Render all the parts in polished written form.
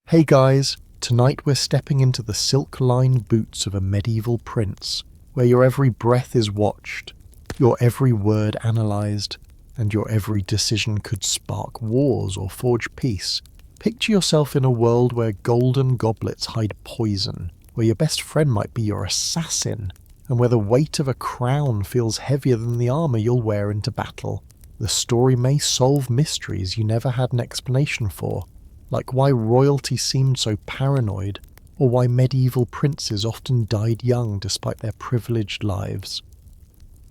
Hey guys, tonight we're stepping into the silk-lined boots of a medieval prince, where your every breath is watched, your every word analysed, and your every decision could spark wars or forge peace. Picture yourself in a world where golden goblets hide poison, where your best friend might be your assassin, and where the weight of a crown feels heavier than the armour you'll wear into battle. The story may solve mysteries you never had an explanation for, like why royalty seemed so paranoid, or why medieval princes often died young despite their privileged lives.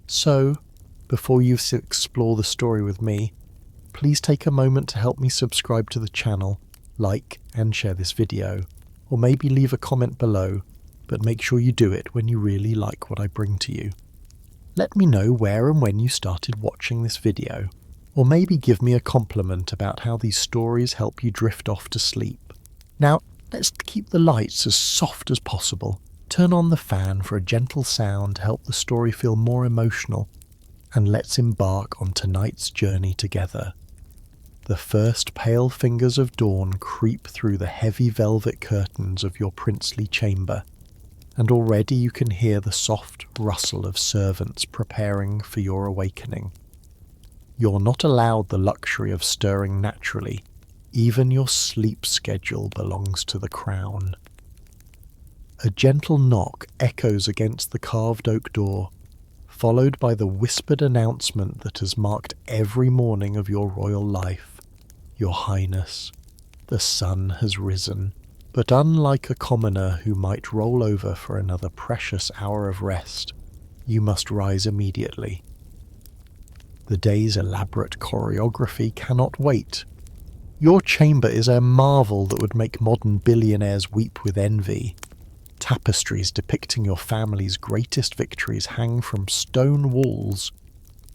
So, before you explore the story with me, please take a moment to help me subscribe to the channel, like and share this video, or maybe leave a comment below, but make sure you do it when you really like what I bring to you. Let me know where and when you started watching this video, or maybe give me a compliment about how these stories help you drift off to sleep. Now, let's keep the lights as soft as possible, turn on the fan for a gentle sound to help the story feel more emotional, and let's embark on tonight's journey together. The first pale fingers of dawn creep through the heavy velvet curtains of your princely chamber, and already you can hear the soft rustle of servants preparing for your awakening. You're not allowed the luxury of stirring naturally. Even your sleep schedule belongs to the crown. A gentle knock echoes against the carved oak door, followed by the whispered announcement that has marked every morning of your royal life. Your Highness, the sun has risen, but unlike a commoner who might roll over for another precious hour of rest, you must rise immediately. The day's elaborate choreography cannot wait. Your chamber is a marvel that would make modern billionaires weep with envy. Tapestries depicting your family's greatest victories hang from stone walls,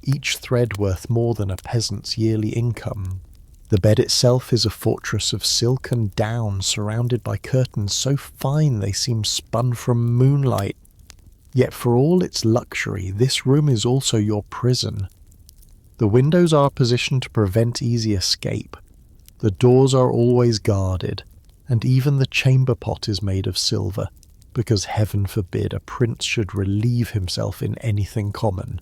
each thread worth more than a peasant's yearly income. The bed itself is a fortress of silk and down surrounded by curtains so fine they seem spun from moonlight. Yet for all its luxury, this room is also your prison. The windows are positioned to prevent easy escape. The doors are always guarded, and even the chamber pot is made of silver, because heaven forbid a prince should relieve himself in anything common.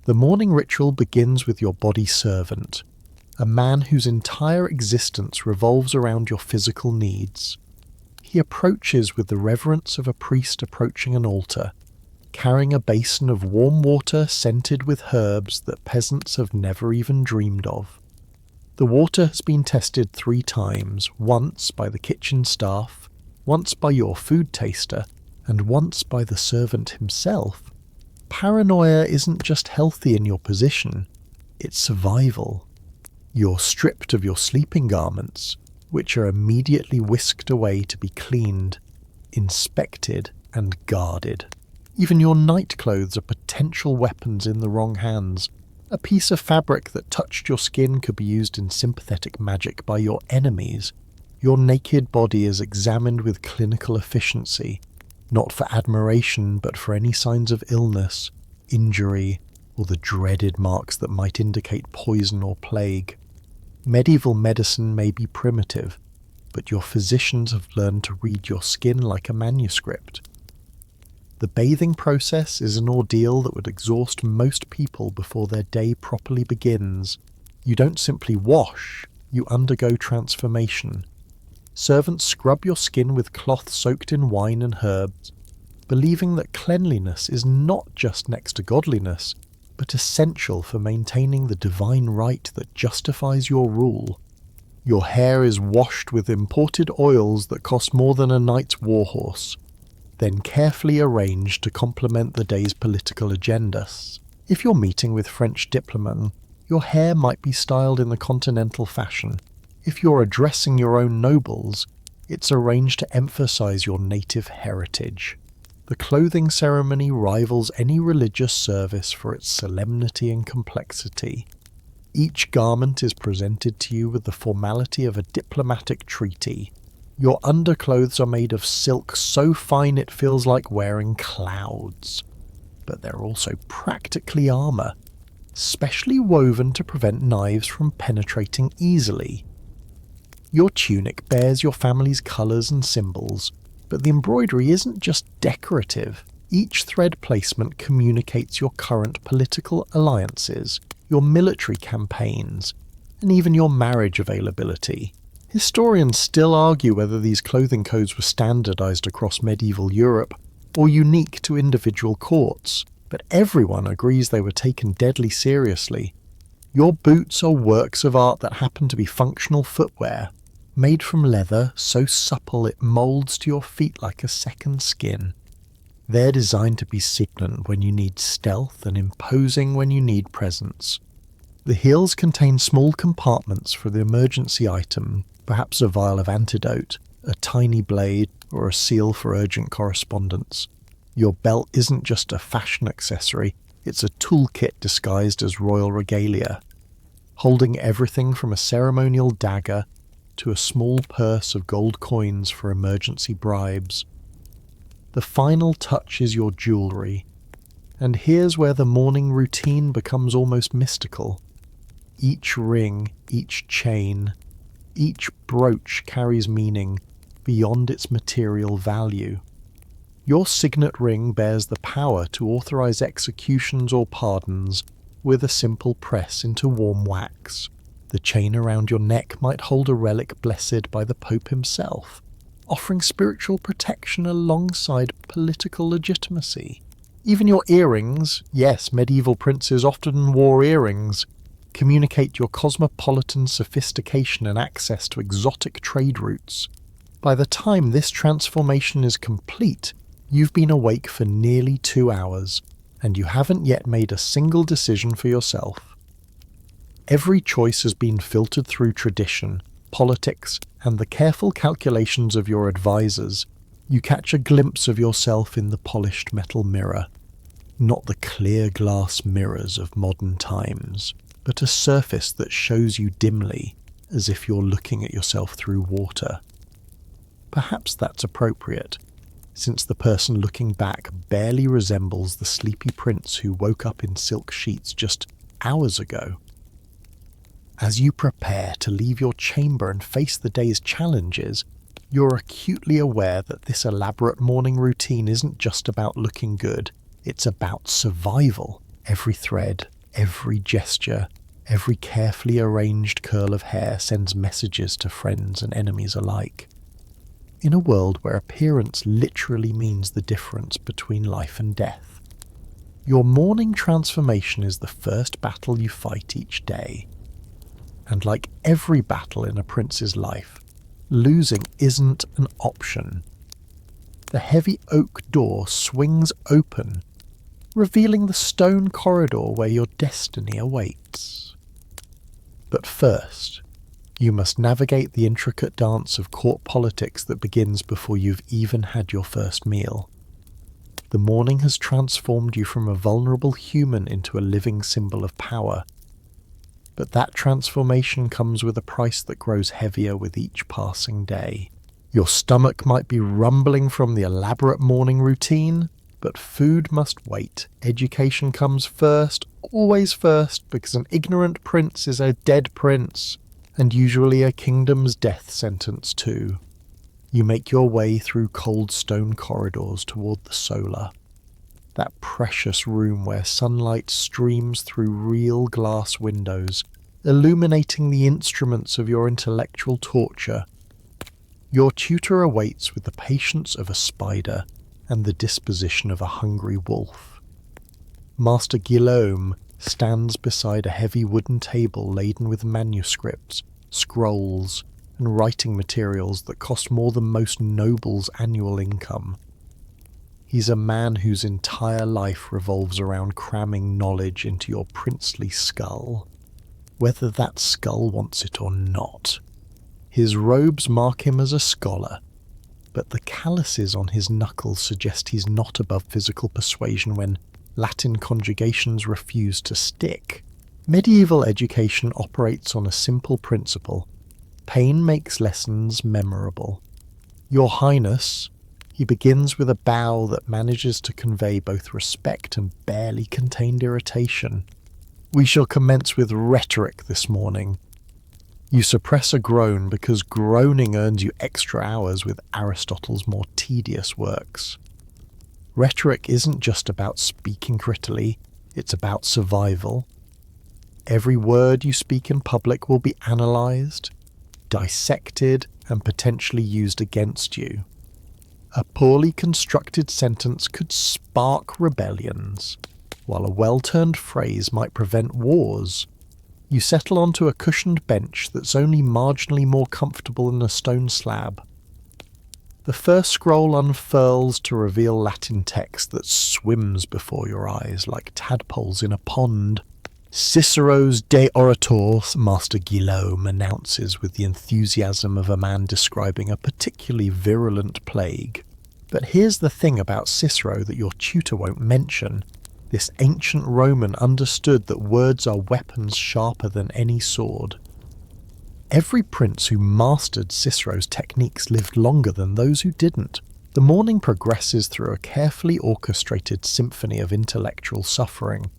The morning ritual begins with your body servant, a man whose entire existence revolves around your physical needs. He approaches with the reverence of a priest approaching an altar, carrying a basin of warm water scented with herbs that peasants have never even dreamed of. The water has been tested 3 times, once by the kitchen staff, once by your food taster, and once by the servant himself. Paranoia isn't just healthy in your position, it's survival. You're stripped of your sleeping garments, which are immediately whisked away to be cleaned, inspected, and guarded. Even your night clothes are potential weapons in the wrong hands. A piece of fabric that touched your skin could be used in sympathetic magic by your enemies. Your naked body is examined with clinical efficiency, not for admiration but for any signs of illness, injury, or the dreaded marks that might indicate poison or plague. Medieval medicine may be primitive, but your physicians have learned to read your skin like a manuscript. The bathing process is an ordeal that would exhaust most people before their day properly begins. You don't simply wash, you undergo transformation. Servants scrub your skin with cloth soaked in wine and herbs, believing that cleanliness is not just next to godliness, but essential for maintaining the divine right that justifies your rule. Your hair is washed with imported oils that cost more than a knight's warhorse, then carefully arranged to complement the day's political agendas. If you're meeting with French diplomat, your hair might be styled in the continental fashion. If you're addressing your own nobles, it's arranged to emphasize your native heritage. The clothing ceremony rivals any religious service for its solemnity and complexity. Each garment is presented to you with the formality of a diplomatic treaty. Your underclothes are made of silk so fine it feels like wearing clouds. But they're also practically armour, specially woven to prevent knives from penetrating easily. Your tunic bears your family's colours and symbols, but the embroidery isn't just decorative. Each thread placement communicates your current political alliances, your military campaigns, and even your marriage availability. Historians still argue whether these clothing codes were standardized across medieval Europe or unique to individual courts, but everyone agrees they were taken deadly seriously. Your boots are works of art that happen to be functional footwear, made from leather so supple it molds to your feet like a second skin. They're designed to be significant when you need stealth and imposing when you need presence. The heels contain small compartments for the emergency item, perhaps a vial of antidote, a tiny blade, or a seal for urgent correspondence. Your belt isn't just a fashion accessory, it's a toolkit disguised as royal regalia, holding everything from a ceremonial dagger to a small purse of gold coins for emergency bribes. The final touch is your jewellery, and here's where the morning routine becomes almost mystical. Each ring, each chain, each brooch carries meaning beyond its material value. Your signet ring bears the power to authorize executions or pardons with a simple press into warm wax. The chain around your neck might hold a relic blessed by the Pope himself, offering spiritual protection alongside political legitimacy. Even your earrings, yes, medieval princes often wore earrings, communicate your cosmopolitan sophistication and access to exotic trade routes. By the time this transformation is complete, you've been awake for nearly 2 hours, and you haven't yet made a single decision for yourself. Every choice has been filtered through tradition, politics, and the careful calculations of your advisors. You catch a glimpse of yourself in the polished metal mirror, not the clear glass mirrors of modern times, but a surface that shows you dimly, as if you're looking at yourself through water. Perhaps that's appropriate, since the person looking back barely resembles the sleepy prince who woke up in silk sheets just hours ago. As you prepare to leave your chamber and face the day's challenges, you're acutely aware that this elaborate morning routine isn't just about looking good, it's about survival. Every thread, every gesture, every carefully arranged curl of hair sends messages to friends and enemies alike. In a world where appearance literally means the difference between life and death, your morning transformation is the first battle you fight each day. And like every battle in a prince's life, losing isn't an option. The heavy oak door swings open, revealing the stone corridor where your destiny awaits. But first, you must navigate the intricate dance of court politics that begins before you've even had your first meal. The morning has transformed you from a vulnerable human into a living symbol of power. But that transformation comes with a price that grows heavier with each passing day. Your stomach might be rumbling from the elaborate morning routine, but food must wait. Education comes first, always first, because an ignorant prince is a dead prince, and usually a kingdom's death sentence too. You make your way through cold stone corridors toward the solar, that precious room where sunlight streams through real glass windows, illuminating the instruments of your intellectual torture. Your tutor awaits with the patience of a spider and the disposition of a hungry wolf. Master Guillaume stands beside a heavy wooden table laden with manuscripts, scrolls, and writing materials that cost more than most nobles' annual income. He's a man whose entire life revolves around cramming knowledge into your princely skull, whether that skull wants it or not. His robes mark him as a scholar, but the calluses on his knuckles suggest he's not above physical persuasion when Latin conjugations refuse to stick. Medieval education operates on a simple principle. Pain makes lessons memorable. Your Highness, he begins with a bow that manages to convey both respect and barely contained irritation. We shall commence with rhetoric this morning. You suppress a groan because groaning earns you extra hours with Aristotle's more tedious works. Rhetoric isn't just about speaking prettily, it's about survival. Every word you speak in public will be analysed, dissected, and potentially used against you. A poorly constructed sentence could spark rebellions, while a well-turned phrase might prevent wars. You settle onto a cushioned bench that's only marginally more comfortable than a stone slab. The first scroll unfurls to reveal Latin text that swims before your eyes like tadpoles in a pond. Cicero's De Orator, Master Guillaume announces with the enthusiasm of a man describing a particularly virulent plague. But here's the thing about Cicero that your tutor won't mention. This ancient Roman understood that words are weapons sharper than any sword. Every prince who mastered Cicero's techniques lived longer than those who didn't. The morning progresses through a carefully orchestrated symphony of intellectual suffering.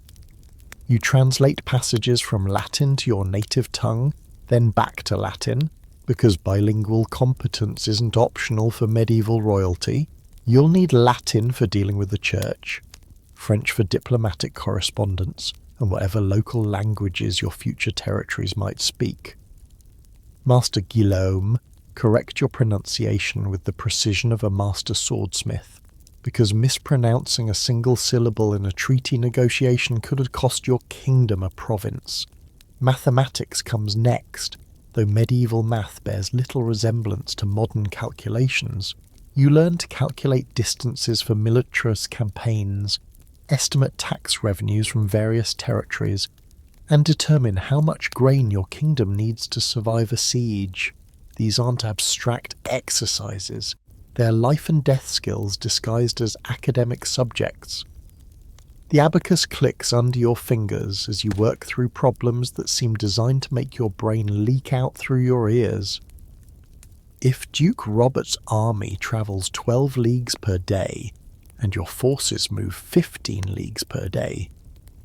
You translate passages from Latin to your native tongue, then back to Latin, because bilingual competence isn't optional for medieval royalty. You'll need Latin for dealing with the church, French for diplomatic correspondence, and whatever local languages your future territories might speak. Master Guillaume, correct your pronunciation with the precision of a master swordsmith, because mispronouncing a single syllable in a treaty negotiation could have cost your kingdom a province. Mathematics comes next, though medieval math bears little resemblance to modern calculations. You learn to calculate distances for militarist campaigns, estimate tax revenues from various territories, and determine how much grain your kingdom needs to survive a siege. These aren't abstract exercises. They're life and death skills disguised as academic subjects. The abacus clicks under your fingers as you work through problems that seem designed to make your brain leak out through your ears. If Duke Robert's army travels 12 leagues per day, and your forces move 15 leagues per day,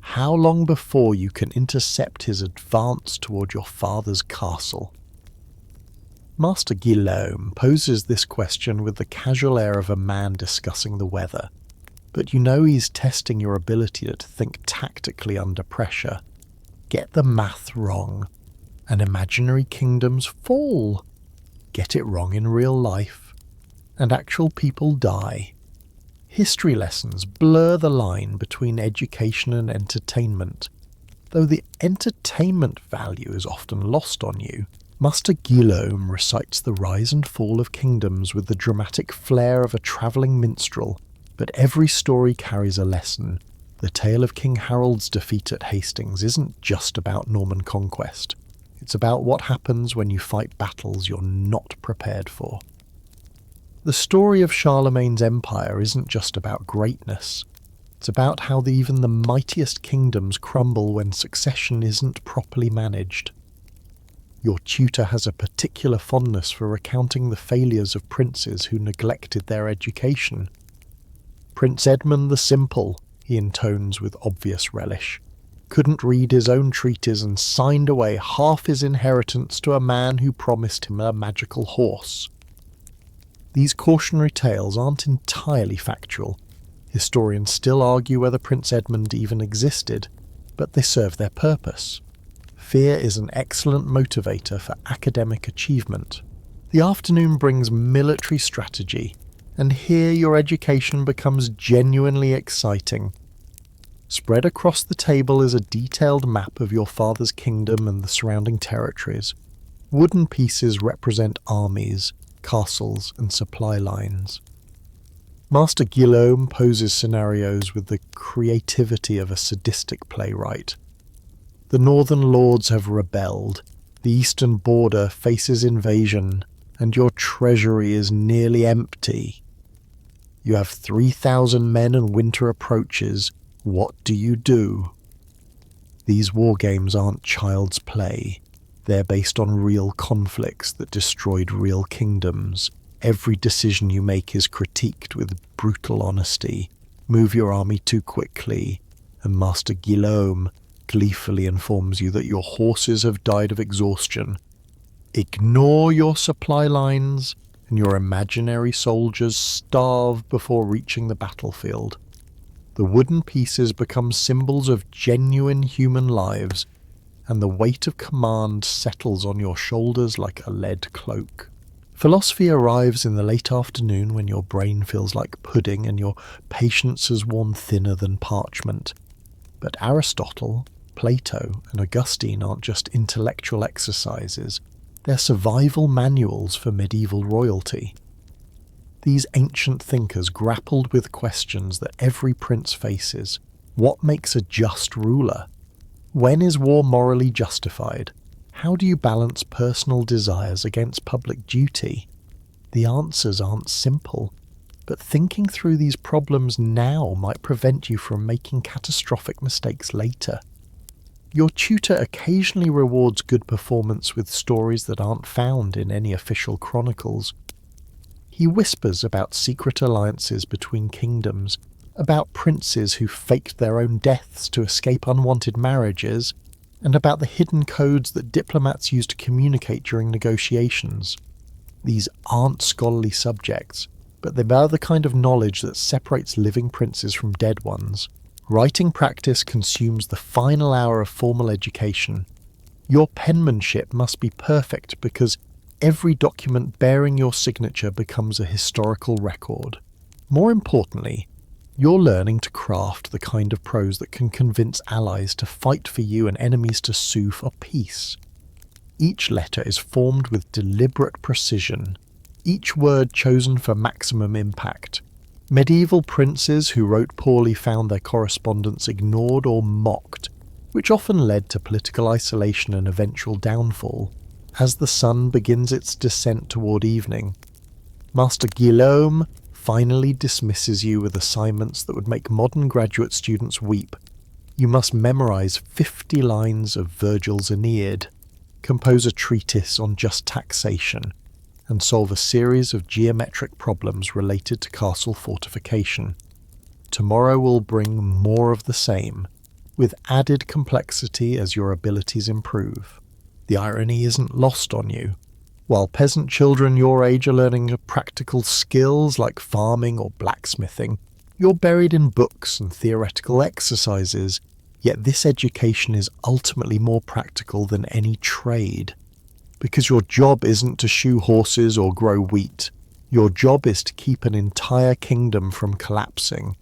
how long before you can intercept his advance toward your father's castle? Master Guillaume poses this question with the casual air of a man discussing the weather, but you know he's testing your ability to think tactically under pressure. Get the math wrong, and imaginary kingdoms fall. Get it wrong in real life, and actual people die. History lessons blur the line between education and entertainment, though the entertainment value is often lost on you. Master Guillaume recites the rise and fall of kingdoms with the dramatic flair of a travelling minstrel, but every story carries a lesson. The tale of King Harold's defeat at Hastings isn't just about Norman conquest. It's about what happens when you fight battles you're not prepared for. The story of Charlemagne's empire isn't just about greatness. It's about how even the mightiest kingdoms crumble when succession isn't properly managed. Your tutor has a particular fondness for recounting the failures of princes who neglected their education. Prince Edmund the Simple, he intones with obvious relish, couldn't read his own treatise and signed away half his inheritance to a man who promised him a magical horse. These cautionary tales aren't entirely factual. Historians still argue whether Prince Edmund even existed, but they serve their purpose. Fear is an excellent motivator for academic achievement. The afternoon brings military strategy, and here your education becomes genuinely exciting. Spread across the table is a detailed map of your father's kingdom and the surrounding territories. Wooden pieces represent armies, castles, and supply lines. Master Guillaume poses scenarios with the creativity of a sadistic playwright. The northern lords have rebelled, the eastern border faces invasion, and your treasury is nearly empty. You have 3,000 men and winter approaches. What do you do? These war games aren't child's play. They're based on real conflicts that destroyed real kingdoms. Every decision you make is critiqued with brutal honesty. Move your army too quickly, and Master Guillaume gleefully informs you that your horses have died of exhaustion, Ignore your supply lines, and your imaginary soldiers starve before reaching the battlefield. The wooden pieces become symbols of genuine human lives, and the weight of command settles on your shoulders like a lead cloak. Philosophy arrives in the late afternoon when your brain feels like pudding and your patience has worn thinner than parchment. But Aristotle, Plato, and Augustine aren't just intellectual exercises, they're survival manuals for medieval royalty. These ancient thinkers grappled with questions that every prince faces. What makes a just ruler? When is war morally justified? How do you balance personal desires against public duty? The answers aren't simple, but thinking through these problems now might prevent you from making catastrophic mistakes later. Your tutor occasionally rewards good performance with stories that aren't found in any official chronicles. He whispers about secret alliances between kingdoms, about princes who faked their own deaths to escape unwanted marriages, and about the hidden codes that diplomats use to communicate during negotiations. These aren't scholarly subjects, but they are the kind of knowledge that separates living princes from dead ones. Writing practice consumes the final hour of formal education. Your penmanship must be perfect because every document bearing your signature becomes a historical record. More importantly, you're learning to craft the kind of prose that can convince allies to fight for you and enemies to sue for peace. Each letter is formed with deliberate precision, each word chosen for maximum impact. Medieval princes who wrote poorly found their correspondence ignored or mocked, which often led to political isolation and eventual downfall. As the sun begins its descent toward evening, Master Guillaume finally dismisses you with assignments that would make modern graduate students weep. You must memorize 50 lines of Virgil's Aeneid, compose a treatise on just taxation, and solve a series of geometric problems related to castle fortification. Tomorrow will bring more of the same, with added complexity as your abilities improve. The irony isn't lost on you. While peasant children your age are learning practical skills like farming or blacksmithing, you're buried in books and theoretical exercises, yet this education is ultimately more practical than any trade. Because your job isn't to shoe horses or grow wheat. Your job is to keep an entire kingdom from collapsing,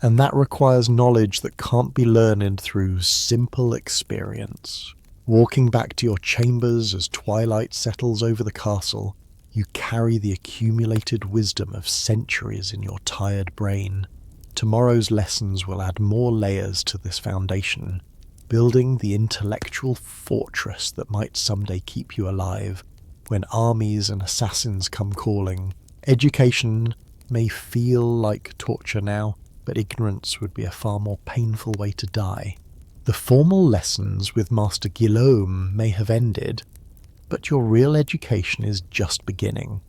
and that requires knowledge that can't be learned through simple experience. Walking back to your chambers as twilight settles over the castle, you carry the accumulated wisdom of centuries in your tired brain. Tomorrow's lessons will add more layers to this foundation, building the intellectual fortress that might someday keep you alive when armies and assassins come calling. Education may feel like torture now, but ignorance would be a far more painful way to die. The formal lessons with Master Guillaume may have ended, but your real education is just beginning.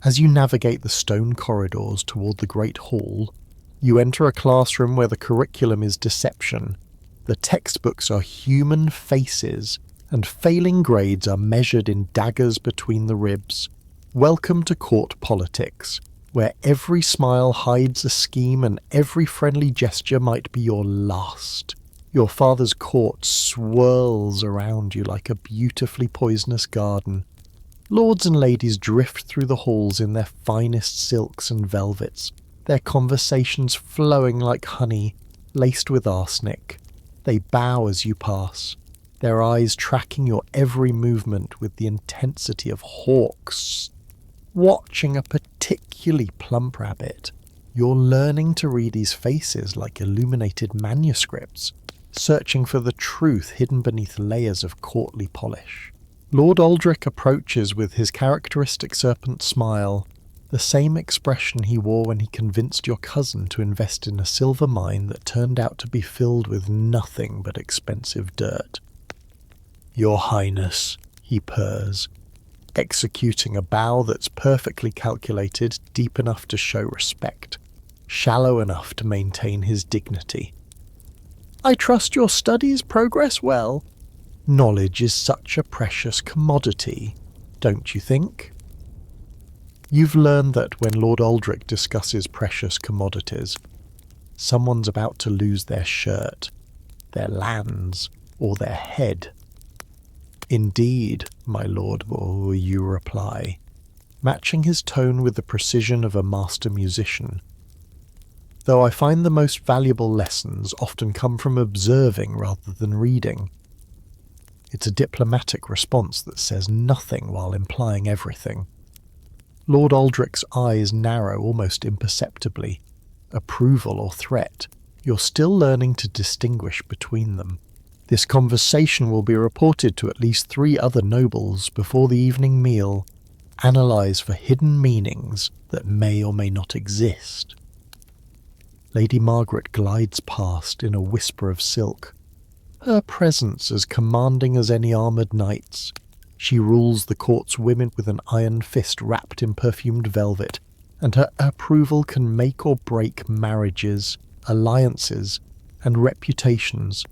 As you navigate the stone corridors toward the Great Hall, you enter a classroom where the curriculum is deception. The textbooks are human faces, and failing grades are measured in daggers between the ribs. Welcome to court politics, where every smile hides a scheme and every friendly gesture might be your last. Your father's court swirls around you like a beautifully poisonous garden. Lords and ladies drift through the halls in their finest silks and velvets, their conversations flowing like honey, laced with arsenic. They bow as you pass, their eyes tracking your every movement with the intensity of hawks watching a particularly plump rabbit. You're learning to read these faces like illuminated manuscripts, searching for the truth hidden beneath layers of courtly polish. Lord Aldrich approaches with his characteristic serpent smile, the same expression he wore when he convinced your cousin to invest in a silver mine that turned out to be filled with nothing but expensive dirt. "Your Highness," he purrs, executing a bow that's perfectly calculated, deep enough to show respect, shallow enough to maintain his dignity. "I trust your studies progress well." Knowledge is such a precious commodity. don't you think? You've learned that when Lord Aldrich discusses precious commodities, someone's about to lose their shirt, their lands, or their head. Indeed, my lord, you reply, matching his tone with the precision of a master musician. Though I find the most valuable lessons often come from observing rather than reading. It's a diplomatic response that says nothing while implying everything. Lord Aldrich's eyes narrow almost imperceptibly. Approval or threat, you're still learning to distinguish between them. This conversation will be reported to at least 3 other nobles before the evening meal. Analyse for hidden meanings that may or may not exist. Lady Margaret glides past in a whisper of silk, her presence as commanding as any armoured knight's. She rules the court's women with an iron fist wrapped in perfumed velvet, and her approval can make or break marriages, alliances, and reputations.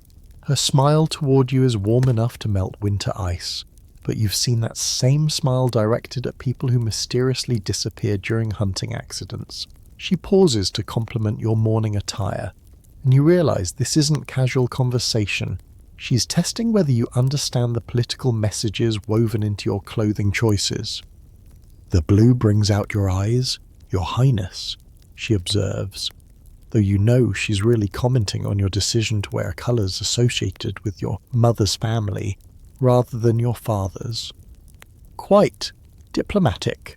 Her smile toward you is warm enough to melt winter ice, but you've seen that same smile directed at people who mysteriously disappear during hunting accidents. She pauses to compliment your morning attire, and you realise this isn't casual conversation. She's testing whether you understand the political messages woven into your clothing choices. The blue brings out your eyes, your highness, she observes, though you know she's really commenting on your decision to wear colours associated with your mother's family rather than your father's. Quite diplomatic.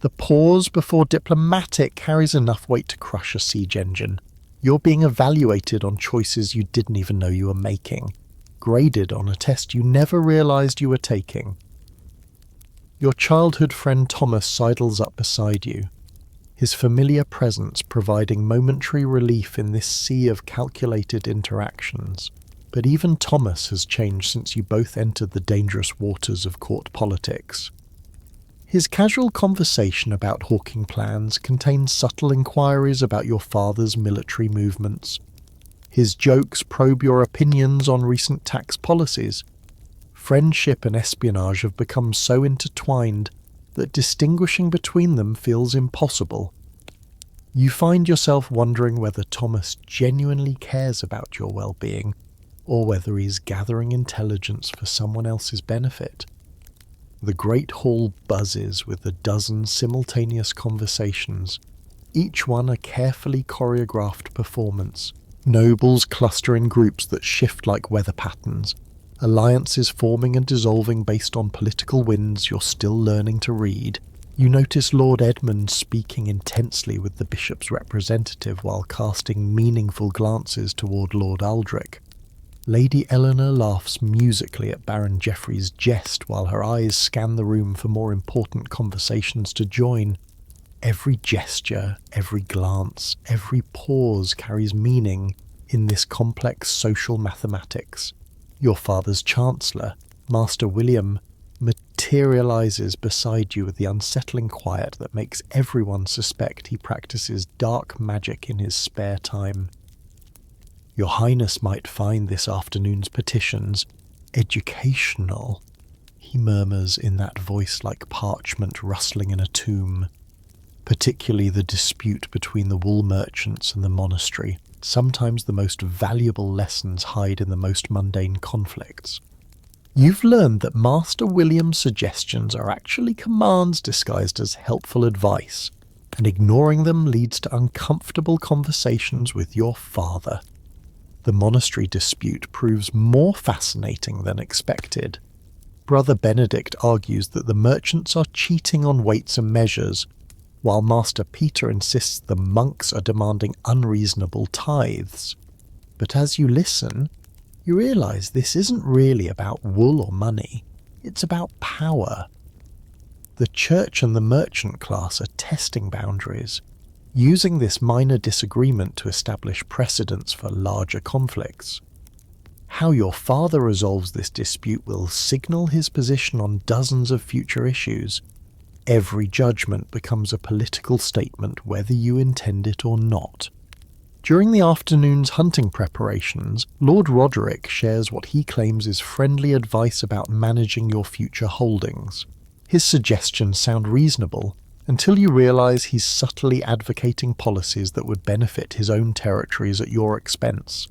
The pause before diplomatic carries enough weight to crush a siege engine. You're being evaluated on choices you didn't even know you were making, graded on a test you never realised you were taking. Your childhood friend Thomas sidles up beside you, his familiar presence providing momentary relief in this sea of calculated interactions. But even Thomas has changed since you both entered the dangerous waters of court politics. His casual conversation about hawking plans contains subtle inquiries about your father's military movements. His jokes probe your opinions on recent tax policies. Friendship and espionage have become so intertwined that distinguishing between them feels impossible. You find yourself wondering whether Thomas genuinely cares about your well-being, or whether he's gathering intelligence for someone else's benefit. The great hall buzzes with a dozen simultaneous conversations, each one a carefully choreographed performance. Nobles cluster in groups that shift like weather patterns, alliances forming and dissolving based on political winds you're still learning to read. You notice Lord Edmund speaking intensely with the bishop's representative while casting meaningful glances toward Lord Aldrich. Lady Eleanor laughs musically at Baron Geoffrey's jest while her eyes scan the room for more important conversations to join. Every gesture, every glance, every pause carries meaning in this complex social mathematics. Your father's Chancellor, Master William, materializes beside you with the unsettling quiet that makes everyone suspect he practices dark magic in his spare time. Your Highness might find this afternoon's petitions educational, he murmurs in that voice like parchment rustling in a tomb. Particularly the dispute between the wool merchants and the monastery. Sometimes the most valuable lessons hide in the most mundane conflicts. You've learned that Master William's suggestions are actually commands disguised as helpful advice, and ignoring them leads to uncomfortable conversations with your father. The monastery dispute proves more fascinating than expected. Brother Benedict argues that the merchants are cheating on weights and measures, while Master Peter insists the monks are demanding unreasonable tithes. But as you listen, you realise this isn't really about wool or money, it's about power. The church and the merchant class are testing boundaries, using this minor disagreement to establish precedents for larger conflicts. How your father resolves this dispute will signal his position on dozens of future issues. Every judgment becomes a political statement whether you intend it or not. During the afternoon's hunting preparations, Lord Roderick shares what he claims is friendly advice about managing your future holdings. His suggestions sound reasonable, until you realise he's subtly advocating policies that would benefit his own territories at your expense.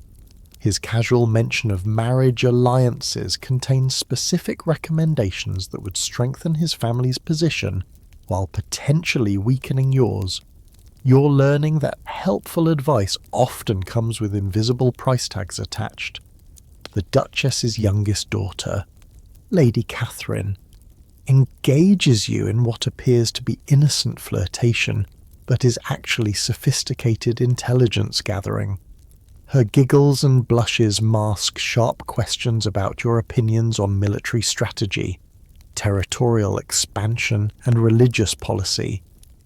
His casual mention of marriage alliances contains specific recommendations that would strengthen his family's position while potentially weakening yours. You're learning that helpful advice often comes with invisible price tags attached. The Duchess's youngest daughter, Lady Catherine, engages you in what appears to be innocent flirtation, but is actually sophisticated intelligence gathering. Her giggles and blushes mask sharp questions about your opinions on military strategy, territorial expansion, and religious policy.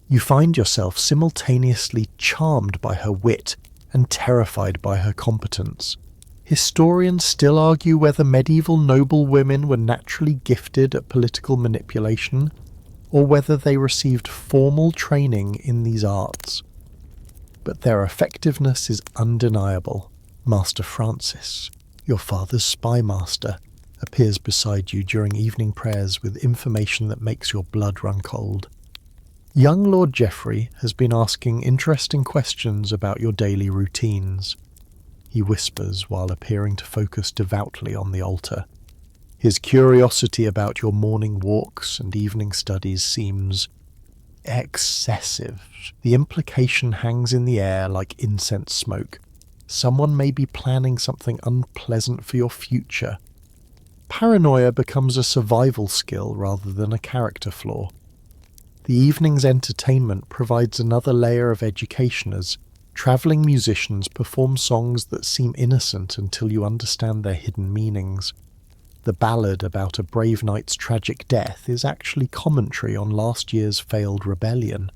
You find yourself simultaneously charmed by her wit and terrified by her competence. Historians still argue whether medieval noblewomen were naturally gifted at political manipulation, or whether they received formal training in these arts. But their effectiveness is undeniable. Master Francis, your father's spy master, appears beside you during evening prayers with information that makes your blood run cold. Young Lord Geoffrey has been asking interesting questions about your daily routines. He whispers while appearing to focus devoutly on the altar. His curiosity about your morning walks and evening studies seems excessive. The implication hangs in the air like incense smoke. Someone may be planning something unpleasant for your future. Paranoia becomes a survival skill rather than a character flaw. The evening's entertainment provides another layer of education as travelling musicians perform songs that seem innocent until you understand their hidden meanings. The ballad about a brave knight's tragic death is actually commentary on last year's failed rebellion.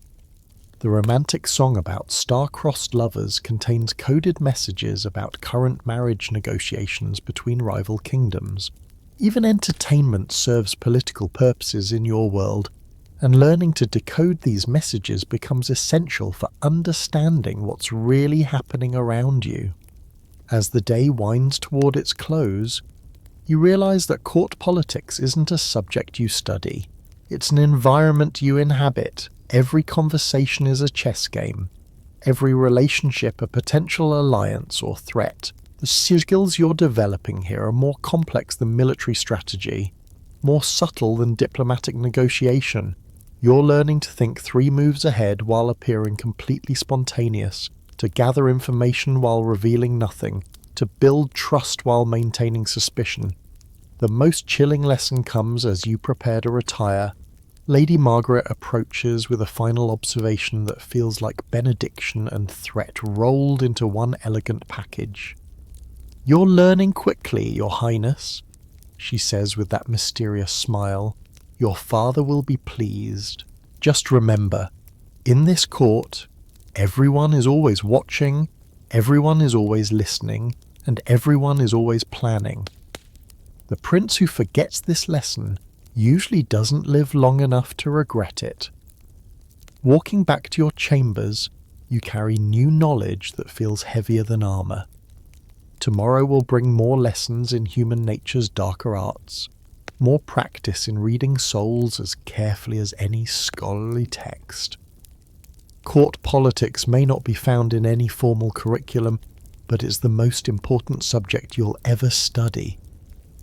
The romantic song about star-crossed lovers contains coded messages about current marriage negotiations between rival kingdoms. Even entertainment serves political purposes in your world, and learning to decode these messages becomes essential for understanding what's really happening around you. As the day winds toward its close, you realize that court politics isn't a subject you study. It's an environment you inhabit. Every conversation is a chess game. Every relationship a potential alliance or threat. The skills you're developing here are more complex than military strategy, more subtle than diplomatic negotiation. You're learning to think 3 moves ahead while appearing completely spontaneous, to gather information while revealing nothing, to build trust while maintaining suspicion. The most chilling lesson comes as you prepare to retire. Lady Margaret approaches with a final observation that feels like benediction and threat rolled into one elegant package. "You're learning quickly, Your Highness," she says with that mysterious smile. "Your father will be pleased. Just remember, in this court, everyone is always watching, everyone is always listening, and everyone is always planning." The prince who forgets this lesson usually doesn't live long enough to regret it. Walking back to your chambers, you carry new knowledge that feels heavier than armor. Tomorrow will bring more lessons in human nature's darker arts, more practice in reading souls as carefully as any scholarly text. Court politics may not be found in any formal curriculum, but it's the most important subject you'll ever study,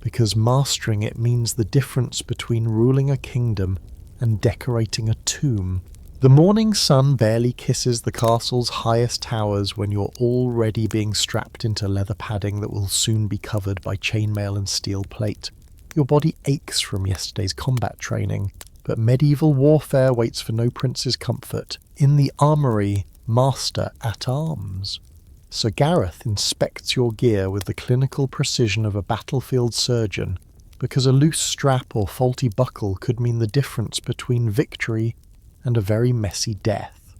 because mastering it means the difference between ruling a kingdom and decorating a tomb. The morning sun barely kisses the castle's highest towers when you're already being strapped into leather padding that will soon be covered by chainmail and steel plate. Your body aches from yesterday's combat training, but medieval warfare waits for no prince's comfort. In the armoury, master at arms. Sir Gareth inspects your gear with the clinical precision of a battlefield surgeon, because a loose strap or faulty buckle could mean the difference between victory and a very messy death.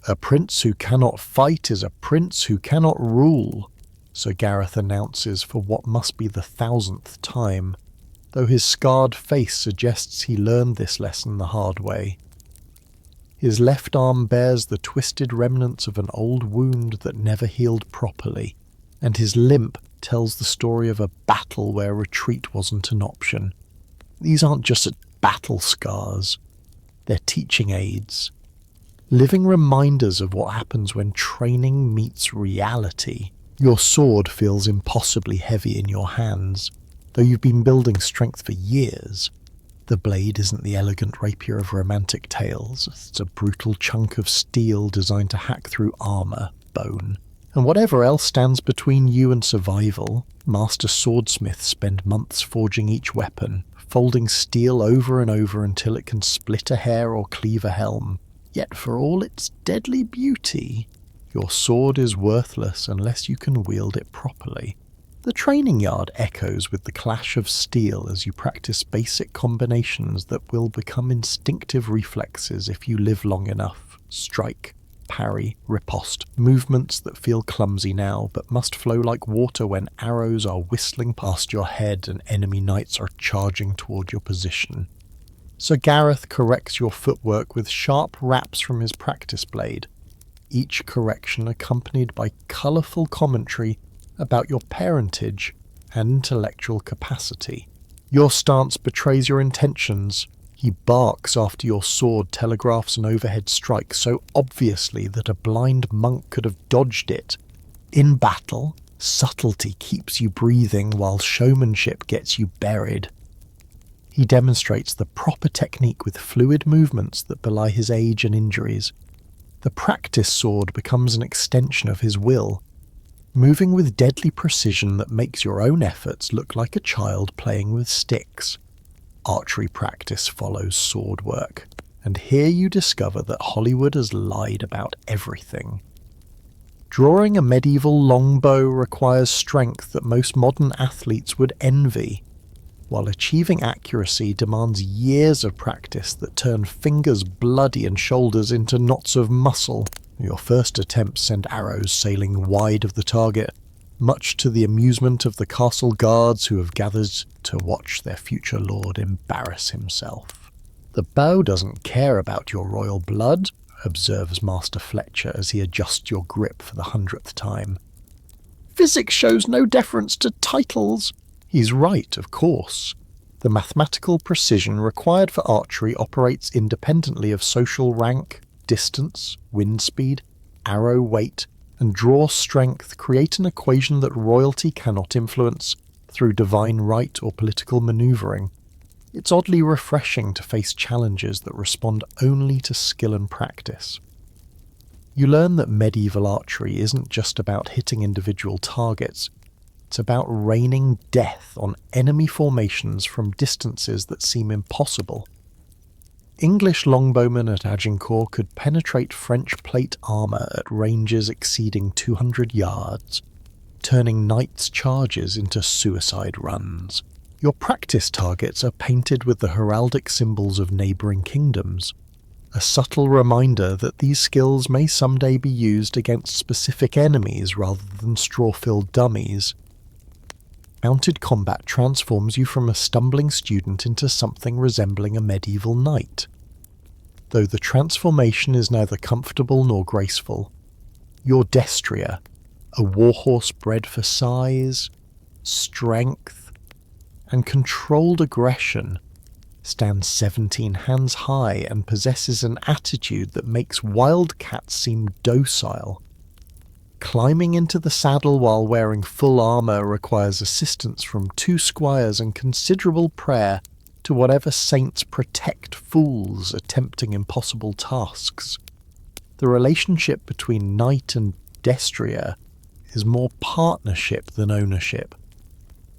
"A prince who cannot fight is a prince who cannot rule," Sir Gareth announces for what must be the 1,000th time, though his scarred face suggests he learned this lesson the hard way. His left arm bears the twisted remnants of an old wound that never healed properly, and his limp tells the story of a battle where retreat wasn't an option. These aren't just battle scars. They're teaching aids, living reminders of what happens when training meets reality. Your sword feels impossibly heavy in your hands, though you've been building strength for years. The blade isn't the elegant rapier of romantic tales. It's a brutal chunk of steel designed to hack through armor, bone, and whatever else stands between you and survival. Master swordsmiths spend months forging each weapon, folding steel over and over until it can split a hair or cleave a helm. Yet for all its deadly beauty, your sword is worthless unless you can wield it properly. The training yard echoes with the clash of steel as you practice basic combinations that will become instinctive reflexes if you live long enough. Strike, parry, riposte, movements that feel clumsy now but must flow like water when arrows are whistling past your head and enemy knights are charging toward your position. Sir Gareth corrects your footwork with sharp raps from his practice blade, each correction accompanied by colourful commentary about your parentage and intellectual capacity. Your stance betrays your intentions. He barks after your sword telegraphs an overhead strike so obviously that a blind monk could have dodged it. In battle, subtlety keeps you breathing while showmanship gets you buried. He demonstrates the proper technique with fluid movements that belie his age and injuries. The practice sword becomes an extension of his will, moving with deadly precision that makes your own efforts look like a child playing with sticks. Archery practice follows sword work, and here you discover that Hollywood has lied about everything. Drawing a medieval longbow requires strength that most modern athletes would envy, while achieving accuracy demands years of practice that turn fingers bloody and shoulders into knots of muscle. Your first attempts send arrows sailing wide of the target, much to the amusement of the castle guards who have gathered to watch their future lord embarrass himself. The bow doesn't care about your royal blood, observes Master Fletcher as he adjusts your grip for the 100th time. Physics shows no deference to titles. He's right, of course. The mathematical precision required for archery operates independently of social rank, distance, wind speed, arrow weight, and draw strength create an equation that royalty cannot influence through divine right or political maneuvering. It's oddly refreshing to face challenges that respond only to skill and practice. You learn that medieval archery isn't just about hitting individual targets. It's about raining death on enemy formations from distances that seem impossible. English longbowmen at Agincourt could penetrate French plate armour at ranges exceeding 200 yards, turning knights' charges into suicide runs. Your practice targets are painted with the heraldic symbols of neighbouring kingdoms, a subtle reminder that these skills may someday be used against specific enemies rather than straw-filled dummies. Mounted combat transforms you from a stumbling student into something resembling a medieval knight. Though the transformation is neither comfortable nor graceful, your Destria, a warhorse bred for size, strength, and controlled aggression, stands 17 hands high and possesses an attitude that makes wildcats seem docile. Climbing into the saddle while wearing full armour requires assistance from 2 squires and considerable prayer to whatever saints protect fools attempting impossible tasks. The relationship between knight and Destria is more partnership than ownership.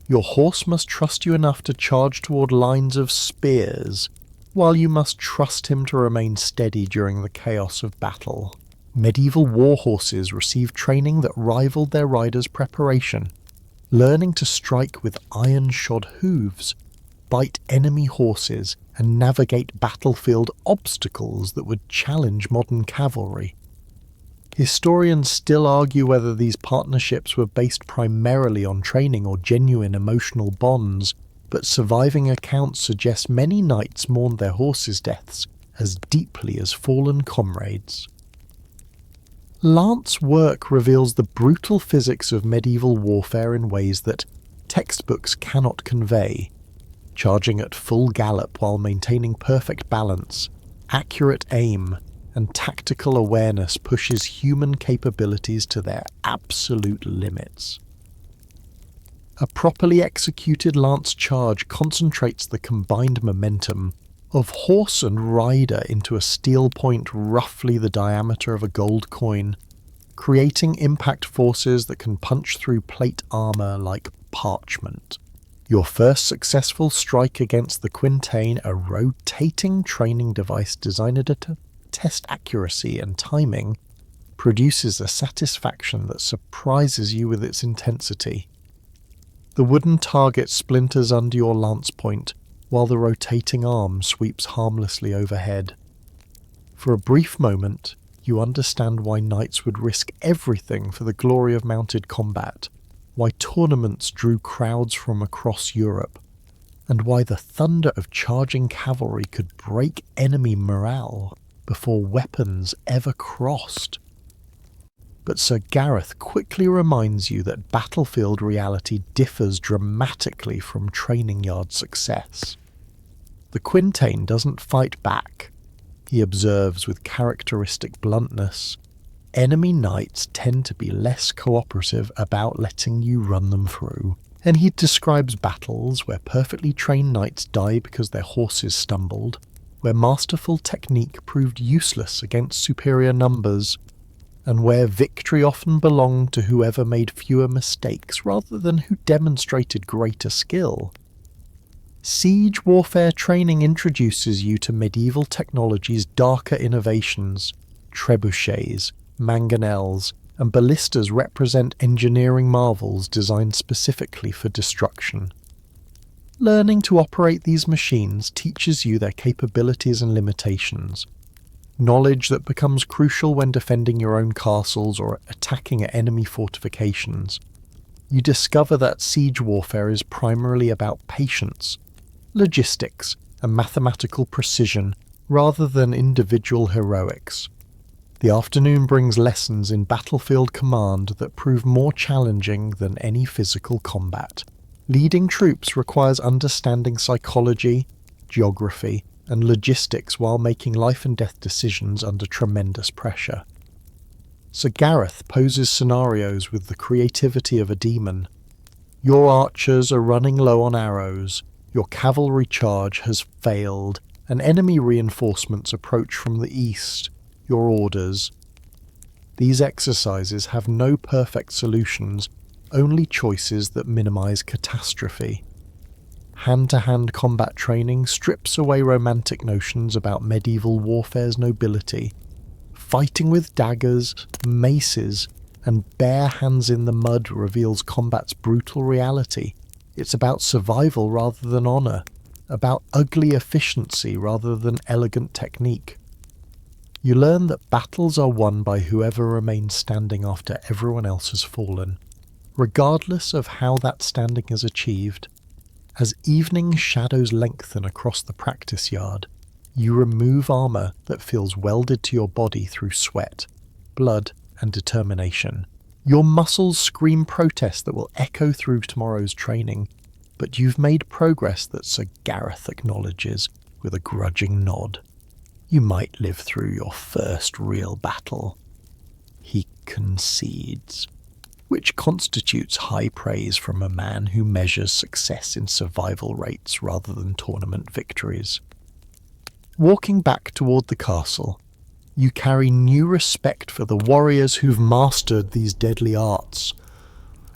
Your horse must trust you enough to charge toward lines of spears, while you must trust him to remain steady during the chaos of battle. Medieval war horses received training that rivaled their riders' preparation, learning to strike with iron-shod hooves, bite enemy horses, and navigate battlefield obstacles that would challenge modern cavalry. Historians still argue whether these partnerships were based primarily on training or genuine emotional bonds, but surviving accounts suggest many knights mourned their horses' deaths as deeply as fallen comrades. Lance work reveals the brutal physics of medieval warfare in ways that textbooks cannot convey. Charging at full gallop while maintaining perfect balance, accurate aim, and tactical awareness pushes human capabilities to their absolute limits. A properly executed lance charge concentrates the combined momentum of horse and rider into a steel point roughly the diameter of a gold coin, creating impact forces that can punch through plate armor like parchment. Your first successful strike against the Quintain, a rotating training device designed to test accuracy and timing, produces a satisfaction that surprises you with its intensity. The wooden target splinters under your lance point, while the rotating arm sweeps harmlessly overhead. For a brief moment, you understand why knights would risk everything for the glory of mounted combat, why tournaments drew crowds from across Europe, and why the thunder of charging cavalry could break enemy morale before weapons ever crossed. But Sir Gareth quickly reminds you that battlefield reality differs dramatically from training yard success. The Quintain doesn't fight back, he observes with characteristic bluntness. Enemy knights tend to be less cooperative about letting you run them through, and he describes battles where perfectly trained knights die because their horses stumbled, where masterful technique proved useless against superior numbers, and where victory often belonged to whoever made fewer mistakes rather than who demonstrated greater skill. Siege warfare training introduces you to medieval technology's darker innovations. Trebuchets, mangonels, and ballistas represent engineering marvels designed specifically for destruction. Learning to operate these machines teaches you their capabilities and limitations, knowledge that becomes crucial when defending your own castles or attacking at enemy fortifications. You discover that siege warfare is primarily about patience, logistics, and mathematical precision rather than individual heroics. The afternoon brings lessons in battlefield command that prove more challenging than any physical combat. Leading troops requires understanding psychology, geography, and logistics while making life and death decisions under tremendous pressure. Sir Gareth poses scenarios with the creativity of a demon. Your archers are running low on arrows, your cavalry charge has failed, and enemy reinforcements approach from the east. Your orders. These exercises have no perfect solutions, only choices that minimize catastrophe. Hand-to-hand combat training strips away romantic notions about medieval warfare's nobility. Fighting with daggers, maces, and bare hands in the mud reveals combat's brutal reality. It's about survival rather than honor, about ugly efficiency rather than elegant technique. You learn that battles are won by whoever remains standing after everyone else has fallen, regardless of how that standing is achieved. As evening shadows lengthen across the practice yard, you remove armor that feels welded to your body through sweat, blood, and determination. Your muscles scream protest that will echo through tomorrow's training, but you've made progress that Sir Gareth acknowledges with a grudging nod. You might live through your first real battle, he concedes, which constitutes high praise from a man who measures success in survival rates rather than tournament victories. Walking back toward the castle, you carry new respect for the warriors who've mastered these deadly arts.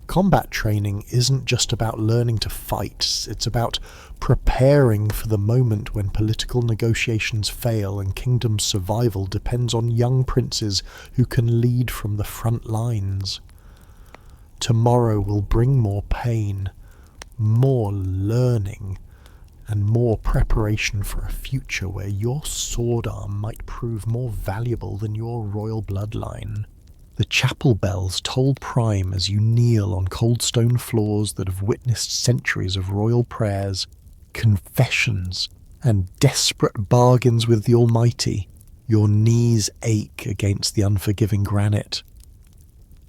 Combat training isn't just about learning to fight, it's about preparing for the moment when political negotiations fail and kingdom's survival depends on young princes who can lead from the front lines. Tomorrow will bring more pain, more learning, and more preparation for a future where your sword arm might prove more valuable than your royal bloodline. The chapel bells toll prime as you kneel on cold stone floors that have witnessed centuries of royal prayers, confessions, and desperate bargains with the Almighty. Your knees ache against the unforgiving granite.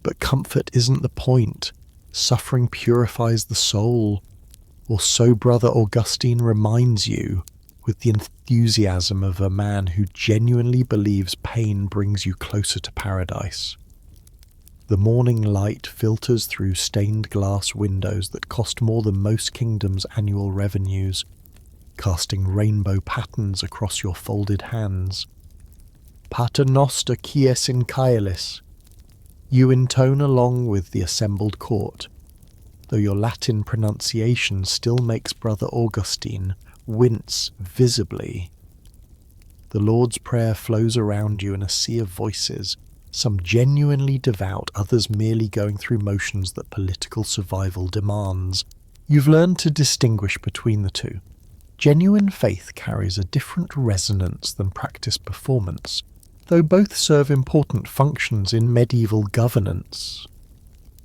But comfort isn't the point. Suffering purifies the soul. Or so Brother Augustine reminds you, with the enthusiasm of a man who genuinely believes pain brings you closer to paradise. The morning light filters through stained glass windows that cost more than most kingdoms' annual revenues, casting rainbow patterns across your folded hands. Pater noster qui es in caelis, you intone along with the assembled court, though your Latin pronunciation still makes Brother Augustine wince visibly. The Lord's Prayer flows around you in a sea of voices, some genuinely devout, others merely going through motions that political survival demands. You've learned to distinguish between the two. Genuine faith carries a different resonance than practice performance, though both serve important functions in medieval governance.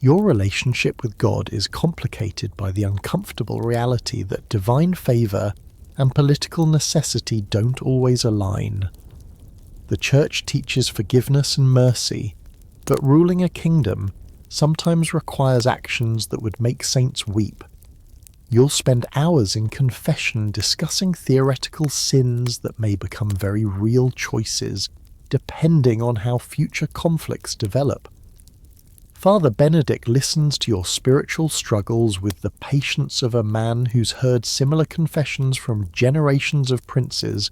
Your relationship with God is complicated by the uncomfortable reality that divine favour and political necessity don't always align. The Church teaches forgiveness and mercy, but ruling a kingdom sometimes requires actions that would make saints weep. You'll spend hours in confession discussing theoretical sins that may become very real choices, depending on how future conflicts develop. Father Benedict listens to your spiritual struggles with the patience of a man who's heard similar confessions from generations of princes,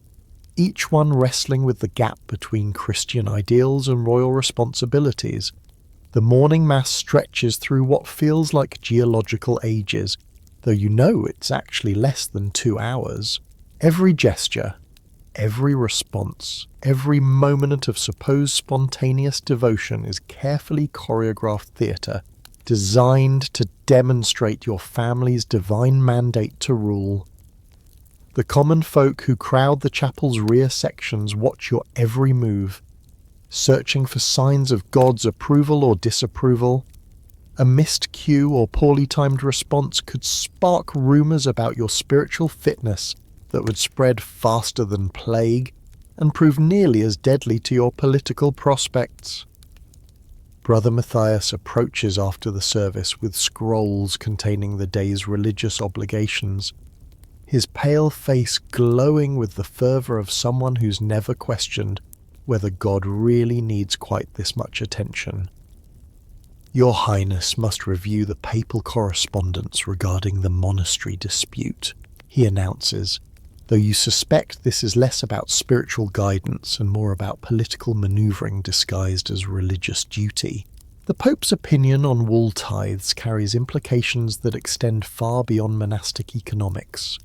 each one wrestling with the gap between Christian ideals and royal responsibilities. The morning Mass stretches through what feels like geological ages, though you know it's actually less than 2 hours. Every gesture, every response, every moment of supposed spontaneous devotion is carefully choreographed theatre, designed to demonstrate your family's divine mandate to rule. The common folk who crowd the chapel's rear sections watch your every move, searching for signs of God's approval or disapproval. A missed cue or poorly timed response could spark rumours about your spiritual fitness that would spread faster than plague and prove nearly as deadly to your political prospects. Brother Matthias approaches after the service with scrolls containing the day's religious obligations, his pale face glowing with the fervour of someone who's never questioned whether God really needs quite this much attention. Your Highness must review the papal correspondence regarding the monastery dispute, he announces, though you suspect this is less about spiritual guidance and more about political manoeuvring disguised as religious duty. The Pope's opinion on wool tithes carries implications that extend far beyond monastic economics.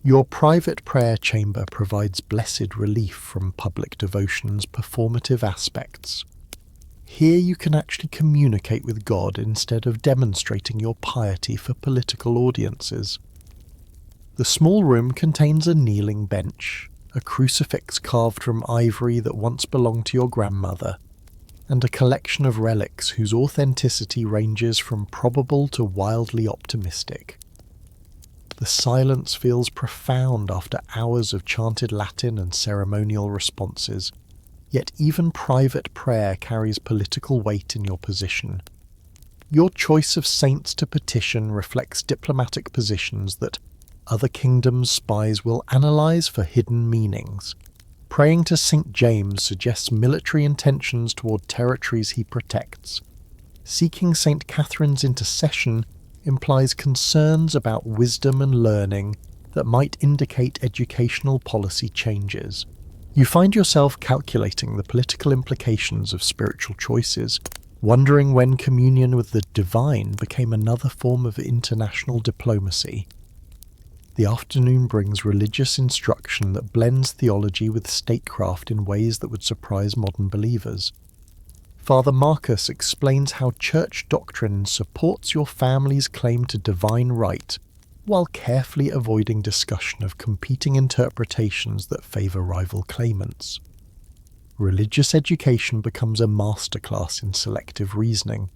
Your private prayer chamber provides blessed relief from public devotion's performative aspects. Here you can actually communicate with God instead of demonstrating your piety for political audiences. The small room contains a kneeling bench, a crucifix carved from ivory that once belonged to your grandmother, and a collection of relics whose authenticity ranges from probable to wildly optimistic. The silence feels profound after hours of chanted Latin and ceremonial responses, yet even private prayer carries political weight in your position. Your choice of saints to petition reflects diplomatic positions that other kingdoms' spies will analyse for hidden meanings. Praying to St. James suggests military intentions toward territories he protects. Seeking St. Catherine's intercession implies concerns about wisdom and learning that might indicate educational policy changes. You find yourself calculating the political implications of spiritual choices, wondering when communion with the divine became another form of international diplomacy. The afternoon brings religious instruction that blends theology with statecraft in ways that would surprise modern believers. Father Marcus explains how church doctrine supports your family's claim to divine right, while carefully avoiding discussion of competing interpretations that favour rival claimants. Religious education becomes a masterclass in selective reasoning,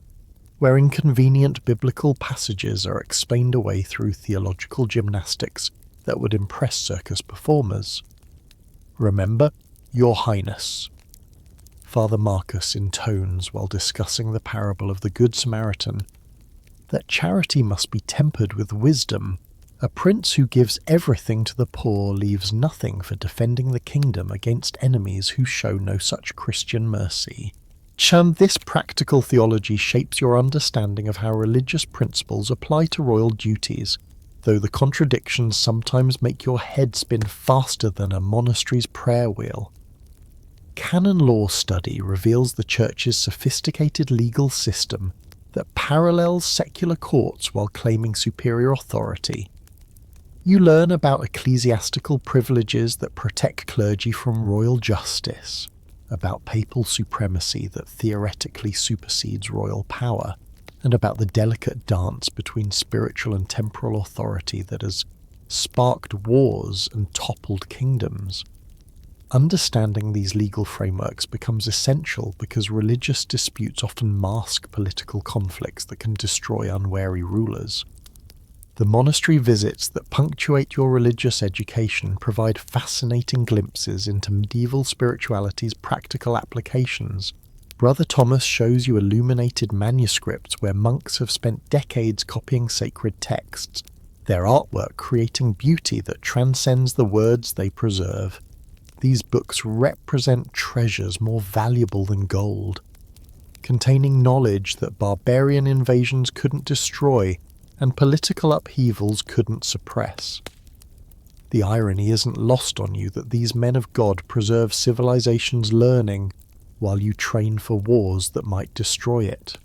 where inconvenient biblical passages are explained away through theological gymnastics that would impress circus performers. Remember, Your Highness, Father Marcus intones while discussing the parable of the Good Samaritan, that charity must be tempered with wisdom, A prince who gives everything to the poor leaves nothing for defending the kingdom against enemies who show no such Christian mercy. Chun, this practical theology shapes your understanding of how religious principles apply to royal duties, though the contradictions sometimes make your head spin faster than a monastery's prayer wheel. Canon law study reveals the Church's sophisticated legal system that parallels secular courts while claiming superior authority. You learn about ecclesiastical privileges that protect clergy from royal justice, about papal supremacy that theoretically supersedes royal power, and about the delicate dance between spiritual and temporal authority that has sparked wars and toppled kingdoms. Understanding these legal frameworks becomes essential because religious disputes often mask political conflicts that can destroy unwary rulers. The monastery visits that punctuate your religious education provide fascinating glimpses into medieval spirituality's practical applications. Brother Thomas shows you illuminated manuscripts where monks have spent decades copying sacred texts, their artwork creating beauty that transcends the words they preserve. These books represent treasures more valuable than gold, containing knowledge that barbarian invasions couldn't destroy and political upheavals couldn't suppress. The irony isn't lost on you that these men of God preserve civilization's learning while you train for wars that might destroy it.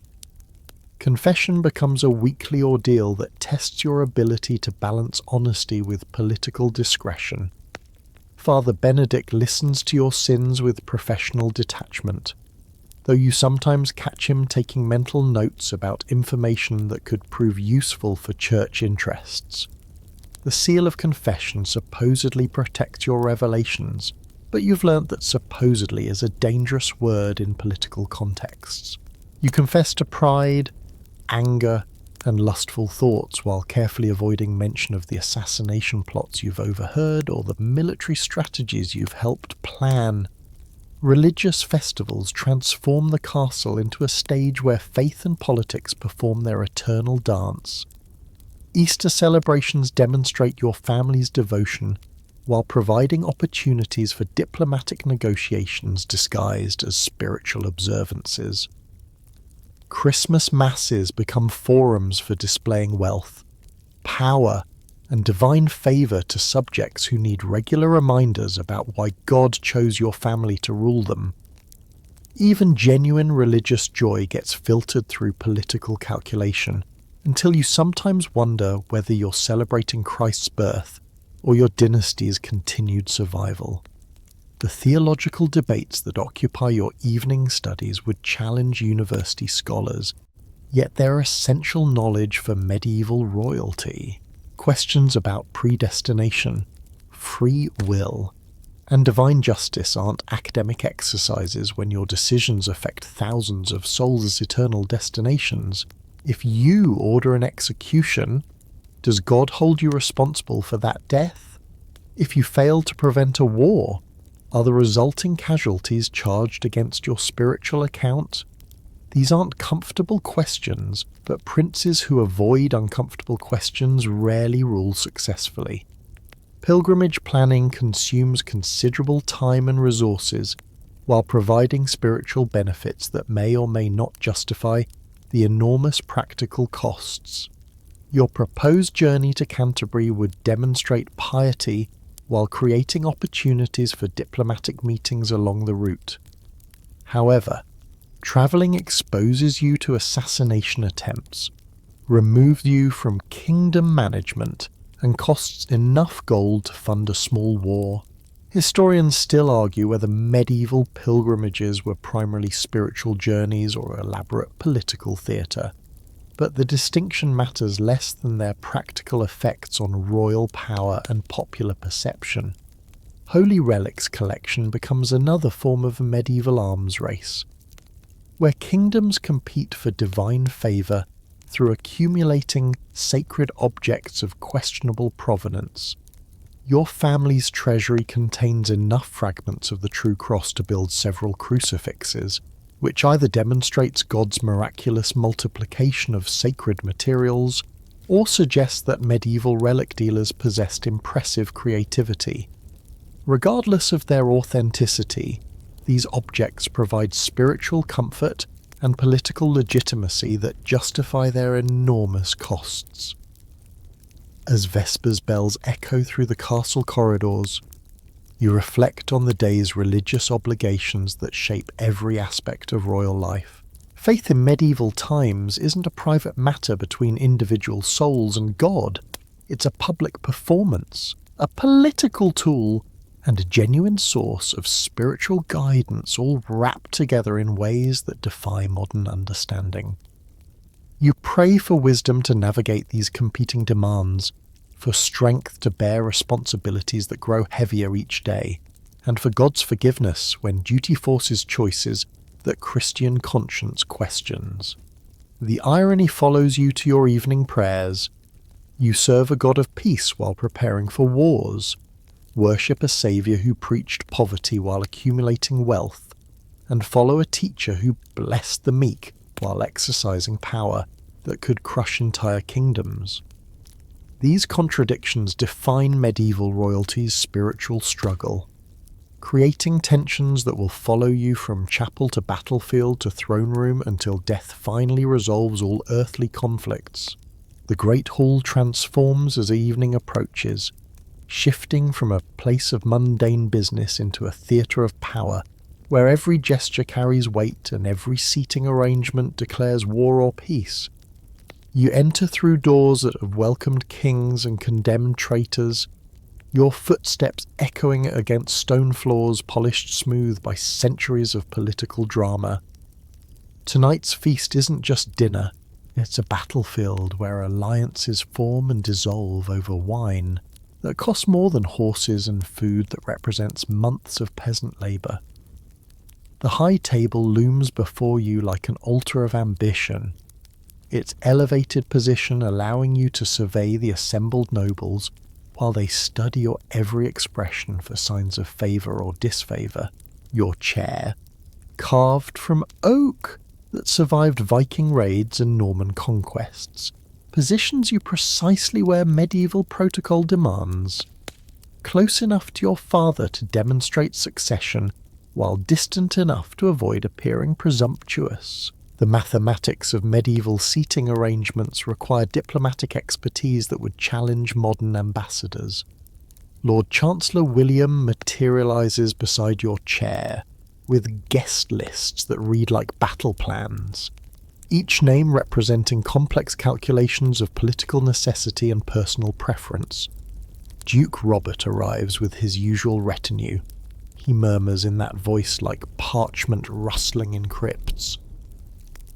Confession becomes a weekly ordeal that tests your ability to balance honesty with political discretion. Father Benedict listens to your sins with professional detachment, though you sometimes catch him taking mental notes about information that could prove useful for church interests. The seal of confession supposedly protects your revelations, but you've learnt that supposedly is a dangerous word in political contexts. You confess to pride, anger, and lustful thoughts while carefully avoiding mention of the assassination plots you've overheard or the military strategies you've helped plan. Religious festivals transform the castle into a stage where faith and politics perform their eternal dance. Easter celebrations demonstrate your family's devotion while providing opportunities for diplomatic negotiations disguised as spiritual observances. Christmas masses become forums for displaying wealth, power, and divine favour to subjects who need regular reminders about why God chose your family to rule them. Even genuine religious joy gets filtered through political calculation, until you sometimes wonder whether you're celebrating Christ's birth or your dynasty's continued survival. The theological debates that occupy your evening studies would challenge university scholars, yet they're essential knowledge for medieval royalty. Questions about predestination, free will, and divine justice aren't academic exercises when your decisions affect thousands of souls' eternal destinations. If you order an execution, does God hold you responsible for that death? If you fail to prevent a war, are the resulting casualties charged against your spiritual account? These aren't comfortable questions, but princes who avoid uncomfortable questions rarely rule successfully. Pilgrimage planning consumes considerable time and resources, while providing spiritual benefits that may or may not justify the enormous practical costs. Your proposed journey to Canterbury would demonstrate piety while creating opportunities for diplomatic meetings along the route. However, travelling exposes you to assassination attempts, removes you from kingdom management, and costs enough gold to fund a small war. Historians still argue whether medieval pilgrimages were primarily spiritual journeys or elaborate political theatre, but the distinction matters less than their practical effects on royal power and popular perception. Holy relics collection becomes another form of a medieval arms race, where kingdoms compete for divine favour through accumulating sacred objects of questionable provenance. Your family's treasury contains enough fragments of the true cross to build several crucifixes, which either demonstrates God's miraculous multiplication of sacred materials or suggests that medieval relic dealers possessed impressive creativity. Regardless of their authenticity, these objects provide spiritual comfort and political legitimacy that justify their enormous costs. As Vespers bells echo through the castle corridors, you reflect on the day's religious obligations that shape every aspect of royal life. Faith in medieval times isn't a private matter between individual souls and God. It's a public performance, a political tool, and a genuine source of spiritual guidance, all wrapped together in ways that defy modern understanding. You pray for wisdom to navigate these competing demands, for strength to bear responsibilities that grow heavier each day, and for God's forgiveness when duty forces choices that Christian conscience questions. The irony follows you to your evening prayers. You serve a God of peace while preparing for wars, worship a Saviour who preached poverty while accumulating wealth, and follow a teacher who blessed the meek while exercising power that could crush entire kingdoms. These contradictions define medieval royalty's spiritual struggle, creating tensions that will follow you from chapel to battlefield to throne room until death finally resolves all earthly conflicts. The Great Hall transforms as evening approaches, shifting from a place of mundane business into a theatre of power, where every gesture carries weight and every seating arrangement declares war or peace. You enter through doors that have welcomed kings and condemned traitors, your footsteps echoing against stone floors polished smooth by centuries of political drama. Tonight's feast isn't just dinner, it's a battlefield where alliances form and dissolve over wine that costs more than horses and food that represents months of peasant labour. The high table looms before you like an altar of ambition, its elevated position allowing you to survey the assembled nobles while they study your every expression for signs of favour or disfavour. Your chair, carved from oak that survived Viking raids and Norman conquests, positions you precisely where medieval protocol demands, close enough to your father to demonstrate succession, while distant enough to avoid appearing presumptuous. The mathematics of medieval seating arrangements require diplomatic expertise that would challenge modern ambassadors. Lord Chancellor William materialises beside your chair, with guest lists that read like battle plans, each name representing complex calculations of political necessity and personal preference. Duke Robert arrives with his usual retinue. He murmurs in that voice like parchment rustling in crypts,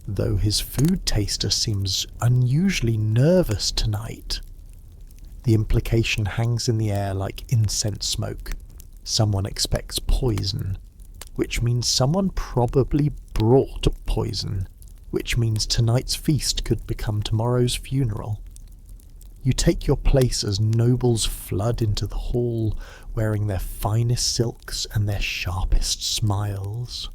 though his food taster seems unusually nervous tonight. The implication hangs in the air like incense smoke. Someone expects poison, which means someone probably brought poison, which means tonight's feast could become tomorrow's funeral. You take your place as nobles flood into the hall, wearing their finest silks and their sharpest smiles.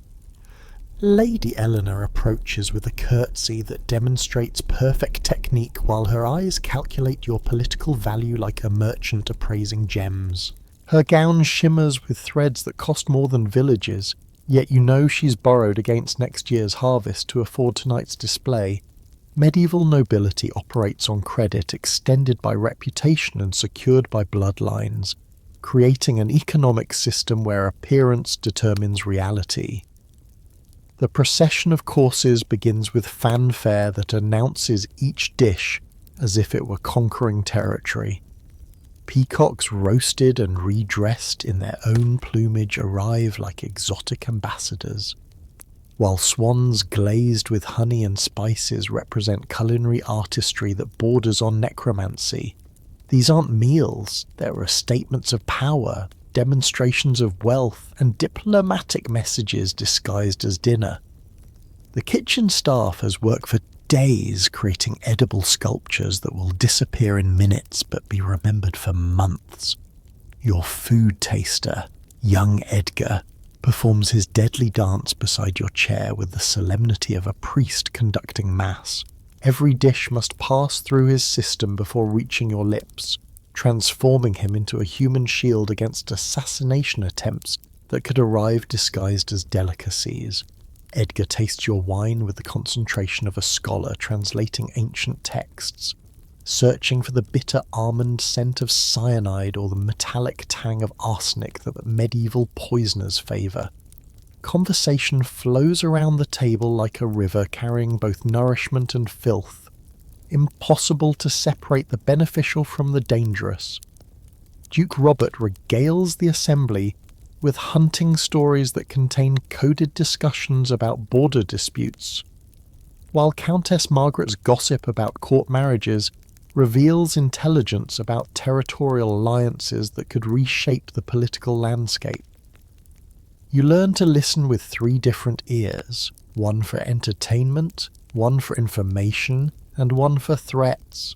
Lady Eleanor approaches with a curtsy that demonstrates perfect technique while her eyes calculate your political value like a merchant appraising gems. Her gown shimmers with threads that cost more than villages, yet you know she's borrowed against next year's harvest to afford tonight's display. Medieval nobility operates on credit extended by reputation and secured by bloodlines, creating an economic system where appearance determines reality. The procession of courses begins with fanfare that announces each dish as if it were conquering territory. Peacocks roasted and redressed in their own plumage arrive like exotic ambassadors, while swans glazed with honey and spices represent culinary artistry that borders on necromancy. These aren't meals, they're statements of power, demonstrations of wealth, and diplomatic messages disguised as dinner. The kitchen staff has worked for days creating edible sculptures that will disappear in minutes but be remembered for months. Your food taster, young Edgar, performs his deadly dance beside your chair with the solemnity of a priest conducting mass. Every dish must pass through his system before reaching your lips, transforming him into a human shield against assassination attempts that could arrive disguised as delicacies. Edgar tastes your wine with the concentration of a scholar translating ancient texts, searching for the bitter almond scent of cyanide or the metallic tang of arsenic that medieval poisoners favour. Conversation flows around the table like a river carrying both nourishment and filth. Impossible to separate the beneficial from the dangerous. Duke Robert regales the assembly with hunting stories that contain coded discussions about border disputes, while Countess Margaret's gossip about court marriages reveals intelligence about territorial alliances that could reshape the political landscape. You learn to listen with 3 different ears, one for entertainment, one for information, and one for threats.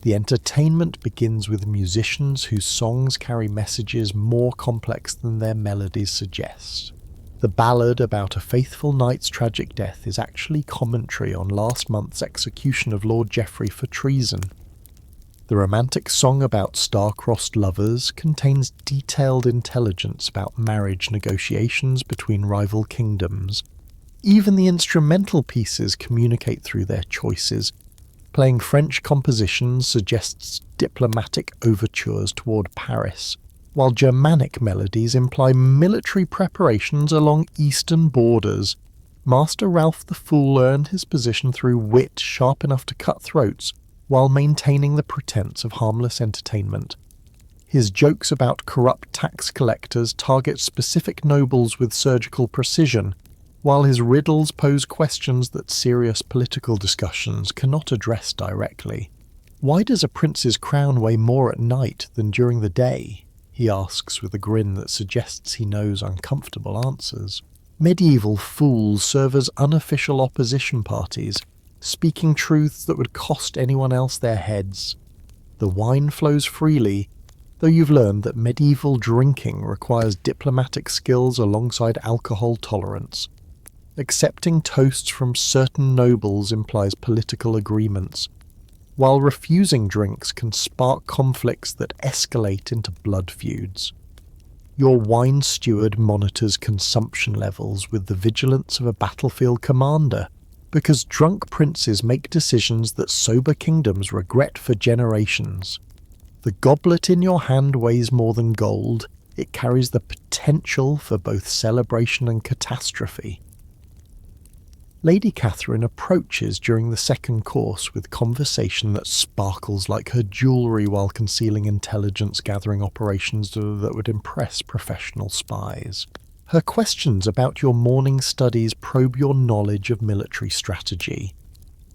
The entertainment begins with musicians whose songs carry messages more complex than their melodies suggest. The ballad about a faithful knight's tragic death is actually commentary on last month's execution of Lord Geoffrey for treason. The romantic song about star-crossed lovers contains detailed intelligence about marriage negotiations between rival kingdoms. Even the instrumental pieces communicate through their choices. Playing French compositions suggests diplomatic overtures toward Paris, while Germanic melodies imply military preparations along eastern borders. Master Ralph the Fool earned his position through wit sharp enough to cut throats, while maintaining the pretense of harmless entertainment. His jokes about corrupt tax collectors target specific nobles with surgical precision, while his riddles pose questions that serious political discussions cannot address directly. Why does a prince's crown weigh more at night than during the day? He asks with a grin that suggests he knows uncomfortable answers. Medieval fools serve as unofficial opposition parties, speaking truths that would cost anyone else their heads. The wine flows freely, though you've learned that medieval drinking requires diplomatic skills alongside alcohol tolerance. Accepting toasts from certain nobles implies political agreements, while refusing drinks can spark conflicts that escalate into blood feuds. Your wine steward monitors consumption levels with the vigilance of a battlefield commander, because drunk princes make decisions that sober kingdoms regret for generations. The goblet in your hand weighs more than gold. It carries the potential for both celebration and catastrophe. Lady Catherine approaches during the second course with conversation that sparkles like her jewellery while concealing intelligence-gathering operations that would impress professional spies. Her questions about your morning studies probe your knowledge of military strategy,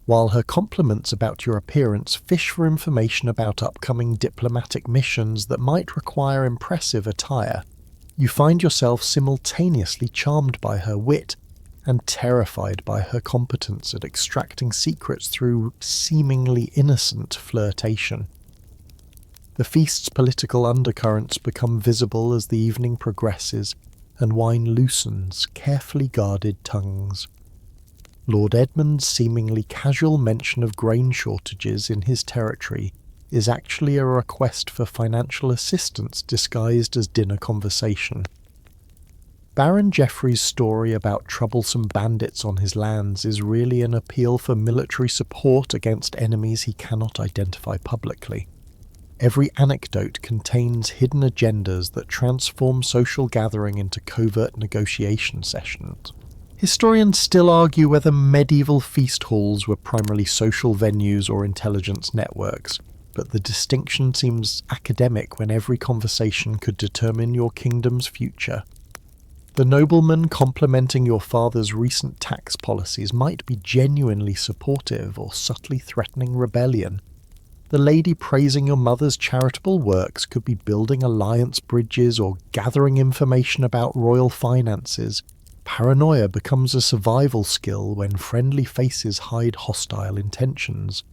while her compliments about your appearance fish for information about upcoming diplomatic missions that might require impressive attire. You find yourself simultaneously charmed by her wit and terrified by her competence at extracting secrets through seemingly innocent flirtation. The feast's political undercurrents become visible as the evening progresses, and wine loosens carefully guarded tongues. Lord Edmund's seemingly casual mention of grain shortages in his territory is actually a request for financial assistance disguised as dinner conversation. Baron Geoffrey's story about troublesome bandits on his lands is really an appeal for military support against enemies he cannot identify publicly. Every anecdote contains hidden agendas that transform social gathering into covert negotiation sessions. Historians still argue whether medieval feast halls were primarily social venues or intelligence networks, but the distinction seems academic when every conversation could determine your kingdom's future. The nobleman complimenting your father's recent tax policies might be genuinely supportive or subtly threatening rebellion. The lady praising your mother's charitable works could be building alliance bridges or gathering information about royal finances. Paranoia becomes a survival skill when friendly faces hide hostile intentions.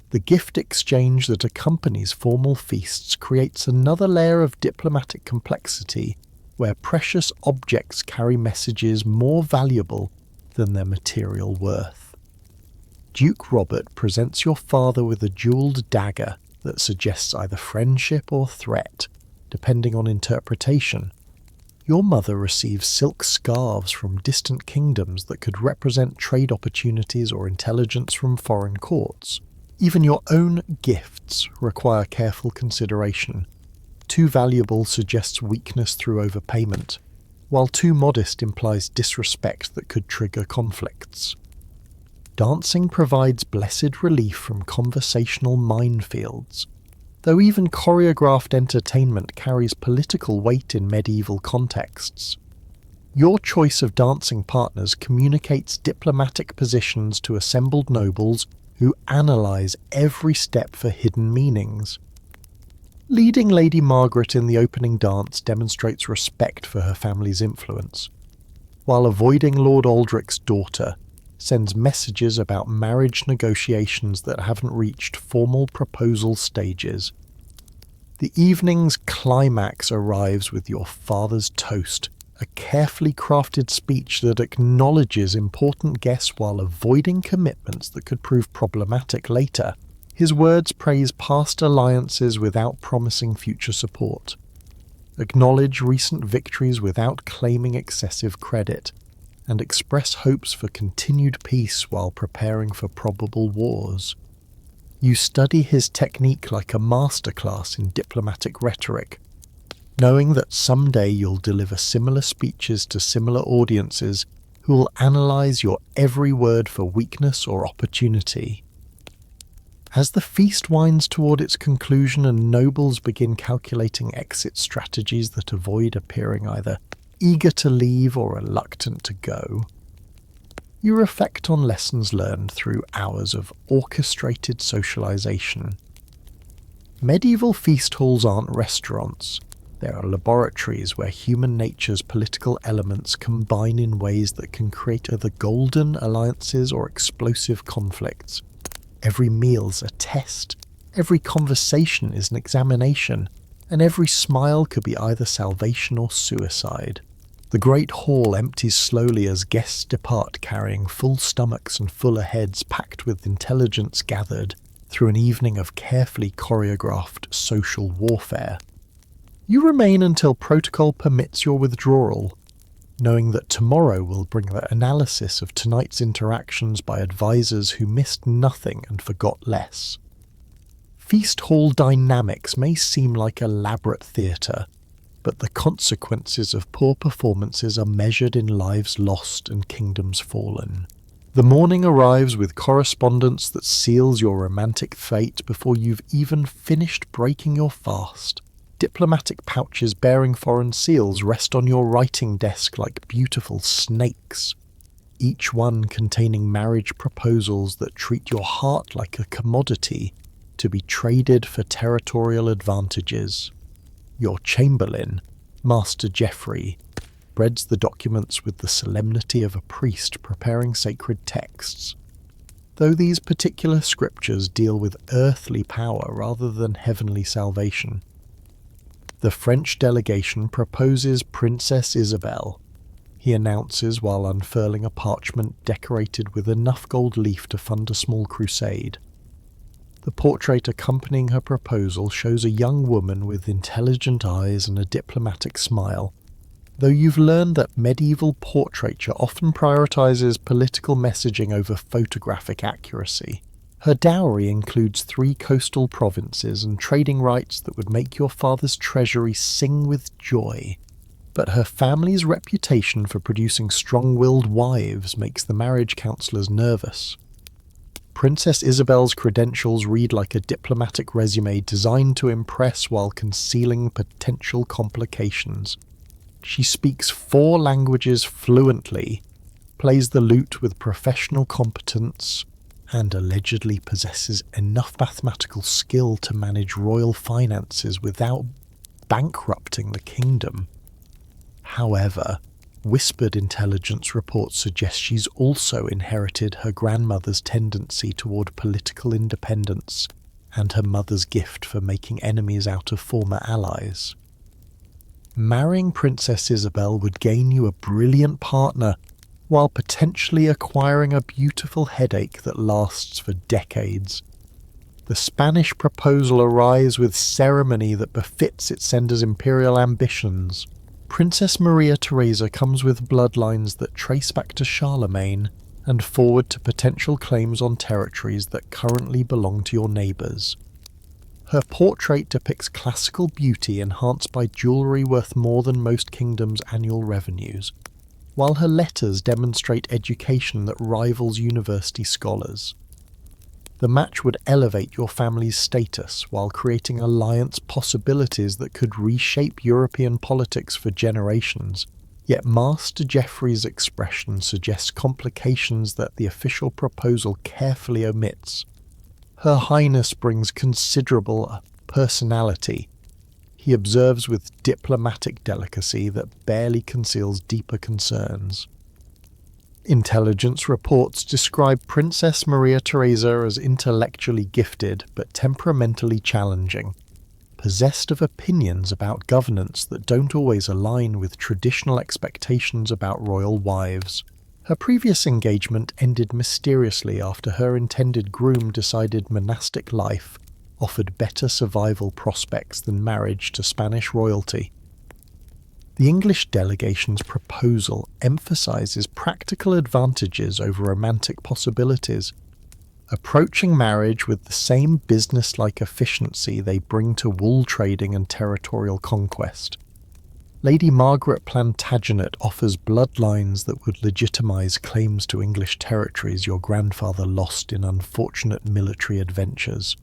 The gift exchange that accompanies formal feasts creates another layer of diplomatic complexity, where precious objects carry messages more valuable than their material worth. Duke Robert presents your father with a jeweled dagger that suggests either friendship or threat, depending on interpretation. Your mother receives silk scarves from distant kingdoms that could represent trade opportunities or intelligence from foreign courts. Even your own gifts require careful consideration. Too valuable suggests weakness through overpayment, while too modest implies disrespect that could trigger conflicts. Dancing provides blessed relief from conversational minefields, though even choreographed entertainment carries political weight in medieval contexts. Your choice of dancing partners communicates diplomatic positions to assembled nobles who analyse every step for hidden meanings. Leading Lady Margaret in the opening dance demonstrates respect for her family's influence, while avoiding Lord Aldrich's daughter sends messages about marriage negotiations that haven't reached formal proposal stages. The evening's climax arrives with your father's toast, a carefully crafted speech that acknowledges important guests while avoiding commitments that could prove problematic later. His words praise past alliances without promising future support. Acknowledge recent victories without claiming excessive credit, and express hopes for continued peace while preparing for probable wars. You study his technique like a masterclass in diplomatic rhetoric, knowing that someday you'll deliver similar speeches to similar audiences who will analyse your every word for weakness or opportunity. As the feast winds toward its conclusion and nobles begin calculating exit strategies that avoid appearing either eager to leave or reluctant to go, you reflect on lessons learned through hours of orchestrated socialization. Medieval feast halls aren't restaurants. There are laboratories where human nature's political elements combine in ways that can create either golden alliances or explosive conflicts. Every meal's a test, every conversation is an examination, and every smile could be either salvation or suicide. The great hall empties slowly as guests depart carrying full stomachs and fuller heads packed with intelligence gathered through an evening of carefully choreographed social warfare. You remain until protocol permits your withdrawal, knowing that tomorrow will bring the analysis of tonight's interactions by advisors who missed nothing and forgot less. Feast hall dynamics may seem like elaborate theatre, but the consequences of poor performances are measured in lives lost and kingdoms fallen. The morning arrives with correspondence that seals your romantic fate before you've even finished breaking your fast. Diplomatic pouches bearing foreign seals rest on your writing desk like beautiful snakes, each one containing marriage proposals that treat your heart like a commodity to be traded for territorial advantages. Your chamberlain, Master Geoffrey, spreads the documents with the solemnity of a priest preparing sacred texts. Though these particular scriptures deal with earthly power rather than heavenly salvation, the French delegation proposes Princess Isabel, he announces while unfurling a parchment decorated with enough gold leaf to fund a small crusade. The portrait accompanying her proposal shows a young woman with intelligent eyes and a diplomatic smile, though you've learned that medieval portraiture often prioritizes political messaging over photographic accuracy. Her dowry includes 3 coastal provinces and trading rights that would make your father's treasury sing with joy. But her family's reputation for producing strong-willed wives makes the marriage counsellors nervous. Princess Isabel's credentials read like a diplomatic resume designed to impress while concealing potential complications. She speaks 4 languages fluently, plays the lute with professional competence, and allegedly possesses enough mathematical skill to manage royal finances without bankrupting the kingdom. However, whispered intelligence reports suggest she's also inherited her grandmother's tendency toward political independence and her mother's gift for making enemies out of former allies. Marrying Princess Isabel would gain you a brilliant partner while potentially acquiring a beautiful headache that lasts for decades. The Spanish proposal arrives with ceremony that befits its sender's imperial ambitions. Princess Maria Theresa comes with bloodlines that trace back to Charlemagne and forward to potential claims on territories that currently belong to your neighbours. Her portrait depicts classical beauty enhanced by jewellery worth more than most kingdoms' annual revenues, while her letters demonstrate education that rivals university scholars. The match would elevate your family's status while creating alliance possibilities that could reshape European politics for generations, yet Master Geoffrey's expression suggests complications that the official proposal carefully omits. Her Highness brings considerable personality. He observes with diplomatic delicacy that barely conceals deeper concerns. Intelligence reports describe Princess Maria Theresa as intellectually gifted but temperamentally challenging, possessed of opinions about governance that don't always align with traditional expectations about royal wives. Her previous engagement ended mysteriously after her intended groom decided monastic life offered better survival prospects than marriage to Spanish royalty. The English delegation's proposal emphasises practical advantages over romantic possibilities, approaching marriage with the same business-like efficiency they bring to wool trading and territorial conquest. Lady Margaret Plantagenet offers bloodlines that would legitimise claims to English territories your grandfather lost in unfortunate military adventures.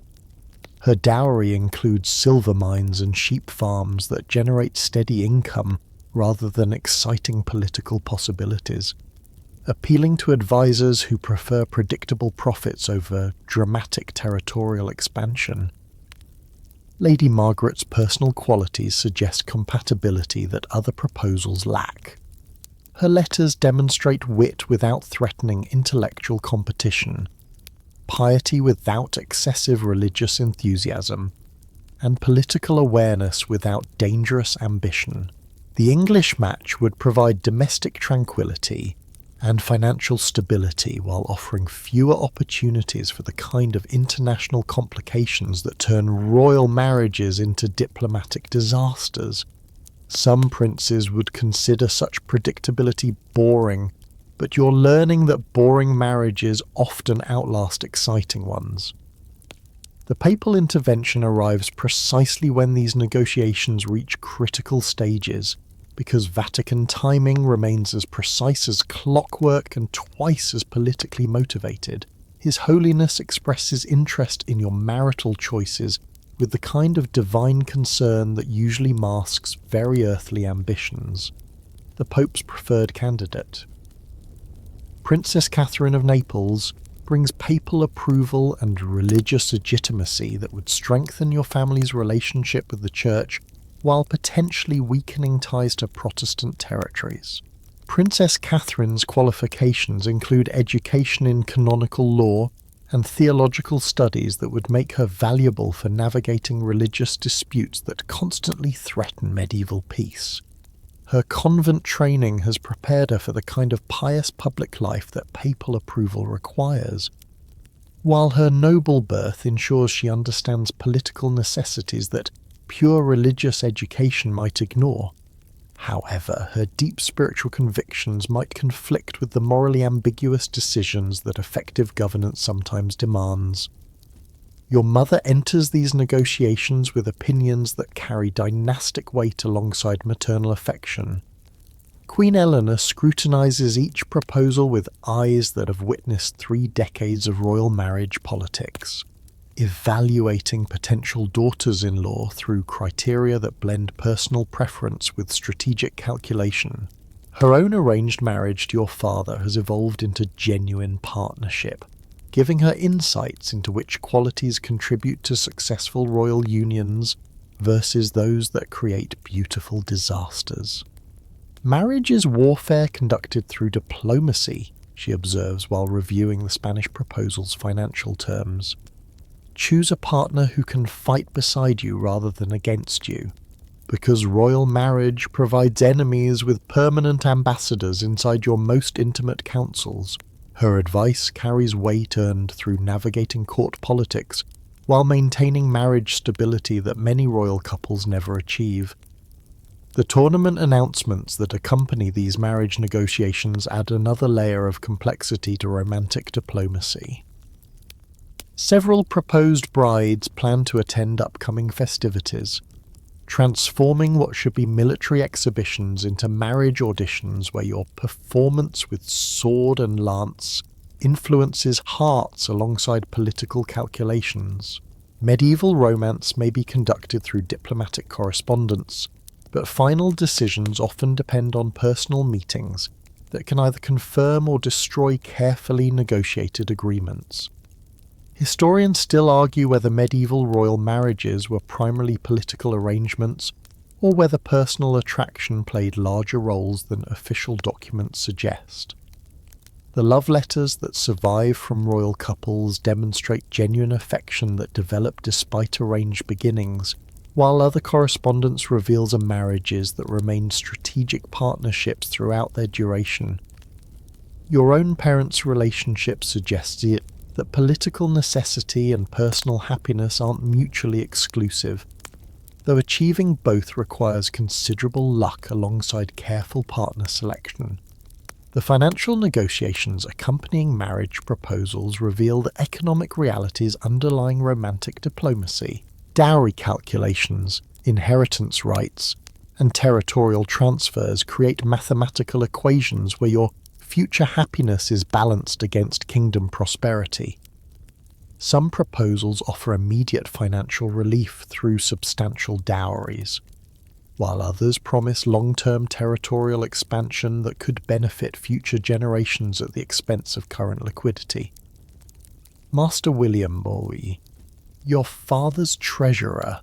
Her dowry includes silver mines and sheep farms that generate steady income rather than exciting political possibilities, appealing to advisors who prefer predictable profits over dramatic territorial expansion. Lady Margaret's personal qualities suggest compatibility that other proposals lack. Her letters demonstrate wit without threatening intellectual competition, piety without excessive religious enthusiasm, and political awareness without dangerous ambition. The English match would provide domestic tranquility and financial stability while offering fewer opportunities for the kind of international complications that turn royal marriages into diplomatic disasters. Some princes would consider such predictability boring, but you're learning that boring marriages often outlast exciting ones. The papal intervention arrives precisely when these negotiations reach critical stages, because Vatican timing remains as precise as clockwork and twice as politically motivated. His Holiness expresses interest in your marital choices with the kind of divine concern that usually masks very earthly ambitions. The Pope's preferred candidate. Princess Catherine of Naples brings papal approval and religious legitimacy that would strengthen your family's relationship with the Church while potentially weakening ties to Protestant territories. Princess Catherine's qualifications include education in canonical law and theological studies that would make her valuable for navigating religious disputes that constantly threaten medieval peace. Her convent training has prepared her for the kind of pious public life that papal approval requires, while her noble birth ensures she understands political necessities that pure religious education might ignore. However, her deep spiritual convictions might conflict with the morally ambiguous decisions that effective governance sometimes demands. Your mother enters these negotiations with opinions that carry dynastic weight alongside maternal affection. Queen Eleanor scrutinises each proposal with eyes that have witnessed 3 decades of royal marriage politics, evaluating potential daughters-in-law through criteria that blend personal preference with strategic calculation. Her own arranged marriage to your father has evolved into genuine partnership, giving her insights into which qualities contribute to successful royal unions versus those that create beautiful disasters. Marriage is warfare conducted through diplomacy, she observes while reviewing the Spanish proposal's financial terms. Choose a partner who can fight beside you rather than against you. Because royal marriage provides enemies with permanent ambassadors inside your most intimate councils, her advice carries weight earned through navigating court politics while maintaining marriage stability that many royal couples never achieve. The tournament announcements that accompany these marriage negotiations add another layer of complexity to romantic diplomacy. Several proposed brides plan to attend upcoming festivities, transforming what should be military exhibitions into marriage auditions where your performance with sword and lance influences hearts alongside political calculations. Medieval romance may be conducted through diplomatic correspondence, but final decisions often depend on personal meetings that can either confirm or destroy carefully negotiated agreements. Historians still argue whether medieval royal marriages were primarily political arrangements or whether personal attraction played larger roles than official documents suggest. The love letters that survive from royal couples demonstrate genuine affection that developed despite arranged beginnings, while other correspondence reveals marriages that remained strategic partnerships throughout their duration. Your own parents' relationship suggests that political necessity and personal happiness aren't mutually exclusive, though achieving both requires considerable luck alongside careful partner selection. The financial negotiations accompanying marriage proposals reveal the economic realities underlying romantic diplomacy. Dowry calculations, inheritance rights, and territorial transfers create mathematical equations where your future happiness is balanced against kingdom prosperity. Some proposals offer immediate financial relief through substantial dowries, while others promise long-term territorial expansion that could benefit future generations at the expense of current liquidity. Master William Bowie, your father's treasurer,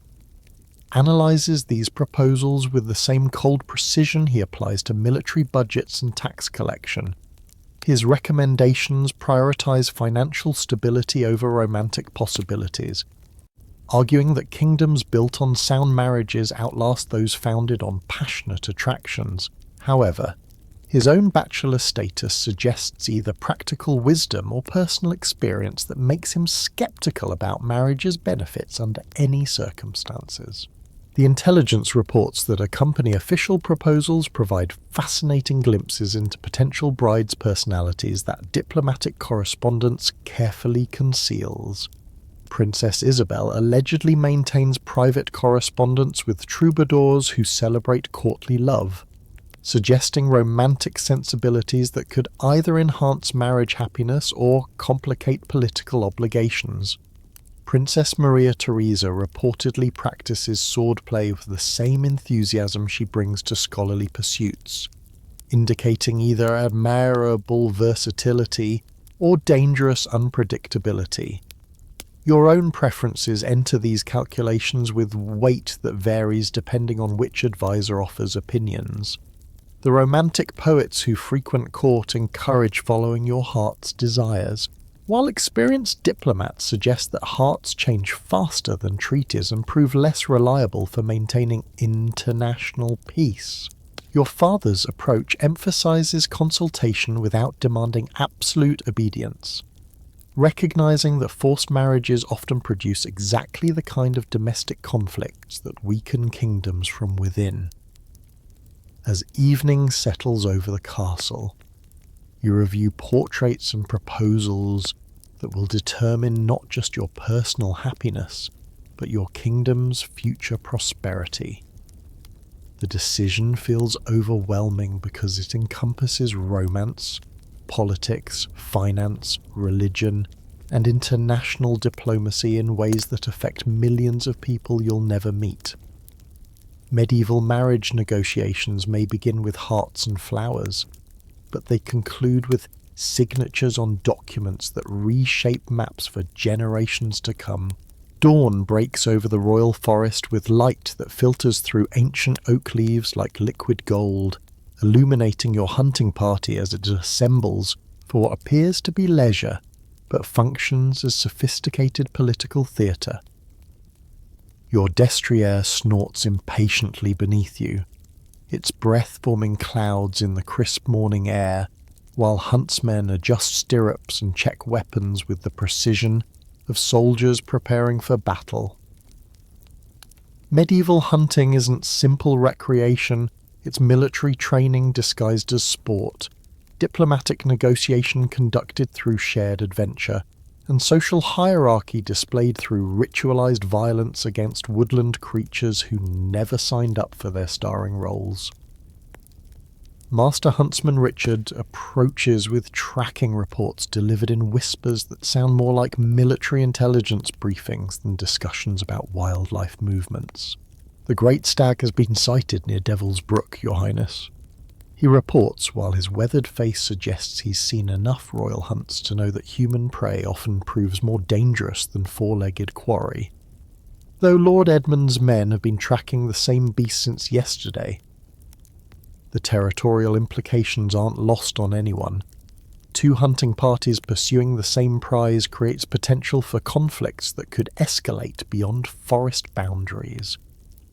analyzes these proposals with the same cold precision he applies to military budgets and tax collection. His recommendations prioritize financial stability over romantic possibilities, arguing that kingdoms built on sound marriages outlast those founded on passionate attractions. However, his own bachelor status suggests either practical wisdom or personal experience that makes him skeptical about marriage's benefits under any circumstances. The intelligence reports that accompany official proposals provide fascinating glimpses into potential brides' personalities that diplomatic correspondence carefully conceals. Princess Isabel allegedly maintains private correspondence with troubadours who celebrate courtly love, suggesting romantic sensibilities that could either enhance marriage happiness or complicate political obligations. Princess Maria Theresa reportedly practices swordplay with the same enthusiasm she brings to scholarly pursuits, indicating either admirable versatility or dangerous unpredictability. Your own preferences enter these calculations with weight that varies depending on which advisor offers opinions. The romantic poets who frequent court encourage following your heart's desires, while experienced diplomats suggest that hearts change faster than treaties and prove less reliable for maintaining international peace. Your father's approach emphasizes consultation without demanding absolute obedience, recognizing that forced marriages often produce exactly the kind of domestic conflicts that weaken kingdoms from within. As evening settles over the castle, you review portraits and proposals that will determine not just your personal happiness, but your kingdom's future prosperity. The decision feels overwhelming because it encompasses romance, politics, finance, religion, and international diplomacy in ways that affect millions of people you'll never meet. Medieval marriage negotiations may begin with hearts and flowers, but they conclude with signatures on documents that reshape maps for generations to come. Dawn breaks over the royal forest with light that filters through ancient oak leaves like liquid gold, illuminating your hunting party as it assembles for what appears to be leisure, but functions as sophisticated political theatre. Your destrier snorts impatiently beneath you, its breath forming clouds in the crisp morning air, while huntsmen adjust stirrups and check weapons with the precision of soldiers preparing for battle. Medieval hunting isn't simple recreation, it's military training disguised as sport, diplomatic negotiation conducted through shared adventure, and social hierarchy displayed through ritualized violence against woodland creatures who never signed up for their starring roles. Master Huntsman Richard approaches with tracking reports delivered in whispers that sound more like military intelligence briefings than discussions about wildlife movements. The great stag has been sighted near Devil's Brook, Your Highness. He reports while his weathered face suggests he's seen enough royal hunts to know that human prey often proves more dangerous than four-legged quarry. Though Lord Edmund's men have been tracking the same beast since yesterday, the territorial implications aren't lost on anyone. Two hunting parties pursuing the same prize creates potential for conflicts that could escalate beyond forest boundaries.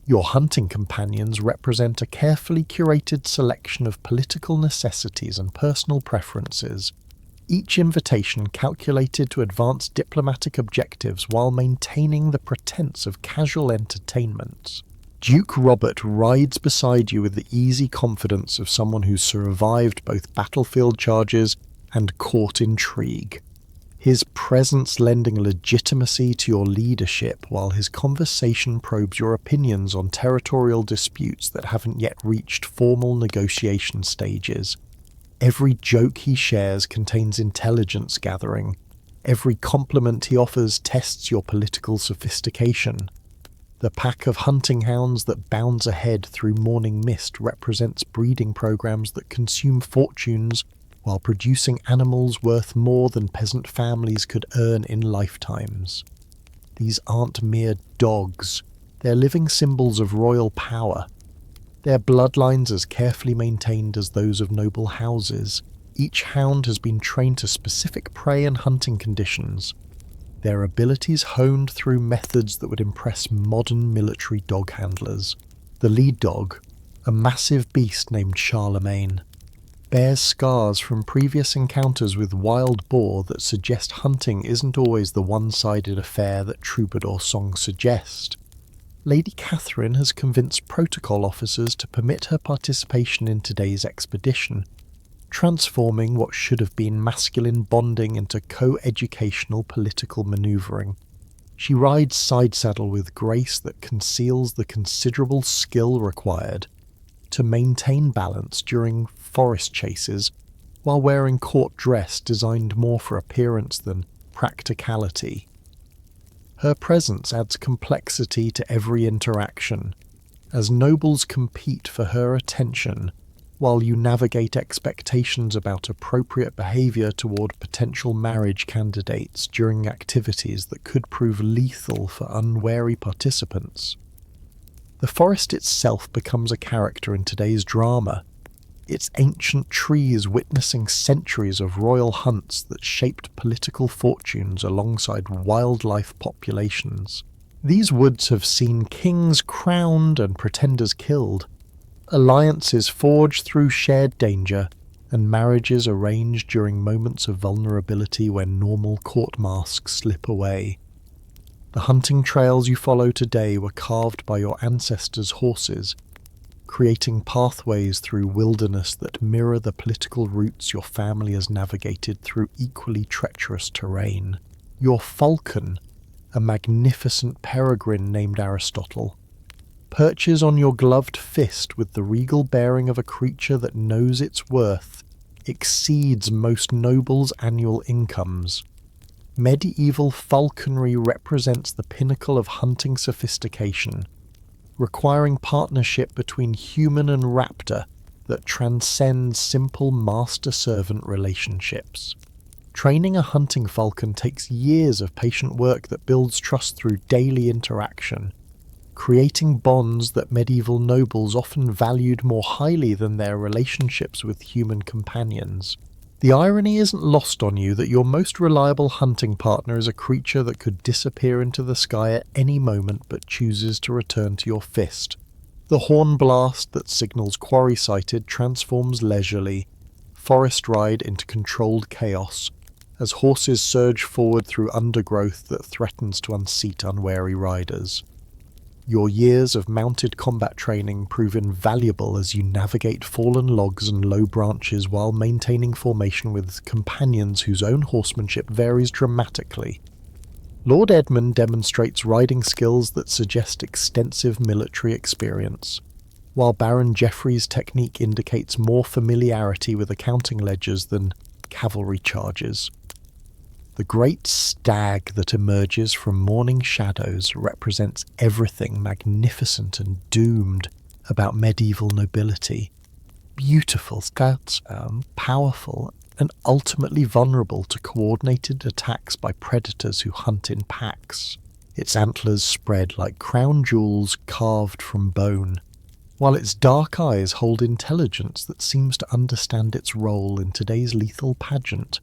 Your hunting companions represent a carefully curated selection of political necessities and personal preferences, each invitation calculated to advance diplomatic objectives while maintaining the pretense of casual entertainment. Duke Robert rides beside you with the easy confidence of someone who's survived both battlefield charges and court intrigue, his presence lending legitimacy to your leadership while his conversation probes your opinions on territorial disputes that haven't yet reached formal negotiation stages. Every joke he shares contains intelligence gathering. Every compliment he offers tests your political sophistication. The pack of hunting hounds that bounds ahead through morning mist represents breeding programs that consume fortunes while producing animals worth more than peasant families could earn in lifetimes. These aren't mere dogs, they're living symbols of royal power. Their bloodlines as carefully maintained as those of noble houses. Each hound has been trained to specific prey and hunting conditions, their abilities honed through methods that would impress modern military dog handlers. The lead dog, a massive beast named Charlemagne, bears scars from previous encounters with wild boar that suggest hunting isn't always the one-sided affair that troubadour songs suggest. Lady Catherine has convinced protocol officers to permit her participation in today's expedition, transforming what should have been masculine bonding into co-educational political manoeuvring. She rides side saddle with grace that conceals the considerable skill required to maintain balance during forest chases while wearing court dress designed more for appearance than practicality. Her presence adds complexity to every interaction, as nobles compete for her attention while you navigate expectations about appropriate behaviour toward potential marriage candidates during activities that could prove lethal for unwary participants. The forest itself becomes a character in today's drama, its ancient trees witnessing centuries of royal hunts that shaped political fortunes alongside wildlife populations. These woods have seen kings crowned and pretenders killed, alliances forged through shared danger, and marriages arranged during moments of vulnerability when normal court masks slip away. The hunting trails you follow today were carved by your ancestors' horses, creating pathways through wilderness that mirror the political routes your family has navigated through equally treacherous terrain. Your falcon, a magnificent peregrine named Aristotle, perches on your gloved fist with the regal bearing of a creature that knows its worth exceeds most nobles' annual incomes. Medieval falconry represents the pinnacle of hunting sophistication, requiring partnership between human and raptor that transcends simple master-servant relationships. Training a hunting falcon takes years of patient work that builds trust through daily interaction, creating bonds that medieval nobles often valued more highly than their relationships with human companions. The irony isn't lost on you that your most reliable hunting partner is a creature that could disappear into the sky at any moment but chooses to return to your fist. The horn blast that signals quarry sighted transforms leisurely, forest ride into controlled chaos, as horses surge forward through undergrowth that threatens to unseat unwary riders. Your years of mounted combat training prove invaluable as you navigate fallen logs and low branches while maintaining formation with companions whose own horsemanship varies dramatically. Lord Edmund demonstrates riding skills that suggest extensive military experience, while Baron Geoffrey's technique indicates more familiarity with accounting ledgers than cavalry charges. The great stag that emerges from morning shadows represents everything magnificent and doomed about medieval nobility. Beautiful scouts, powerful, and ultimately vulnerable to coordinated attacks by predators who hunt in packs. Its antlers spread like crown jewels carved from bone, while its dark eyes hold intelligence that seems to understand its role in today's lethal pageant.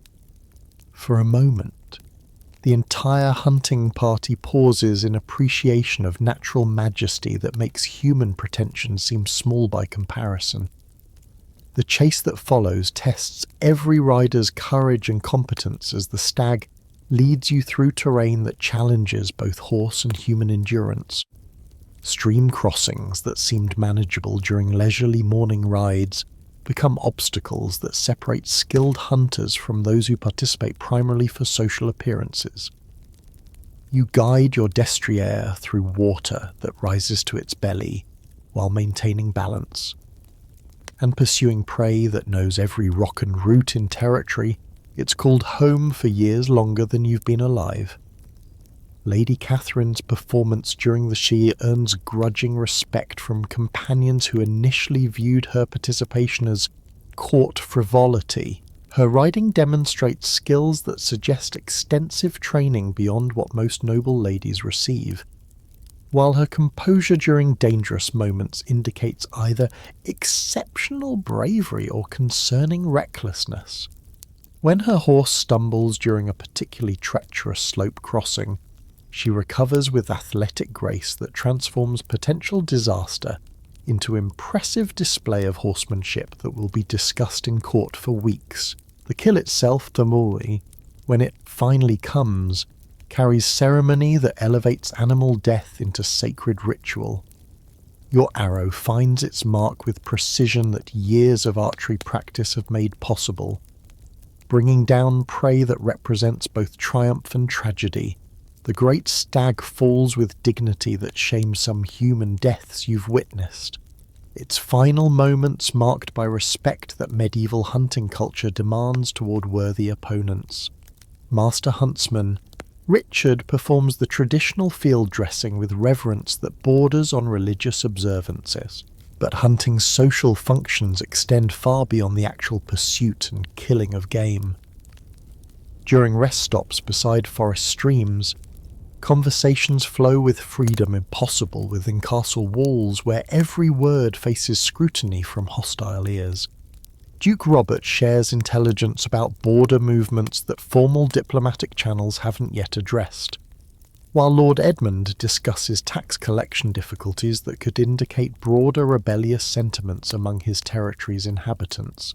For a moment, the entire hunting party pauses in appreciation of natural majesty that makes human pretensions seem small by comparison. The chase that follows tests every rider's courage and competence as the stag leads you through terrain that challenges both horse and human endurance. Stream crossings that seemed manageable during leisurely morning rides become obstacles that separate skilled hunters from those who participate primarily for social appearances. You guide your destrier through water that rises to its belly while maintaining balance, and pursuing prey that knows every rock and root in territory it's called home for years longer than you've been alive. Lady Catherine's performance during the She earns grudging respect from companions who initially viewed her participation as court frivolity. Her riding demonstrates skills that suggest extensive training beyond what most noble ladies receive, while her composure during dangerous moments indicates either exceptional bravery or concerning recklessness. When her horse stumbles during a particularly treacherous slope crossing, she recovers with athletic grace that transforms potential disaster into impressive display of horsemanship that will be discussed in court for weeks. The kill itself, Tamuli, when it finally comes, carries ceremony that elevates animal death into sacred ritual. Your arrow finds its mark with precision that years of archery practice have made possible, bringing down prey that represents both triumph and tragedy. The great stag falls with dignity that shames some human deaths you've witnessed, its final moments marked by respect that medieval hunting culture demands toward worthy opponents. Master huntsman Richard performs the traditional field dressing with reverence that borders on religious observances, but hunting's social functions extend far beyond the actual pursuit and killing of game. During rest stops beside forest streams, conversations flow with freedom impossible within castle walls where every word faces scrutiny from hostile ears. Duke Robert shares intelligence about border movements that formal diplomatic channels haven't yet addressed, while Lord Edmund discusses tax collection difficulties that could indicate broader rebellious sentiments among his territory's inhabitants.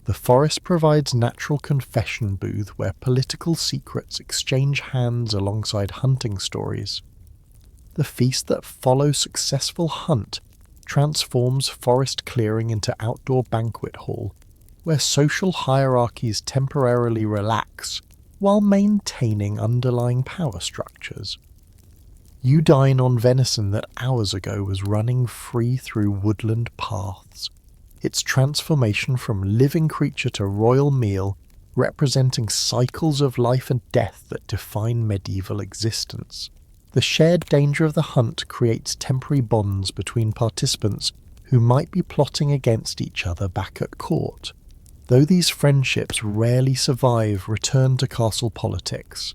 The forest provides natural confession booth where political secrets exchange hands alongside hunting stories. The feast that follows successful hunt transforms forest clearing into outdoor banquet hall, where social hierarchies temporarily relax while maintaining underlying power structures. You dine on venison that hours ago was running free through woodland paths, its transformation from living creature to royal meal representing cycles of life and death that define medieval existence. The shared danger of the hunt creates temporary bonds between participants who might be plotting against each other back at court, though these friendships rarely survive return to castle politics.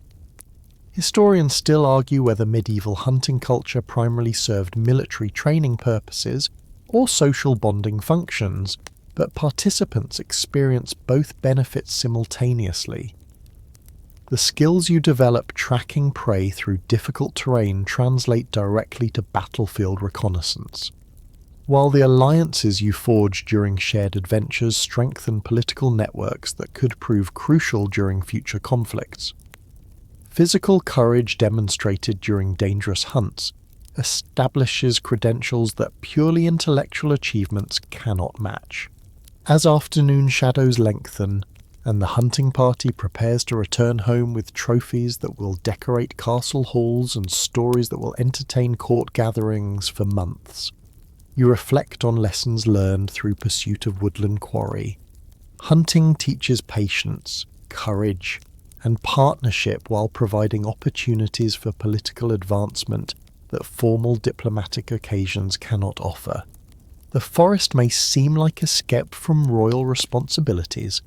Historians still argue whether medieval hunting culture primarily served military training purposes or social bonding functions, but participants experience both benefits simultaneously. The skills you develop tracking prey through difficult terrain translate directly to battlefield reconnaissance, while the alliances you forge during shared adventures strengthen political networks that could prove crucial during future conflicts. Physical courage demonstrated during dangerous hunts establishes credentials that purely intellectual achievements cannot match. As afternoon shadows lengthen, and the hunting party prepares to return home with trophies that will decorate castle halls and stories that will entertain court gatherings for months, you reflect on lessons learned through pursuit of woodland quarry. Hunting teaches patience, courage, and partnership while providing opportunities for political advancement that formal diplomatic occasions cannot offer. The forest may seem like a step from royal responsibilities,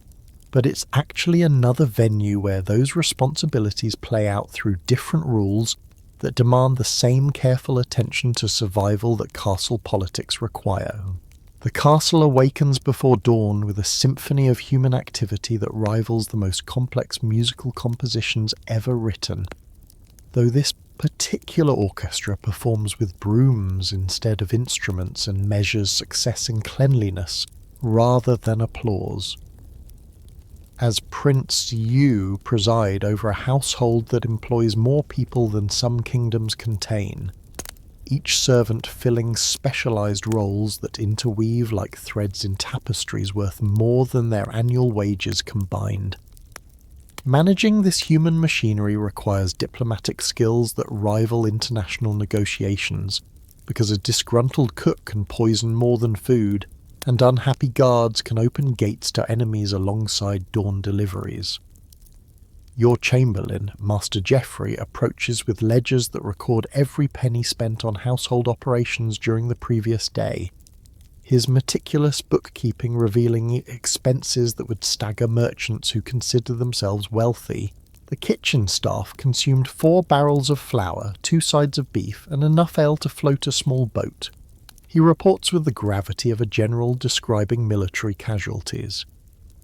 but it's actually another venue where those responsibilities play out through different rules that demand the same careful attention to survival that castle politics require. The castle awakens before dawn with a symphony of human activity that rivals the most complex musical compositions ever written, though this particular orchestra performs with brooms instead of instruments and measures success in cleanliness rather than applause. As Prince, you preside over a household that employs more people than some kingdoms contain, each servant filling specialized roles that interweave like threads in tapestries worth more than their annual wages combined. Managing this human machinery requires diplomatic skills that rival international negotiations, because a disgruntled cook can poison more than food, and unhappy guards can open gates to enemies alongside dawn deliveries. Your chamberlain, Master Geoffrey, approaches with ledgers that record every penny spent on household operations during the previous day, his meticulous bookkeeping revealing expenses that would stagger merchants who consider themselves wealthy. The kitchen staff consumed 4 barrels of flour, 2 sides of beef, and enough ale to float a small boat. He reports with the gravity of a general describing military casualties.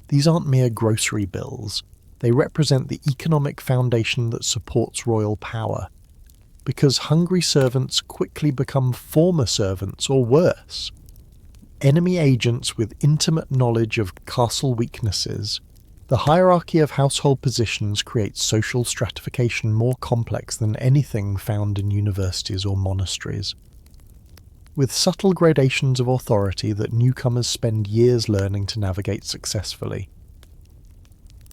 These aren't mere grocery bills. They represent the economic foundation that supports royal power, because hungry servants quickly become former servants or worse. Enemy agents with intimate knowledge of castle weaknesses. The hierarchy of household positions creates social stratification more complex than anything found in universities or monasteries, with subtle gradations of authority that newcomers spend years learning to navigate successfully.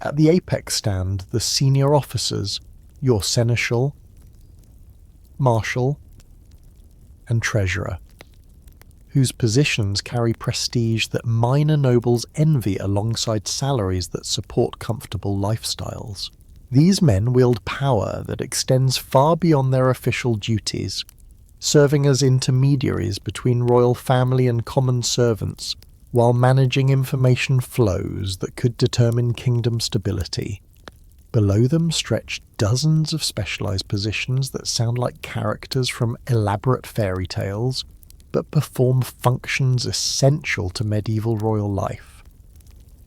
At the apex stand the senior officers, your seneschal, marshal, and treasurer, whose positions carry prestige that minor nobles envy alongside salaries that support comfortable lifestyles. These men wield power that extends far beyond their official duties, serving as intermediaries between royal family and common servants, while managing information flows that could determine kingdom stability. Below them stretch dozens of specialized positions that sound like characters from elaborate fairy tales, but perform functions essential to medieval royal life.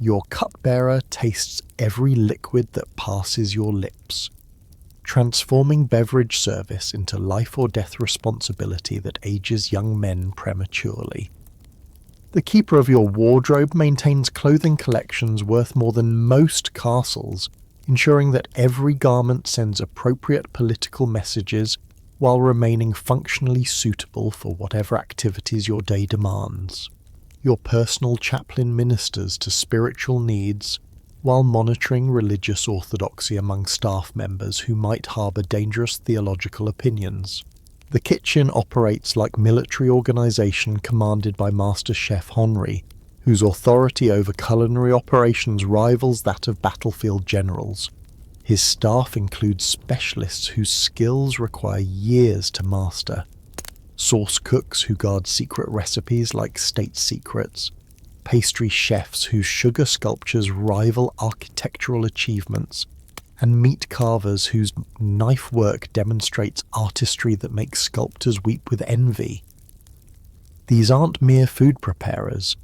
Your cupbearer tastes every liquid that passes your lips, transforming beverage service into life or death responsibility that ages young men prematurely. The keeper of your wardrobe maintains clothing collections worth more than most castles, ensuring that every garment sends appropriate political messages while remaining functionally suitable for whatever activities your day demands. Your personal chaplain ministers to spiritual needs, while monitoring religious orthodoxy among staff members who might harbour dangerous theological opinions. The kitchen operates like military organisation commanded by Master Chef Henri, whose authority over culinary operations rivals that of battlefield generals. His staff includes specialists whose skills require years to master. Sauce cooks who guard secret recipes like state secrets. Pastry chefs whose sugar sculptures rival architectural achievements, and meat carvers whose knife work demonstrates artistry that makes sculptors weep with envy. These aren't mere food preparers,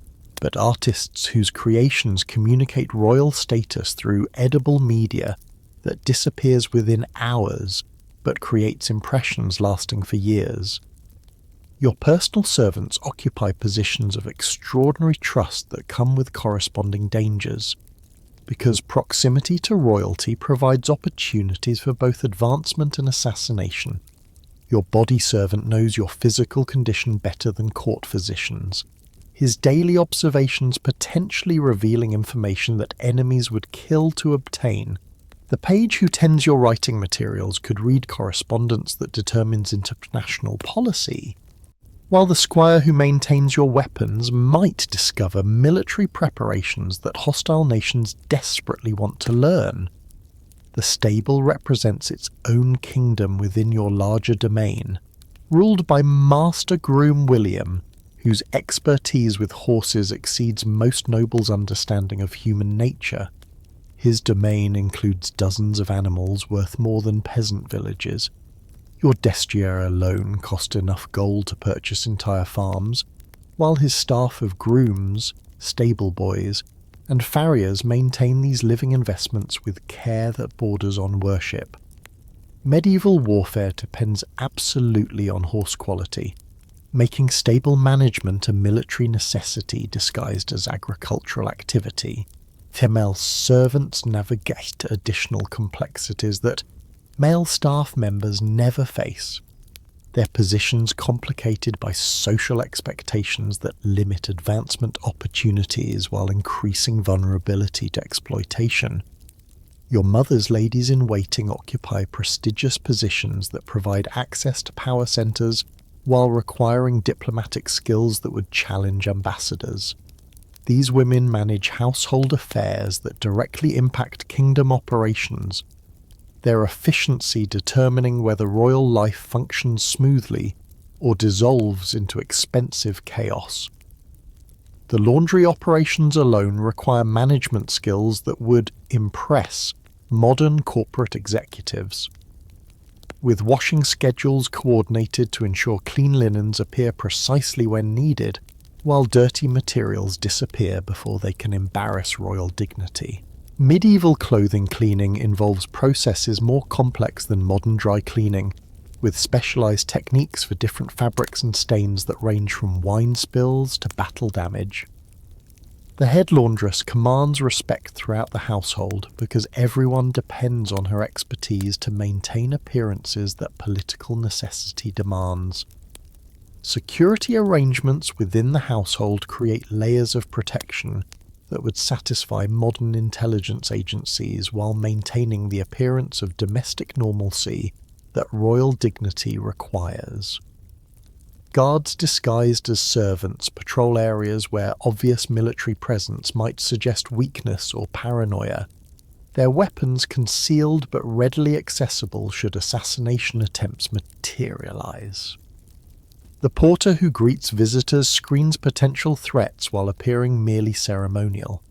but artists whose creations communicate royal status through edible media that disappears within hours but creates impressions lasting for years. Your personal servants occupy positions of extraordinary trust that come with corresponding dangers, because proximity to royalty provides opportunities for both advancement and assassination. Your body servant knows your physical condition better than court physicians, his daily observations potentially revealing information that enemies would kill to obtain. The page who tends your writing materials could read correspondence that determines international policy, while the squire who maintains your weapons might discover military preparations that hostile nations desperately want to learn. The stable represents its own kingdom within your larger domain, ruled by Master Groom William, whose expertise with horses exceeds most nobles' understanding of human nature. His domain includes dozens of animals worth more than peasant villages. Your destrier alone cost enough gold to purchase entire farms, while his staff of grooms, stable boys, and farriers maintain these living investments with care that borders on worship. Medieval warfare depends absolutely on horse quality, making stable management a military necessity disguised as agricultural activity. Female servants navigate additional complexities that male staff members never face, their positions complicated by social expectations that limit advancement opportunities while increasing vulnerability to exploitation. Your mother's ladies-in-waiting occupy prestigious positions that provide access to power centres while requiring diplomatic skills that would challenge ambassadors. These women manage household affairs that directly impact kingdom operations, their efficiency determining whether royal life functions smoothly or dissolves into expensive chaos. The laundry operations alone require management skills that would impress modern corporate executives. With washing schedules coordinated to ensure clean linens appear precisely when needed, while dirty materials disappear before they can embarrass royal dignity. Medieval clothing cleaning involves processes more complex than modern dry cleaning, with specialized techniques for different fabrics and stains that range from wine spills to battle damage. The head laundress commands respect throughout the household because everyone depends on her expertise to maintain appearances that political necessity demands. Security arrangements within the household create layers of protection that would satisfy modern intelligence agencies while maintaining the appearance of domestic normalcy that royal dignity requires. Guards disguised as servants patrol areas where obvious military presence might suggest weakness or paranoia, their weapons concealed but readily accessible should assassination attempts materialize. The porter who greets visitors screens potential threats while appearing merely ceremonial,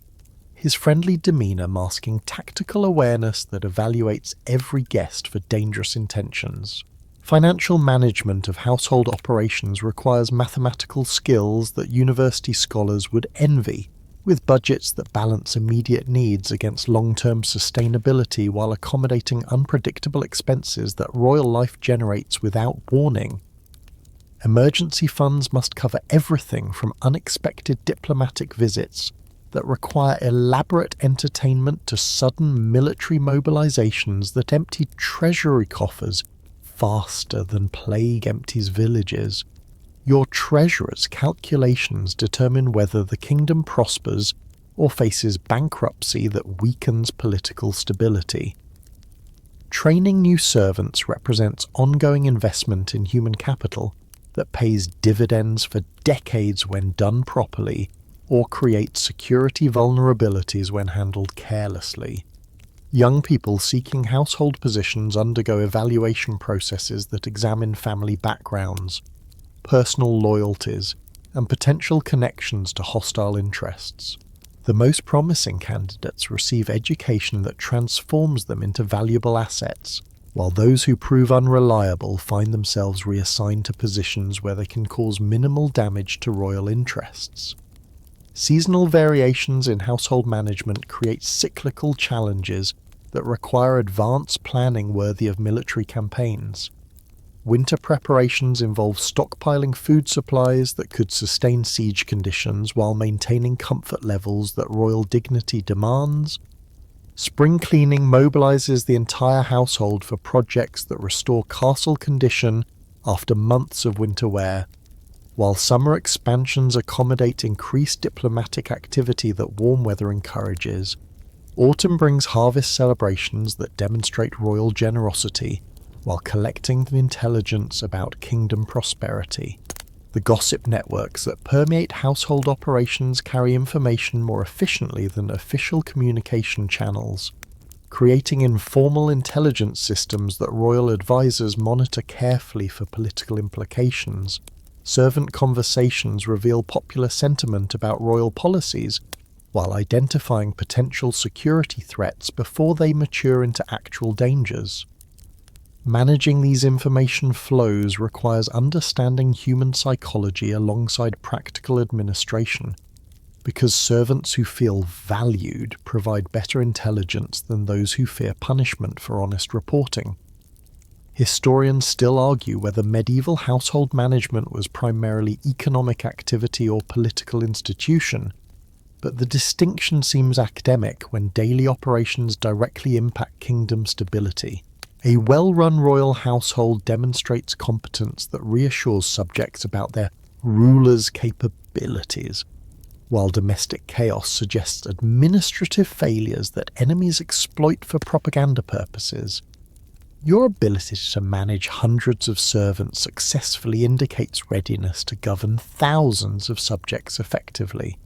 his friendly demeanor masking tactical awareness that evaluates every guest for dangerous intentions. Financial management of household operations requires mathematical skills that university scholars would envy, with budgets that balance immediate needs against long-term sustainability while accommodating unpredictable expenses that royal life generates without warning. Emergency funds must cover everything from unexpected diplomatic visits that require elaborate entertainment to sudden military mobilizations that empty treasury coffers faster than plague empties villages. Your treasurer's calculations determine whether the kingdom prospers or faces bankruptcy that weakens political stability. Training new servants represents ongoing investment in human capital that pays dividends for decades when done properly, or creates security vulnerabilities when handled carelessly. Young people seeking household positions undergo evaluation processes that examine family backgrounds, personal loyalties, and potential connections to hostile interests. The most promising candidates receive education that transforms them into valuable assets, while those who prove unreliable find themselves reassigned to positions where they can cause minimal damage to royal interests. Seasonal variations in household management create cyclical challenges that require advanced planning worthy of military campaigns. Winter preparations involve stockpiling food supplies that could sustain siege conditions while maintaining comfort levels that royal dignity demands. Spring cleaning mobilizes the entire household for projects that restore castle condition after months of winter wear, while summer expansions accommodate increased diplomatic activity that warm weather encourages. Autumn brings harvest celebrations that demonstrate royal generosity, while collecting the intelligence about kingdom prosperity. The gossip networks that permeate household operations carry information more efficiently than official communication channels, creating informal intelligence systems that royal advisors monitor carefully for political implications. Servant conversations reveal popular sentiment about royal policies, while identifying potential security threats before they mature into actual dangers. Managing these information flows requires understanding human psychology alongside practical administration, because servants who feel valued provide better intelligence than those who fear punishment for honest reporting. Historians still argue whether medieval household management was primarily economic activity or political institution, but the distinction seems academic when daily operations directly impact kingdom stability. A well-run royal household demonstrates competence that reassures subjects about their ruler's capabilities, while domestic chaos suggests administrative failures that enemies exploit for propaganda purposes. Your ability to manage hundreds of servants successfully indicates readiness to govern thousands of subjects effectively.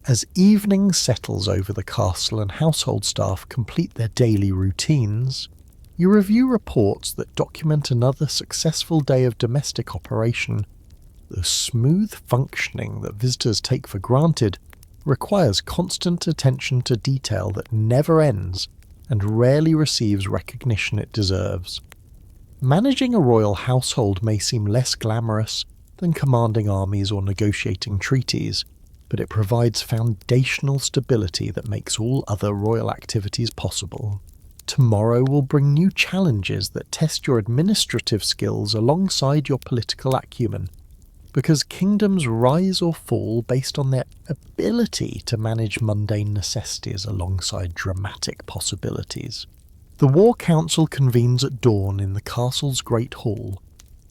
As evening settles over the castle and household staff complete their daily routines, you review reports that document another successful day of domestic operation. The smooth functioning that visitors take for granted requires constant attention to detail that never ends and rarely receives recognition it deserves. Managing a royal household may seem less glamorous than commanding armies or negotiating treaties, but it provides foundational stability that makes all other royal activities possible. Tomorrow will bring new challenges that test your administrative skills alongside your political acumen, because kingdoms rise or fall based on their ability to manage mundane necessities alongside dramatic possibilities. The War Council convenes at dawn in the castle's Great Hall,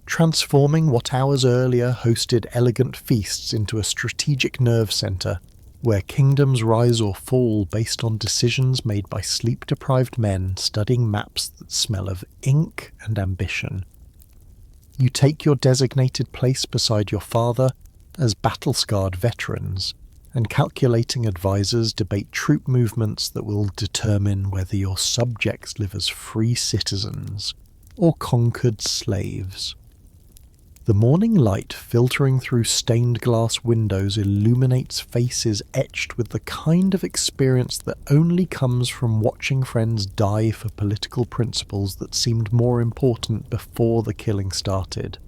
transforming what hours earlier hosted elegant feasts into a strategic nerve centre where kingdoms rise or fall based on decisions made by sleep-deprived men studying maps that smell of ink and ambition. You take your designated place beside your father as battle-scarred veterans, and calculating advisors debate troop movements that will determine whether your subjects live as free citizens or conquered slaves. The morning light filtering through stained glass windows illuminates faces etched with the kind of experience that only comes from watching friends die for political principles that seemed more important before the killing started.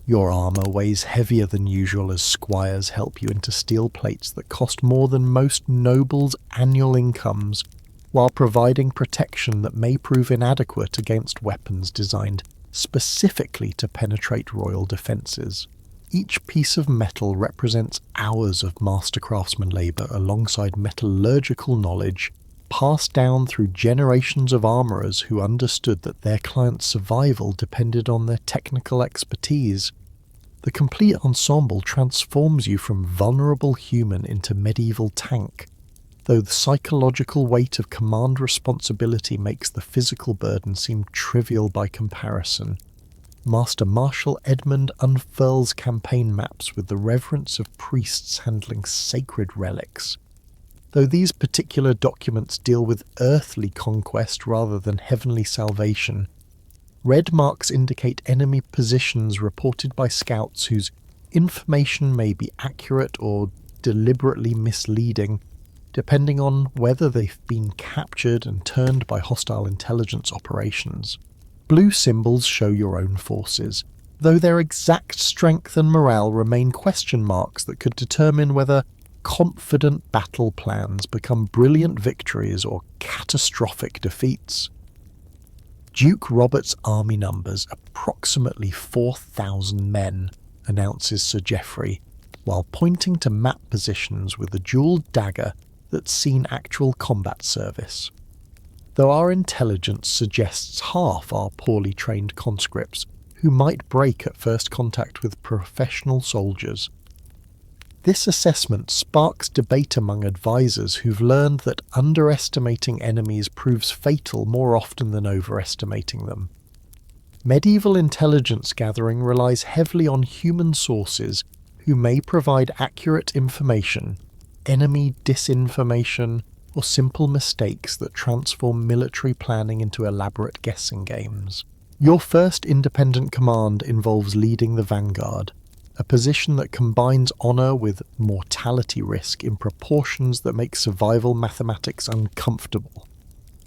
Your armour weighs heavier than usual as squires help you into steel plates that cost more than most nobles' annual incomes, while providing protection that may prove inadequate against weapons designed specifically to penetrate royal defences. Each piece of metal represents hours of master craftsman labour alongside metallurgical knowledge, passed down through generations of armourers who understood that their clients' survival depended on their technical expertise. The complete ensemble transforms you from vulnerable human into medieval tank, though the psychological weight of command responsibility makes the physical burden seem trivial by comparison. Master Marshal Edmund unfurls campaign maps with the reverence of priests handling sacred relics. Though these particular documents deal with earthly conquest rather than heavenly salvation, red marks indicate enemy positions reported by scouts whose information may be accurate or deliberately misleading, depending on whether they've been captured and turned by hostile intelligence operations. Blue symbols show your own forces, though their exact strength and morale remain question marks that could determine whether confident battle plans become brilliant victories or catastrophic defeats. Duke Robert's army numbers approximately 4,000 men, announces Sir Geoffrey, while pointing to map positions with a jewelled dagger that's seen actual combat service. Though our intelligence suggests half are poorly trained conscripts who might break at first contact with professional soldiers. This assessment sparks debate among advisors who've learned that underestimating enemies proves fatal more often than overestimating them. Medieval intelligence gathering relies heavily on human sources who may provide accurate information, enemy disinformation, or simple mistakes that transform military planning into elaborate guessing games. Your first independent command involves leading the vanguard, a position that combines honour with mortality risk in proportions that make survival mathematics uncomfortable.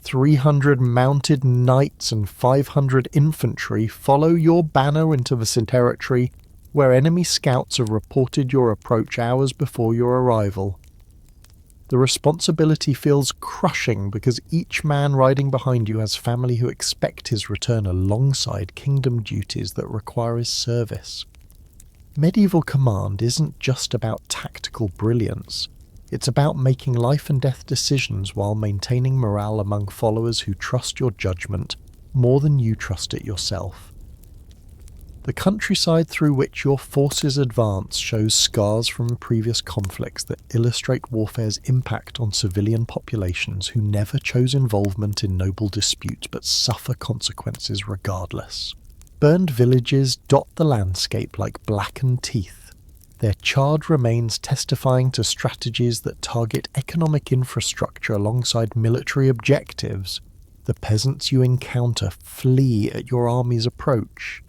300 mounted knights and 500 infantry follow your banner into the territory where enemy scouts have reported your approach hours before your arrival. The responsibility feels crushing because each man riding behind you has family who expect his return alongside kingdom duties that require his service. Medieval command isn't just about tactical brilliance, it's about making life and death decisions while maintaining morale among followers who trust your judgment more than you trust it yourself. The countryside through which your forces advance shows scars from previous conflicts that illustrate warfare's impact on civilian populations who never chose involvement in noble disputes but suffer consequences regardless. Burned villages dot the landscape like blackened teeth, their charred remains testifying to strategies that target economic infrastructure alongside military objectives. The peasants you encounter flee at your army's approach,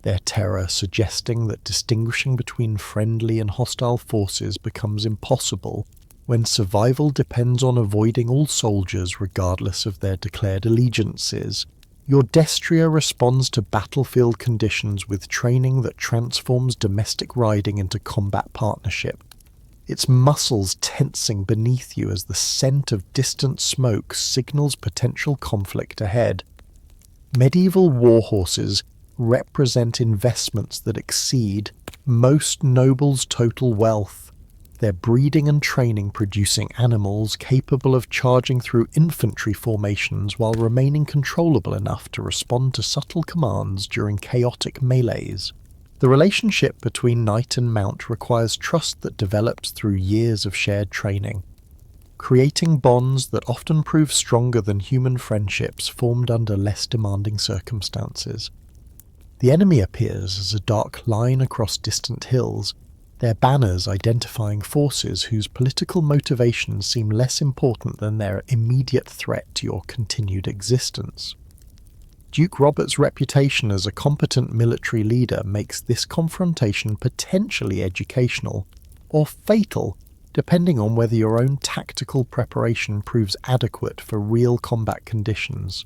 their terror suggesting that distinguishing between friendly and hostile forces becomes impossible when survival depends on avoiding all soldiers regardless of their declared allegiances. Your Destria responds to battlefield conditions with training that transforms domestic riding into combat partnership, its muscles tensing beneath you as the scent of distant smoke signals potential conflict ahead. Medieval warhorses represent investments that exceed most nobles' total wealth, their breeding and training producing animals capable of charging through infantry formations while remaining controllable enough to respond to subtle commands during chaotic melees. The relationship between knight and mount requires trust that develops through years of shared training, creating bonds that often prove stronger than human friendships formed under less demanding circumstances. The enemy appears as a dark line across distant hills, their banners identifying forces whose political motivations seem less important than their immediate threat to your continued existence. Duke Robert's reputation as a competent military leader makes this confrontation potentially educational, or fatal, depending on whether your own tactical preparation proves adequate for real combat conditions.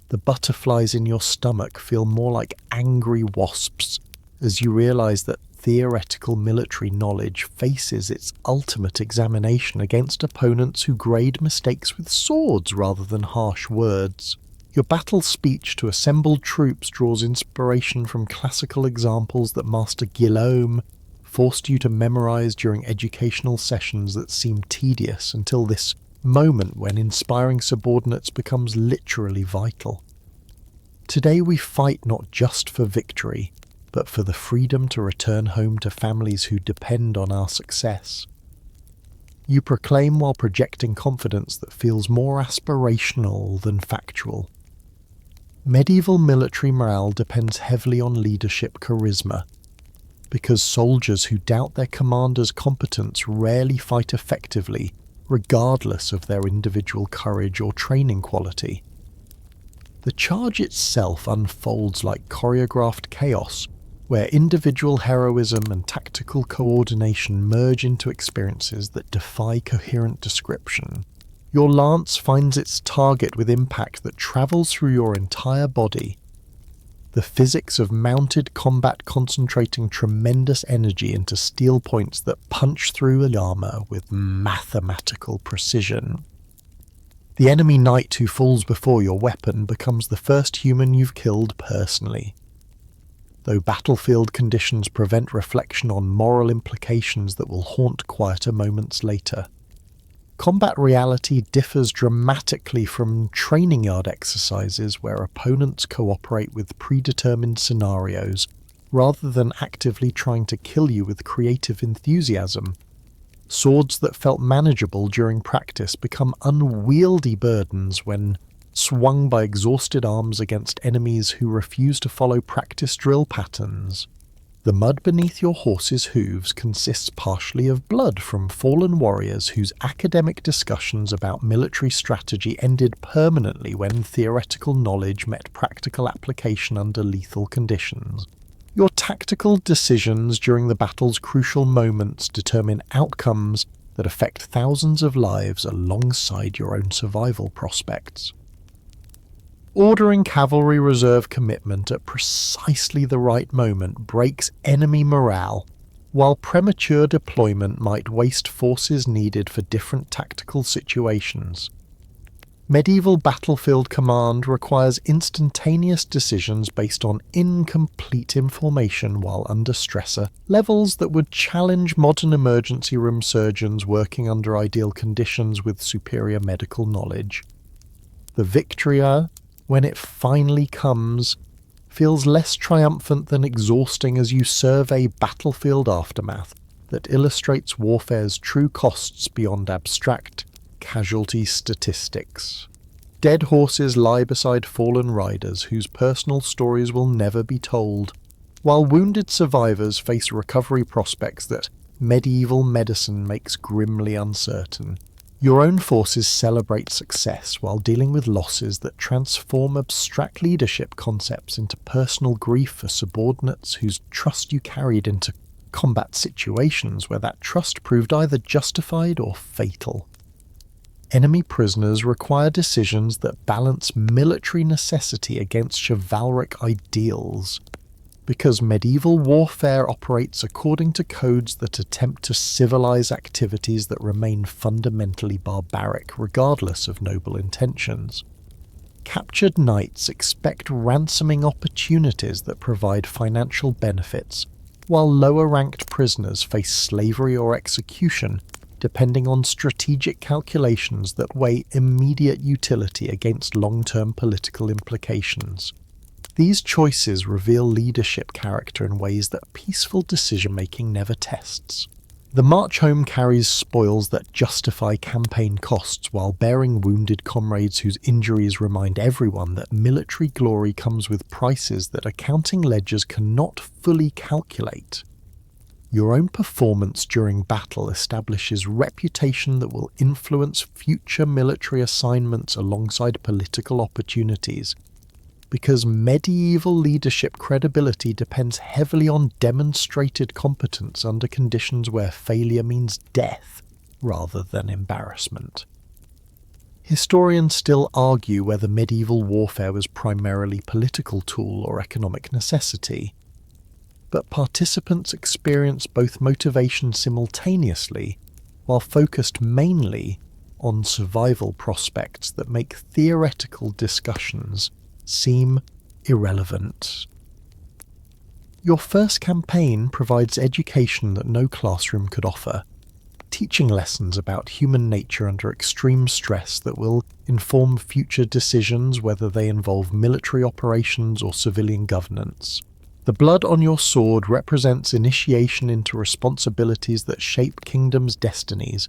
The butterflies in your stomach feel more like angry wasps as you realize that theoretical military knowledge faces its ultimate examination against opponents who grade mistakes with swords rather than harsh words. Your battle speech to assembled troops draws inspiration from classical examples that Master Guillaume forced you to memorize during educational sessions that seem tedious until this moment when inspiring subordinates becomes literally vital. Today we fight not just for victory, but for the freedom to return home to families who depend on our success. You proclaim while projecting confidence that feels more aspirational than factual. Medieval military morale depends heavily on leadership charisma, because soldiers who doubt their commander's competence rarely fight effectively, regardless of their individual courage or training quality. The charge itself unfolds like choreographed chaos, where individual heroism and tactical coordination merge into experiences that defy coherent description. Your lance finds its target with impact that travels through your entire body. The physics of mounted combat concentrating tremendous energy into steel points that punch through the armor with mathematical precision. The enemy knight who falls before your weapon becomes the first human you've killed personally. Though battlefield conditions prevent reflection on moral implications that will haunt quieter moments later. Combat reality differs dramatically from training yard exercises where opponents cooperate with predetermined scenarios rather than actively trying to kill you with creative enthusiasm. Swords that felt manageable during practice become unwieldy burdens when swung by exhausted arms against enemies who refuse to follow practice drill patterns. The mud beneath your horse's hooves consists partially of blood from fallen warriors whose academic discussions about military strategy ended permanently when theoretical knowledge met practical application under lethal conditions. Your tactical decisions during the battle's crucial moments determine outcomes that affect thousands of lives alongside your own survival prospects. Ordering cavalry reserve commitment at precisely the right moment breaks enemy morale, while premature deployment might waste forces needed for different tactical situations. Medieval battlefield command requires instantaneous decisions based on incomplete information while under stressor, levels that would challenge modern emergency room surgeons working under ideal conditions with superior medical knowledge. The victory, when it finally comes, feels less triumphant than exhausting as you survey battlefield aftermath that illustrates warfare's true costs beyond abstract casualty statistics. Dead horses lie beside fallen riders whose personal stories will never be told, while wounded survivors face recovery prospects that medieval medicine makes grimly uncertain. Your own forces celebrate success while dealing with losses that transform abstract leadership concepts into personal grief for subordinates whose trust you carried into combat situations where that trust proved either justified or fatal. Enemy prisoners require decisions that balance military necessity against chivalric ideals, because medieval warfare operates according to codes that attempt to civilize activities that remain fundamentally barbaric regardless of noble intentions. Captured knights expect ransoming opportunities that provide financial benefits, while lower-ranked prisoners face slavery or execution, depending on strategic calculations that weigh immediate utility against long-term political implications. These choices reveal leadership character in ways that peaceful decision-making never tests. The march home carries spoils that justify campaign costs while bearing wounded comrades whose injuries remind everyone that military glory comes with prices that accounting ledgers cannot fully calculate. Your own performance during battle establishes reputation that will influence future military assignments alongside political opportunities, because medieval leadership credibility depends heavily on demonstrated competence under conditions where failure means death rather than embarrassment. Historians still argue whether medieval warfare was primarily political tool or economic necessity, but participants experience both motivation simultaneously, while focused mainly on survival prospects that make theoretical discussions seem irrelevant. Your first campaign provides education that no classroom could offer, teaching lessons about human nature under extreme stress that will inform future decisions whether they involve military operations or civilian governance. The blood on your sword represents initiation into responsibilities that shape kingdoms' destinies,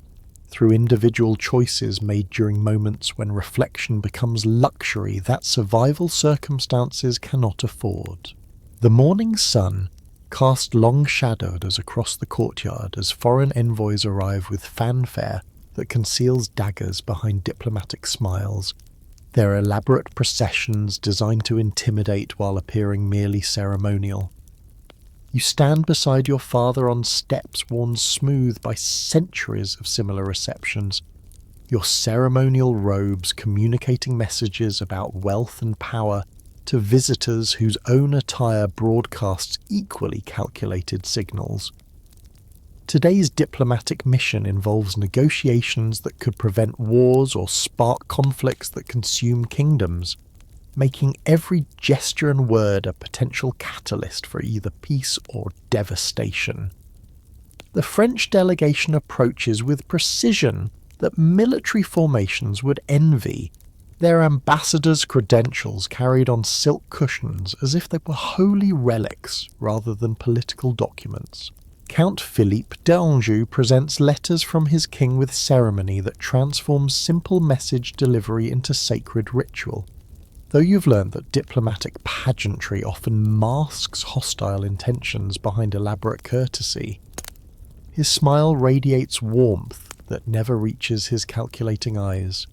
through individual choices made during moments when reflection becomes luxury that survival circumstances cannot afford. The morning sun, cast long-shadowed across the courtyard as foreign envoys arrive with fanfare that conceals daggers behind diplomatic smiles, their elaborate processions designed to intimidate while appearing merely ceremonial. You stand beside your father on steps worn smooth by centuries of similar receptions, your ceremonial robes communicating messages about wealth and power to visitors whose own attire broadcasts equally calculated signals. Today's diplomatic mission involves negotiations that could prevent wars or spark conflicts that consume kingdoms, making every gesture and word a potential catalyst for either peace or devastation. The French delegation approaches with precision that military formations would envy, their ambassadors' credentials carried on silk cushions as if they were holy relics rather than political documents. Count Philippe d'Anjou presents letters from his king with ceremony that transforms simple message delivery into sacred ritual. Though you've learned that diplomatic pageantry often masks hostile intentions behind elaborate courtesy, his smile radiates warmth that never reaches his calculating eyes.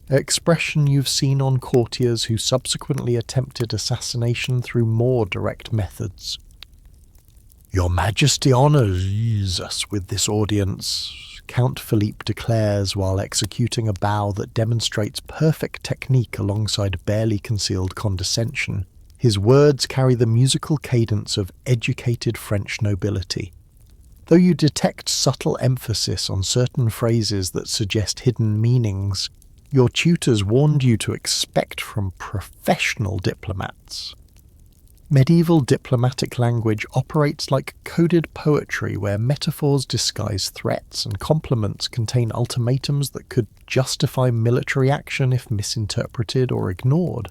An expression you've seen on courtiers who subsequently attempted assassination through more direct methods. "Your Majesty honours us with this audience," Count Philippe declares while executing a bow that demonstrates perfect technique alongside barely concealed condescension. His words carry the musical cadence of educated French nobility. Though you detect subtle emphasis on certain phrases that suggest hidden meanings, your tutors warned you to expect from professional diplomats. Medieval diplomatic language operates like coded poetry where metaphors disguise threats and compliments contain ultimatums that could justify military action if misinterpreted or ignored.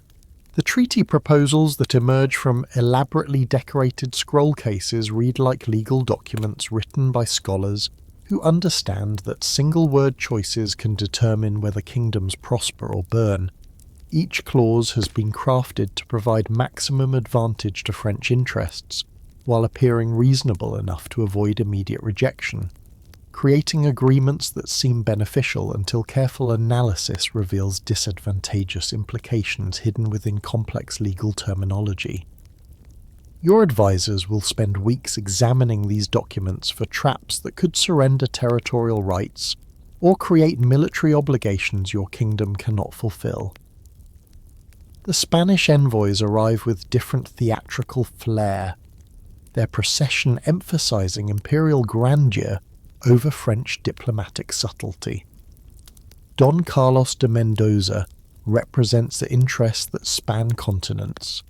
The treaty proposals that emerge from elaborately decorated scroll cases read like legal documents written by scholars who understand that single-word choices can determine whether kingdoms prosper or burn. Each clause has been crafted to provide maximum advantage to French interests, while appearing reasonable enough to avoid immediate rejection, creating agreements that seem beneficial until careful analysis reveals disadvantageous implications hidden within complex legal terminology. Your advisors will spend weeks examining these documents for traps that could surrender territorial rights or create military obligations your kingdom cannot fulfill. The Spanish envoys arrive with different theatrical flair, their procession emphasizing imperial grandeur over French diplomatic subtlety. Don Carlos de Mendoza represents the interests that span continents,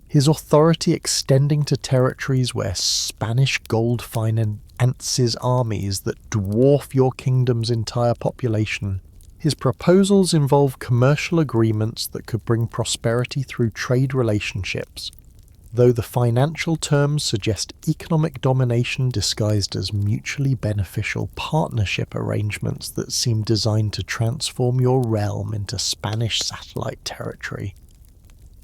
his authority extending to territories where Spanish gold finances armies that dwarf your kingdom's entire population. His proposals involve commercial agreements that could bring prosperity through trade relationships, though the financial terms suggest economic domination disguised as mutually beneficial partnership arrangements that seem designed to transform your realm into Spanish satellite territory.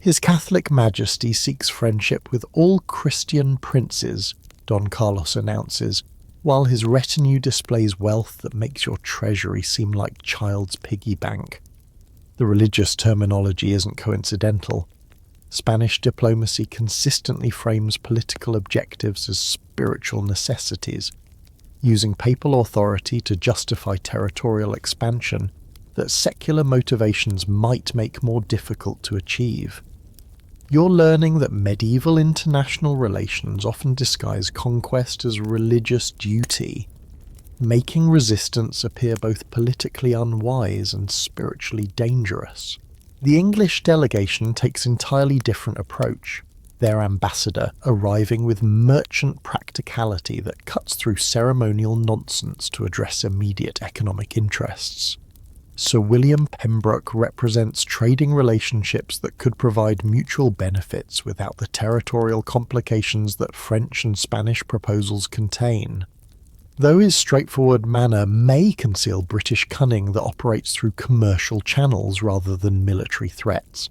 His Catholic Majesty seeks friendship with all Christian princes, Don Carlos announces, while his retinue displays wealth that makes your treasury seem like child's piggy bank. The religious terminology isn't coincidental. Spanish diplomacy consistently frames political objectives as spiritual necessities, using papal authority to justify territorial expansion that secular motivations might make more difficult to achieve. You're learning that medieval international relations often disguise conquest as religious duty, making resistance appear both politically unwise and spiritually dangerous. The English delegation takes an entirely different approach, their ambassador arriving with merchant practicality that cuts through ceremonial nonsense to address immediate economic interests. Sir William Pembroke represents trading relationships that could provide mutual benefits without the territorial complications that French and Spanish proposals contain. Though his straightforward manner may conceal British cunning that operates through commercial channels rather than military threats,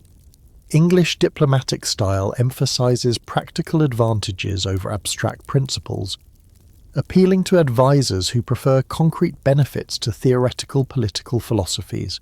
English diplomatic style emphasizes practical advantages over abstract principles, appealing to advisors who prefer concrete benefits to theoretical political philosophies.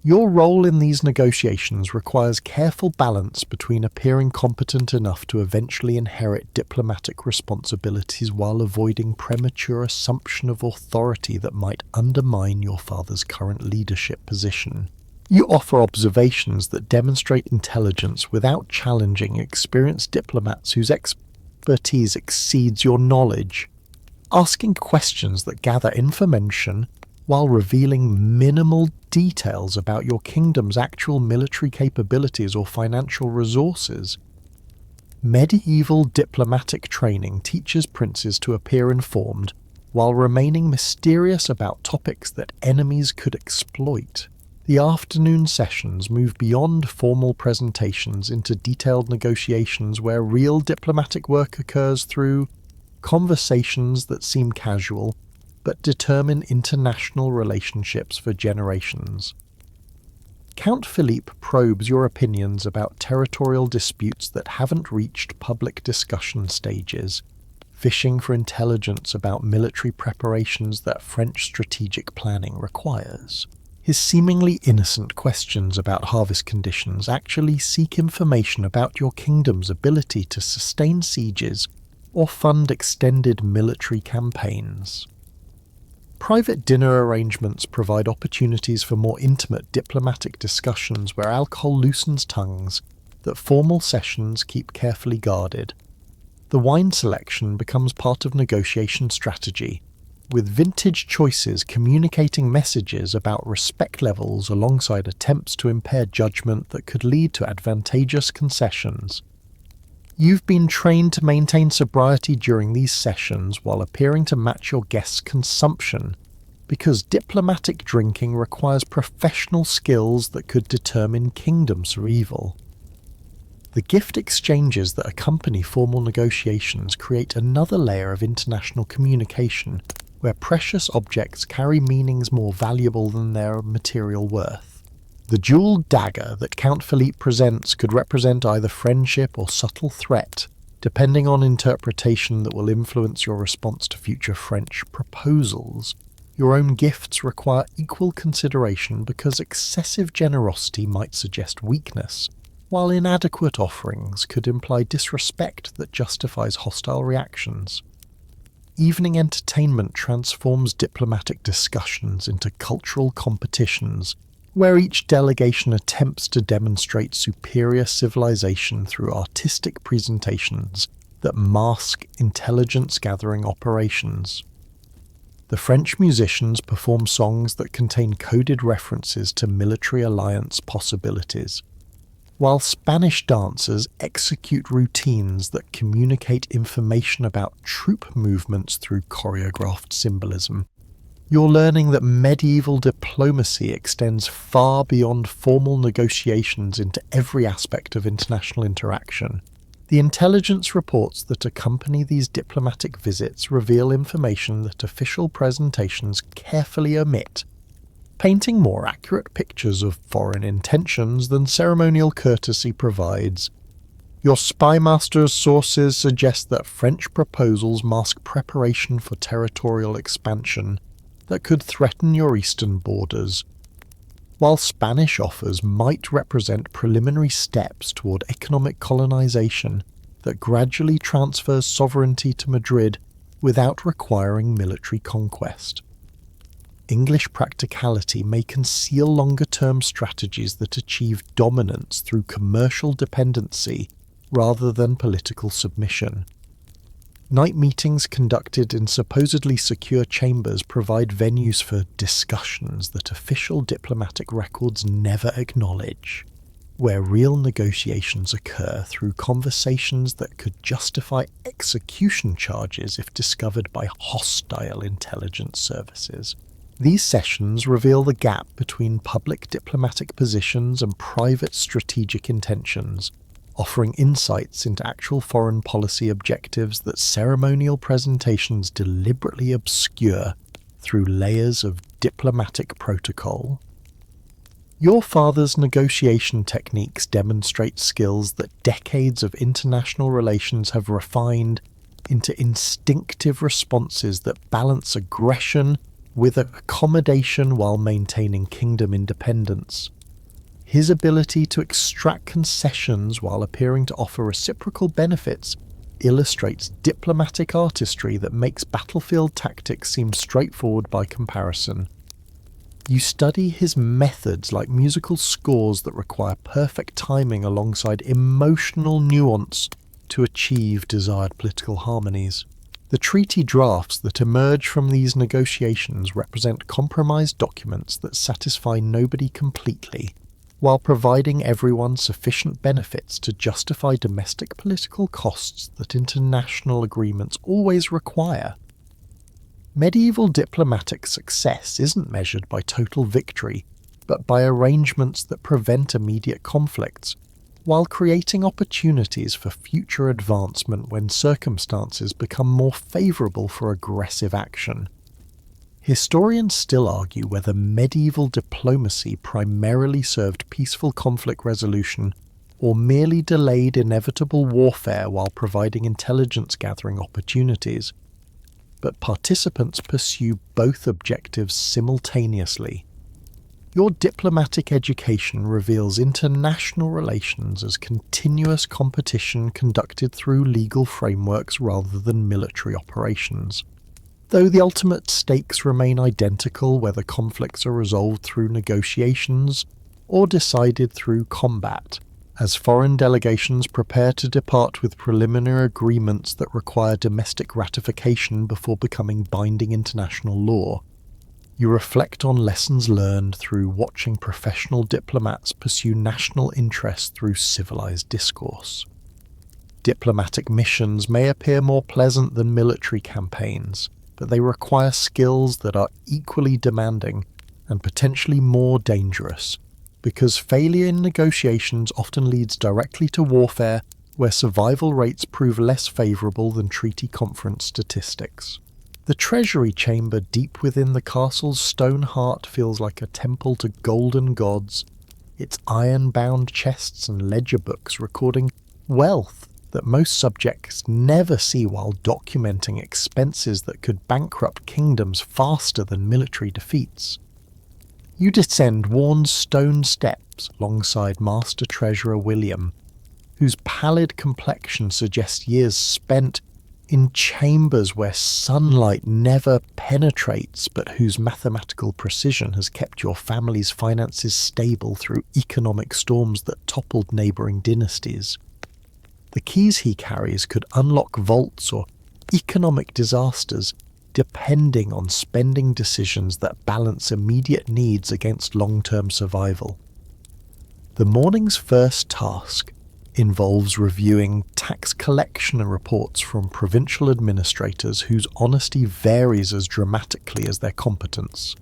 Your role in these negotiations requires careful balance between appearing competent enough to eventually inherit diplomatic responsibilities while avoiding premature assumption of authority that might undermine your father's current leadership position. You offer observations that demonstrate intelligence without challenging experienced diplomats whose expertise exceeds your knowledge, asking questions that gather information while revealing minimal details about your kingdom's actual military capabilities or financial resources. Medieval diplomatic training teaches princes to appear informed while remaining mysterious about topics that enemies could exploit. The afternoon sessions move beyond formal presentations into detailed negotiations where real diplomatic work occurs through conversations that seem casual but determine international relationships for generations. Count Philippe probes your opinions about territorial disputes that haven't reached public discussion stages, fishing for intelligence about military preparations that French strategic planning requires. His seemingly innocent questions about harvest conditions actually seek information about your kingdom's ability to sustain sieges or fund extended military campaigns. Private dinner arrangements provide opportunities for more intimate diplomatic discussions where alcohol loosens tongues that formal sessions keep carefully guarded. The wine selection becomes part of negotiation strategy, with vintage choices communicating messages about respect levels alongside attempts to impair judgment that could lead to advantageous concessions. You've been trained to maintain sobriety during these sessions while appearing to match your guests' consumption, because diplomatic drinking requires professional skills that could determine kingdom survival. The gift exchanges that accompany formal negotiations create another layer of international communication where precious objects carry meanings more valuable than their material worth. The jeweled dagger that Count Philippe presents could represent either friendship or subtle threat, depending on interpretation that will influence your response to future French proposals. Your own gifts require equal consideration because excessive generosity might suggest weakness, while inadequate offerings could imply disrespect that justifies hostile reactions. Evening entertainment transforms diplomatic discussions into cultural competitions, where each delegation attempts to demonstrate superior civilization through artistic presentations that mask intelligence-gathering operations. The French musicians perform songs that contain coded references to military alliance possibilities, while Spanish dancers execute routines that communicate information about troop movements through choreographed symbolism. You're learning that medieval diplomacy extends far beyond formal negotiations into every aspect of international interaction. The intelligence reports that accompany these diplomatic visits reveal information that official presentations carefully omit, painting more accurate pictures of foreign intentions than ceremonial courtesy provides. Your spymaster's sources suggest that French proposals mask preparation for territorial expansion that could threaten your eastern borders, while Spanish offers might represent preliminary steps toward economic colonization that gradually transfers sovereignty to Madrid without requiring military conquest. English practicality may conceal longer-term strategies that achieve dominance through commercial dependency rather than political submission. Night meetings conducted in supposedly secure chambers provide venues for discussions that official diplomatic records never acknowledge, where real negotiations occur through conversations that could justify execution charges if discovered by hostile intelligence services. These sessions reveal the gap between public diplomatic positions and private strategic intentions, offering insights into actual foreign policy objectives that ceremonial presentations deliberately obscure through layers of diplomatic protocol. Your father's negotiation techniques demonstrate skills that decades of international relations have refined into instinctive responses that balance aggression with accommodation while maintaining kingdom independence. His ability to extract concessions while appearing to offer reciprocal benefits illustrates diplomatic artistry that makes battlefield tactics seem straightforward by comparison. You study his methods like musical scores that require perfect timing alongside emotional nuance to achieve desired political harmonies. The treaty drafts that emerge from these negotiations represent compromised documents that satisfy nobody completely, while providing everyone sufficient benefits to justify domestic political costs that international agreements always require. Medieval diplomatic success isn't measured by total victory, but by arrangements that prevent immediate conflicts, while creating opportunities for future advancement when circumstances become more favourable for aggressive action. Historians still argue whether medieval diplomacy primarily served peaceful conflict resolution or merely delayed inevitable warfare while providing intelligence-gathering opportunities. But participants pursue both objectives simultaneously. Your diplomatic education reveals international relations as continuous competition conducted through legal frameworks rather than military operations. Though the ultimate stakes remain identical whether conflicts are resolved through negotiations or decided through combat, as foreign delegations prepare to depart with preliminary agreements that require domestic ratification before becoming binding international law. You reflect on lessons learned through watching professional diplomats pursue national interests through civilized discourse. Diplomatic missions may appear more pleasant than military campaigns, but they require skills that are equally demanding and potentially more dangerous, because failure in negotiations often leads directly to warfare, where survival rates prove less favourable than treaty conference statistics. The treasury chamber deep within the castle's stone heart feels like a temple to golden gods, its iron-bound chests and ledger books recording wealth that most subjects never see while documenting expenses that could bankrupt kingdoms faster than military defeats. You descend worn stone steps alongside Master Treasurer William, whose pallid complexion suggests years spent in chambers where sunlight never penetrates, but whose mathematical precision has kept your family's finances stable through economic storms that toppled neighbouring dynasties. The keys he carries could unlock vaults or economic disasters, depending on spending decisions that balance immediate needs against long-term survival. The morning's first task involves reviewing tax collection reports from provincial administrators whose honesty varies as dramatically as their competence.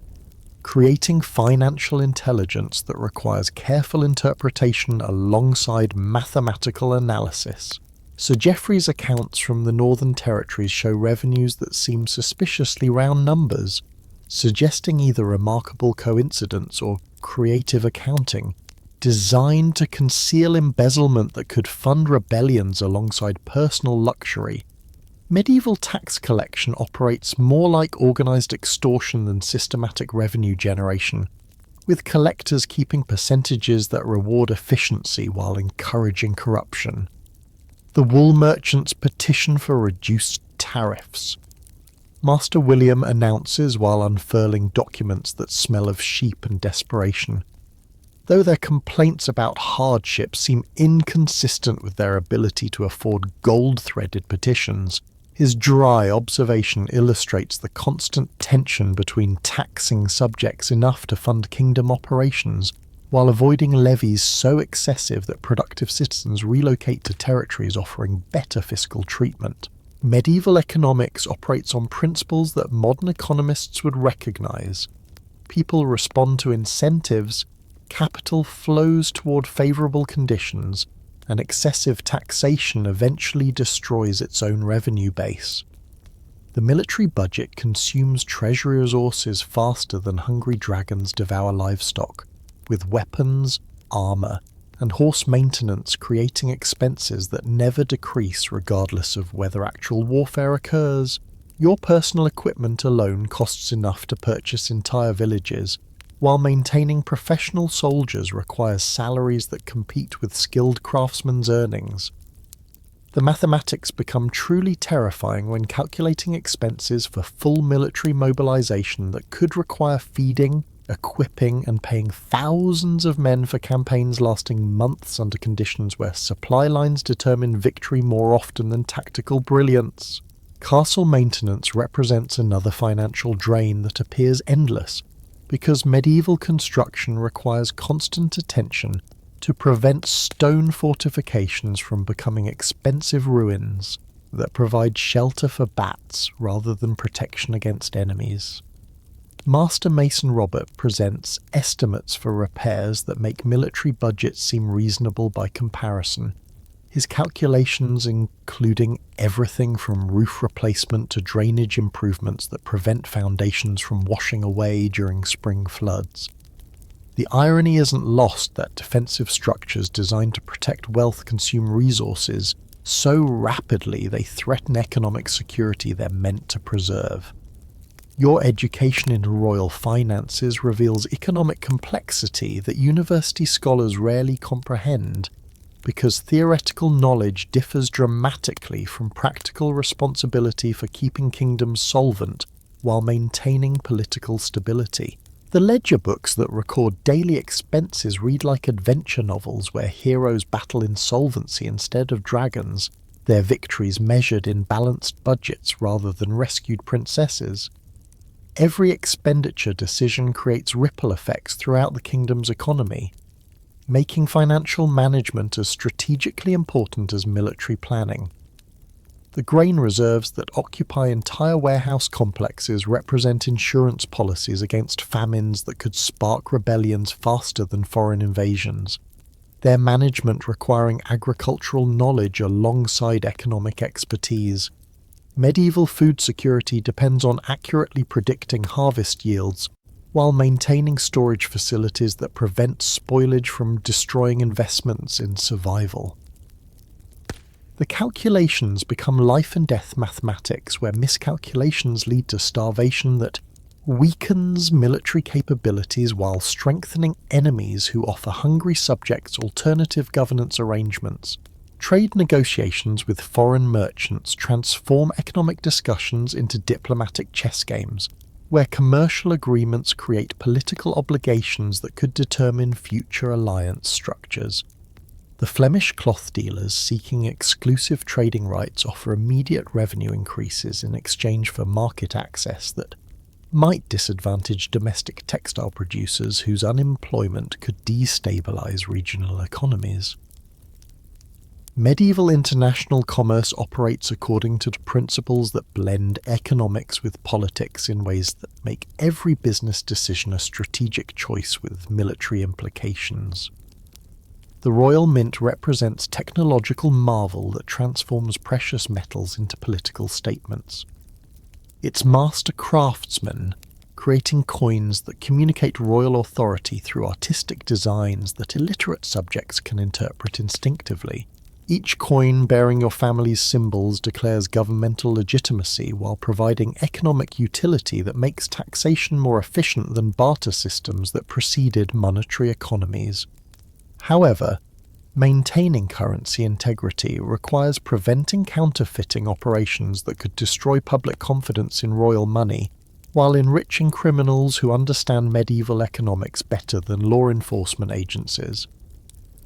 Creating financial intelligence that requires careful interpretation alongside mathematical analysis. Sir Geoffrey's accounts from the Northern Territories show revenues that seem suspiciously round numbers, suggesting either remarkable coincidence or creative accounting, designed to conceal embezzlement that could fund rebellions alongside personal luxury. Medieval tax collection operates more like organised extortion than systematic revenue generation, with collectors keeping percentages that reward efficiency while encouraging corruption. The wool merchants petition for reduced tariffs. Master William announces while unfurling documents that smell of sheep and desperation. Though their complaints about hardship seem inconsistent with their ability to afford gold-threaded petitions, his dry observation illustrates the constant tension between taxing subjects enough to fund kingdom operations while avoiding levies so excessive that productive citizens relocate to territories offering better fiscal treatment. Medieval economics operates on principles that modern economists would recognise. People respond to incentives, capital flows toward favourable conditions, and excessive taxation eventually destroys its own revenue base. The military budget consumes treasury resources faster than hungry dragons devour livestock, with weapons, armour, and horse maintenance creating expenses that never decrease regardless of whether actual warfare occurs. Your personal equipment alone costs enough to purchase entire villages, while maintaining professional soldiers requires salaries that compete with skilled craftsmen's earnings. The mathematics become truly terrifying when calculating expenses for full military mobilization that could require feeding, equipping and paying thousands of men for campaigns lasting months under conditions where supply lines determine victory more often than tactical brilliance. Castle maintenance represents another financial drain that appears endless, because medieval construction requires constant attention to prevent stone fortifications from becoming expensive ruins that provide shelter for bats rather than protection against enemies. Master Mason Robert presents estimates for repairs that make military budgets seem reasonable by comparison. His calculations including everything from roof replacement to drainage improvements that prevent foundations from washing away during spring floods. The irony isn't lost that defensive structures designed to protect wealth consume resources so rapidly they threaten economic security they're meant to preserve. Your education in royal finances reveals economic complexity that university scholars rarely comprehend, because theoretical knowledge differs dramatically from practical responsibility for keeping kingdoms solvent while maintaining political stability. The ledger books that record daily expenses read like adventure novels where heroes battle insolvency instead of dragons, their victories measured in balanced budgets rather than rescued princesses. Every expenditure decision creates ripple effects throughout the kingdom's economy, making financial management as strategically important as military planning. The grain reserves that occupy entire warehouse complexes represent insurance policies against famines that could spark rebellions faster than foreign invasions, their management requiring agricultural knowledge alongside economic expertise. Medieval food security depends on accurately predicting harvest yields, while maintaining storage facilities that prevent spoilage from destroying investments in survival. The calculations become life and death mathematics where miscalculations lead to starvation that weakens military capabilities while strengthening enemies who offer hungry subjects alternative governance arrangements. Trade negotiations with foreign merchants transform economic discussions into diplomatic chess games, where commercial agreements create political obligations that could determine future alliance structures. The Flemish cloth dealers seeking exclusive trading rights offer immediate revenue increases in exchange for market access that might disadvantage domestic textile producers whose unemployment could destabilize regional economies. Medieval international commerce operates according to principles that blend economics with politics in ways that make every business decision a strategic choice with military implications. The Royal Mint represents technological marvel that transforms precious metals into political statements. Its master craftsmen, creating coins that communicate royal authority through artistic designs that illiterate subjects can interpret instinctively. Each coin bearing your family's symbols declares governmental legitimacy while providing economic utility that makes taxation more efficient than barter systems that preceded monetary economies. However, maintaining currency integrity requires preventing counterfeiting operations that could destroy public confidence in royal money, while enriching criminals who understand medieval economics better than law enforcement agencies.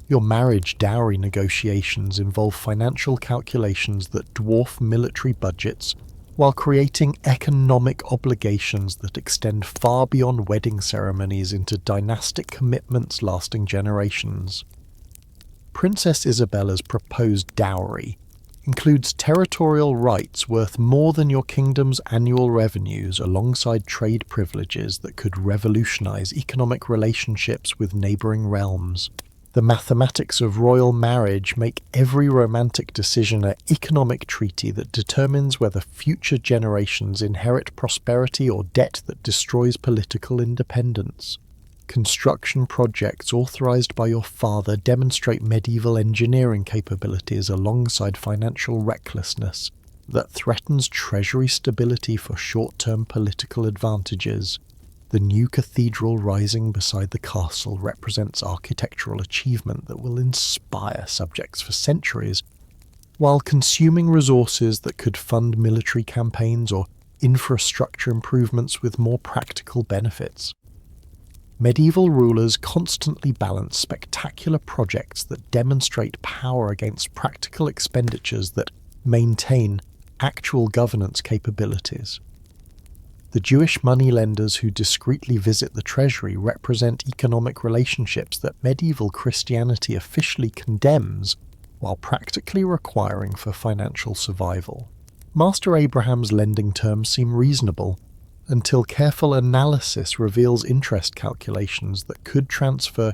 Your marriage dowry negotiations involve financial calculations that dwarf military budgets, while creating economic obligations that extend far beyond wedding ceremonies into dynastic commitments lasting generations. Princess Isabella's proposed dowry includes territorial rights worth more than your kingdom's annual revenues alongside trade privileges that could revolutionize economic relationships with neighboring realms. The mathematics of royal marriage make every romantic decision an economic treaty that determines whether future generations inherit prosperity or debt that destroys political independence. Construction projects authorized by your father demonstrate medieval engineering capabilities alongside financial recklessness that threatens treasury stability for short-term political advantages. The new cathedral rising beside the castle represents architectural achievement that will inspire subjects for centuries, while consuming resources that could fund military campaigns or infrastructure improvements with more practical benefits. Medieval rulers constantly balanced spectacular projects that demonstrate power against practical expenditures that maintain actual governance capabilities. The Jewish moneylenders who discreetly visit the treasury represent economic relationships that medieval Christianity officially condemns while practically requiring for financial survival. Master Abraham's lending terms seem reasonable, until careful analysis reveals interest calculations that could transfer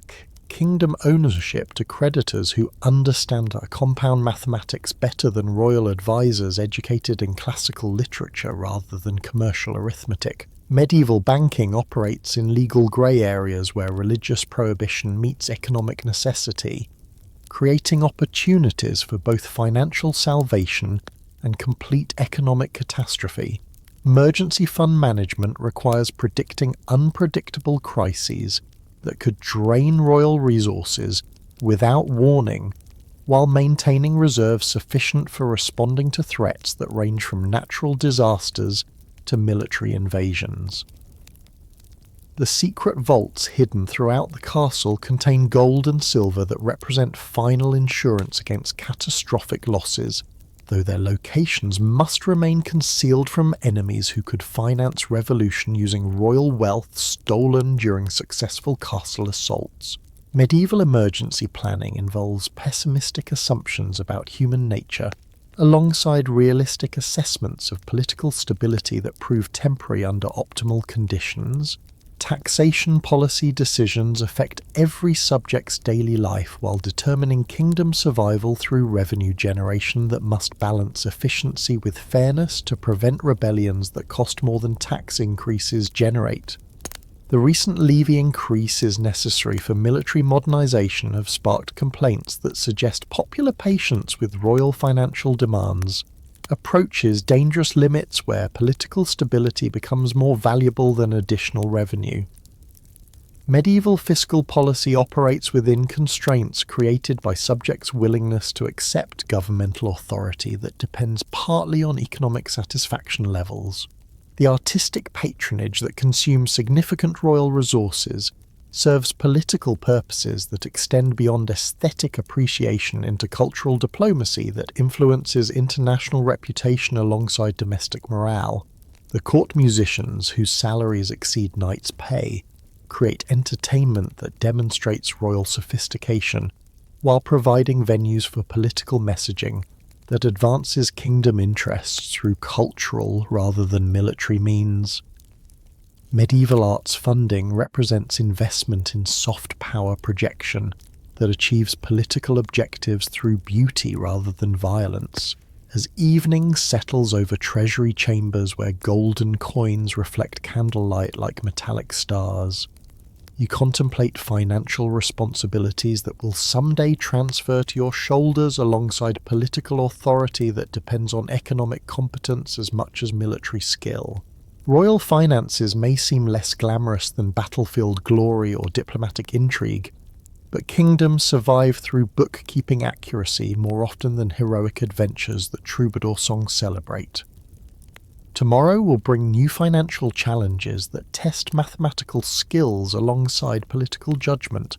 kingdom ownership to creditors who understand compound mathematics better than royal advisors educated in classical literature rather than commercial arithmetic. Medieval banking operates in legal grey areas where religious prohibition meets economic necessity, creating opportunities for both financial salvation and complete economic catastrophe. Emergency fund management requires predicting unpredictable crises that could drain royal resources without warning, while maintaining reserves sufficient for responding to threats that range from natural disasters to military invasions. The secret vaults hidden throughout the castle contain gold and silver that represent final insurance against catastrophic losses, though their locations must remain concealed from enemies who could finance revolution using royal wealth stolen during successful castle assaults. Medieval emergency planning involves pessimistic assumptions about human nature, alongside realistic assessments of political stability that prove temporary under optimal conditions. Taxation policy decisions affect every subject's daily life while determining kingdom survival through revenue generation that must balance efficiency with fairness to prevent rebellions that cost more than tax increases generate. The recent levy increases necessary for military modernization have sparked complaints that suggest popular patience with royal financial demands approaches dangerous limits where political stability becomes more valuable than additional revenue. Medieval fiscal policy operates within constraints created by subjects' willingness to accept governmental authority that depends partly on economic satisfaction levels. The artistic patronage that consumes significant royal resources serves political purposes that extend beyond aesthetic appreciation into cultural diplomacy that influences international reputation alongside domestic morale. The court musicians, whose salaries exceed knights' pay, create entertainment that demonstrates royal sophistication, while providing venues for political messaging that advances kingdom interests through cultural rather than military means. Medieval arts funding represents investment in soft power projection that achieves political objectives through beauty rather than violence. As evening settles over treasury chambers where golden coins reflect candlelight like metallic stars, you contemplate financial responsibilities that will someday transfer to your shoulders alongside political authority that depends on economic competence as much as military skill. Royal finances may seem less glamorous than battlefield glory or diplomatic intrigue, but kingdoms survive through bookkeeping accuracy more often than heroic adventures that troubadour songs celebrate. Tomorrow will bring new financial challenges that test mathematical skills alongside political judgment,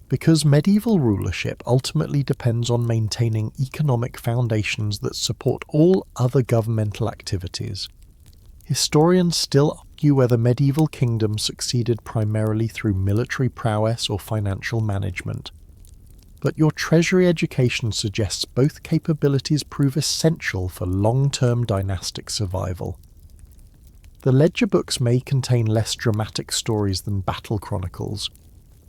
because medieval rulership ultimately depends on maintaining economic foundations that support all other governmental activities. Historians still argue whether medieval kingdoms succeeded primarily through military prowess or financial management, but your treasury education suggests both capabilities prove essential for long-term dynastic survival. The ledger books may contain less dramatic stories than battle chronicles,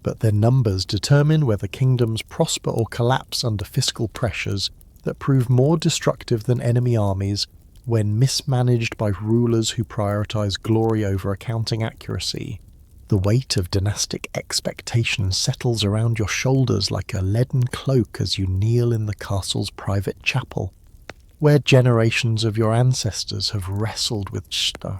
but their numbers determine whether kingdoms prosper or collapse under fiscal pressures that prove more destructive than enemy armies when mismanaged by rulers who prioritize glory over accounting accuracy. The weight of dynastic expectation settles around your shoulders like a leaden cloak as you kneel in the castle's private chapel, where generations of your ancestors have wrestled with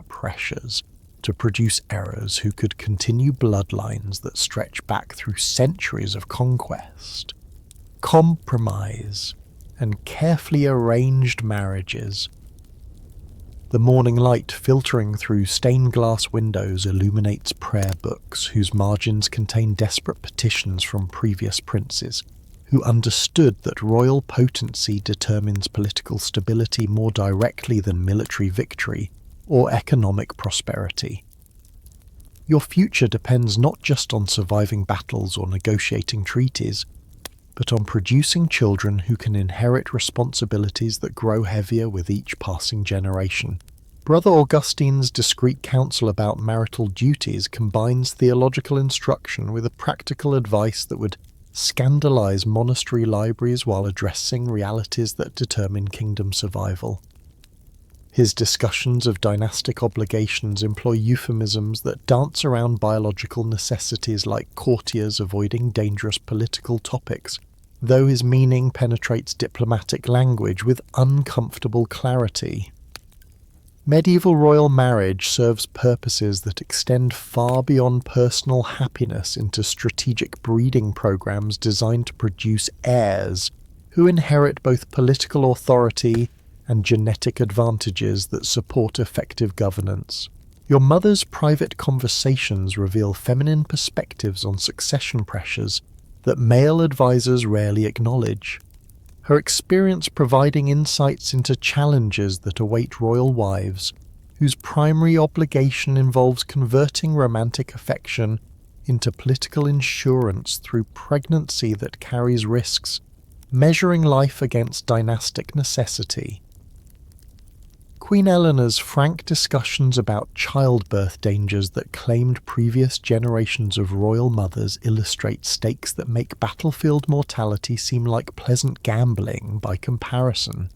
pressures to produce errors who could continue bloodlines that stretch back through centuries of conquest, compromise, and carefully arranged marriages. The morning light filtering through stained glass windows illuminates prayer books whose margins contain desperate petitions from previous princes, who understood that royal potency determines political stability more directly than military victory or economic prosperity. Your future depends not just on surviving battles or negotiating treaties, but on producing children who can inherit responsibilities that grow heavier with each passing generation. Brother Augustine's discreet counsel about marital duties combines theological instruction with a practical advice that would scandalize monastery libraries while addressing realities that determine kingdom survival. His discussions of dynastic obligations employ euphemisms that dance around biological necessities like courtiers avoiding dangerous political topics, though his meaning penetrates diplomatic language with uncomfortable clarity. Medieval royal marriage serves purposes that extend far beyond personal happiness into strategic breeding programs designed to produce heirs who inherit both political authority and genetic advantages that support effective governance. Your mother's private conversations reveal feminine perspectives on succession pressures that male advisors rarely acknowledge, her experience providing insights into challenges that await royal wives, whose primary obligation involves converting romantic affection into political insurance through pregnancy that carries risks, measuring life against dynastic necessity. Queen Eleanor's frank discussions about childbirth dangers that claimed previous generations of royal mothers illustrate stakes that make battlefield mortality seem like pleasant gambling by comparison.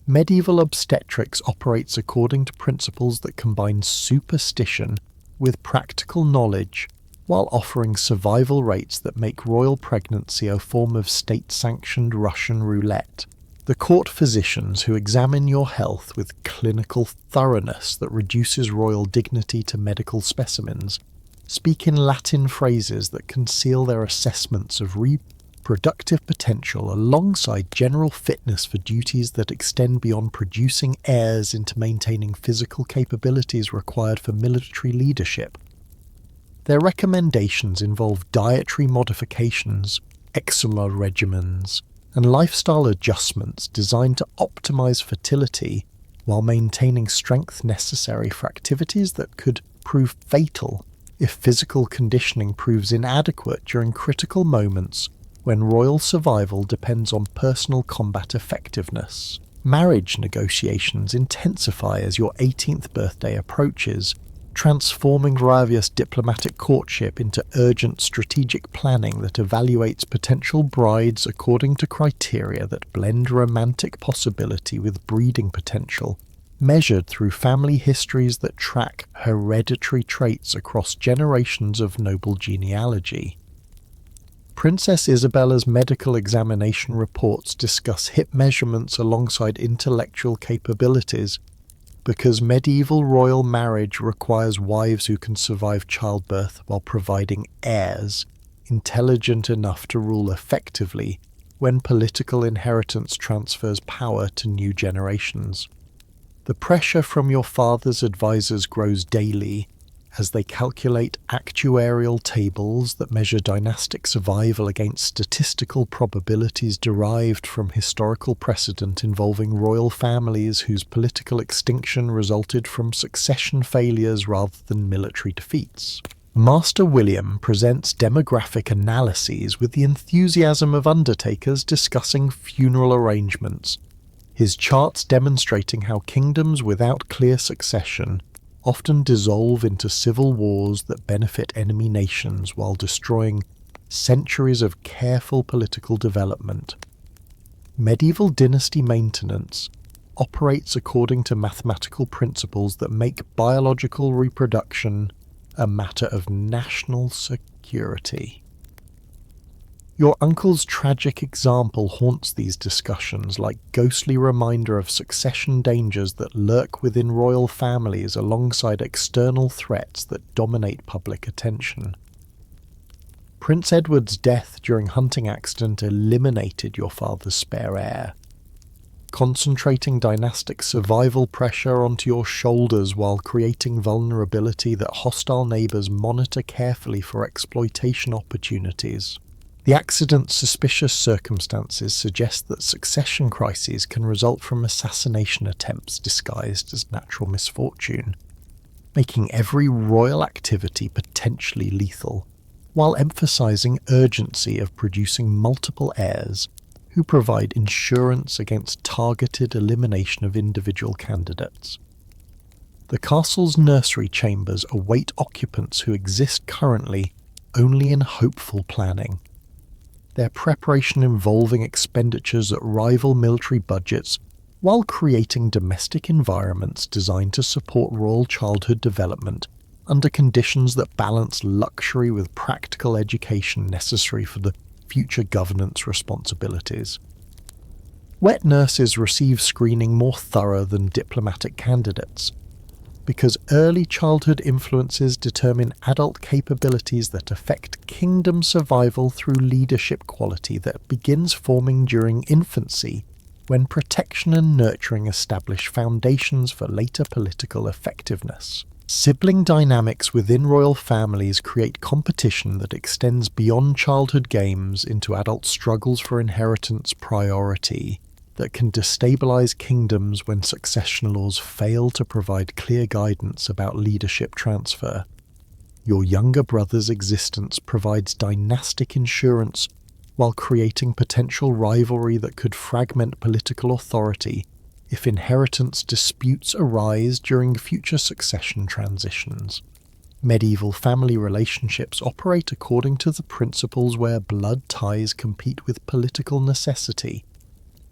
Medieval obstetrics operates according to principles that combine superstition with practical knowledge, while offering survival rates that make royal pregnancy a form of state-sanctioned Russian roulette. The court physicians who examine your health with clinical thoroughness that reduces royal dignity to medical specimens speak in Latin phrases that conceal their assessments of reproductive potential alongside general fitness for duties that extend beyond producing heirs into maintaining physical capabilities required for military leadership. Their recommendations involve dietary modifications, eczema regimens, and lifestyle adjustments designed to optimize fertility while maintaining strength necessary for activities that could prove fatal if physical conditioning proves inadequate during critical moments when royal survival depends on personal combat effectiveness. Marriage negotiations intensify as your 18th birthday approaches, transforming riotous diplomatic courtship into urgent strategic planning that evaluates potential brides according to criteria that blend romantic possibility with breeding potential, measured through family histories that track hereditary traits across generations of noble genealogy. Princess Isabella's medical examination reports discuss hip measurements alongside intellectual capabilities, because medieval royal marriage requires wives who can survive childbirth while providing heirs, intelligent enough to rule effectively when political inheritance transfers power to new generations. The pressure from your father's advisors grows daily as they calculate actuarial tables that measure dynastic survival against statistical probabilities derived from historical precedent involving royal families whose political extinction resulted from succession failures rather than military defeats. Master William presents demographic analyses with the enthusiasm of undertakers discussing funeral arrangements, his charts demonstrating how kingdoms without clear succession often dissolve into civil wars that benefit enemy nations while destroying centuries of careful political development. Medieval dynasty maintenance operates according to mathematical principles that make biological reproduction a matter of national security. Your uncle's tragic example haunts these discussions like ghostly reminder of succession dangers that lurk within royal families alongside external threats that dominate public attention. Prince Edward's death during hunting accident eliminated your father's spare heir. concentrating dynastic survival pressure onto your shoulders while creating vulnerability that hostile neighbours monitor carefully for exploitation opportunities. The accident's suspicious circumstances suggest that succession crises can result from assassination attempts disguised as natural misfortune, making every royal activity potentially lethal, while emphasizing urgency of producing multiple heirs who provide insurance against targeted elimination of individual candidates. The castle's nursery chambers await occupants who exist currently only in hopeful planning, their preparation involving expenditures that rival military budgets while creating domestic environments designed to support royal childhood development under conditions that balance luxury with practical education necessary for the future governance responsibilities. Wet nurses receive screening more thorough than diplomatic candidates, because early childhood influences determine adult capabilities that affect kingdom survival through leadership quality that begins forming during infancy, when protection and nurturing establish foundations for later political effectiveness. Sibling dynamics within royal families create competition that extends beyond childhood games into adult struggles for inheritance priority that can destabilize kingdoms when succession laws fail to provide clear guidance about leadership transfer. Your younger brother's existence provides dynastic insurance while creating potential rivalry that could fragment political authority if inheritance disputes arise during future succession transitions. Medieval family relationships operate according to the principles where blood ties compete with political necessity,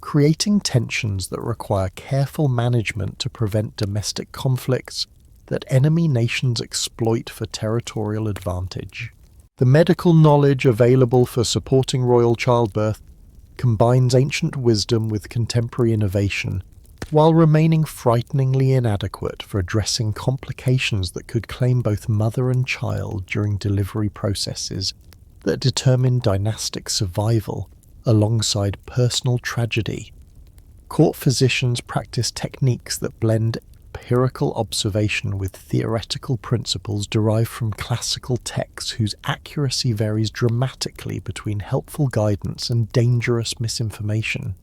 creating tensions that require careful management to prevent domestic conflicts that enemy nations exploit for territorial advantage. The medical knowledge available for supporting royal childbirth combines ancient wisdom with contemporary innovation, while remaining frighteningly inadequate for addressing complications that could claim both mother and child during delivery processes that determine dynastic survival alongside personal tragedy. Court physicians practice techniques that blend empirical observation with theoretical principles derived from classical texts whose accuracy varies dramatically between helpful guidance and dangerous misinformation.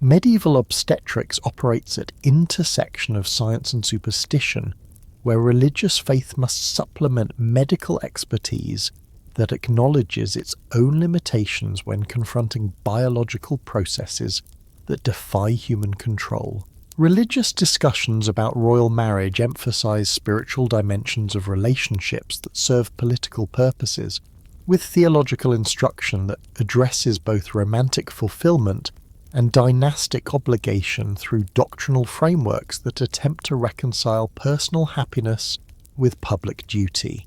Medieval obstetrics operates at intersection of science and superstition, where religious faith must supplement medical expertise that acknowledges its own limitations when confronting biological processes that defy human control. Religious discussions about royal marriage emphasize spiritual dimensions of relationships that serve political purposes, with theological instruction that addresses both romantic fulfillment and dynastic obligation through doctrinal frameworks that attempt to reconcile personal happiness with public duty.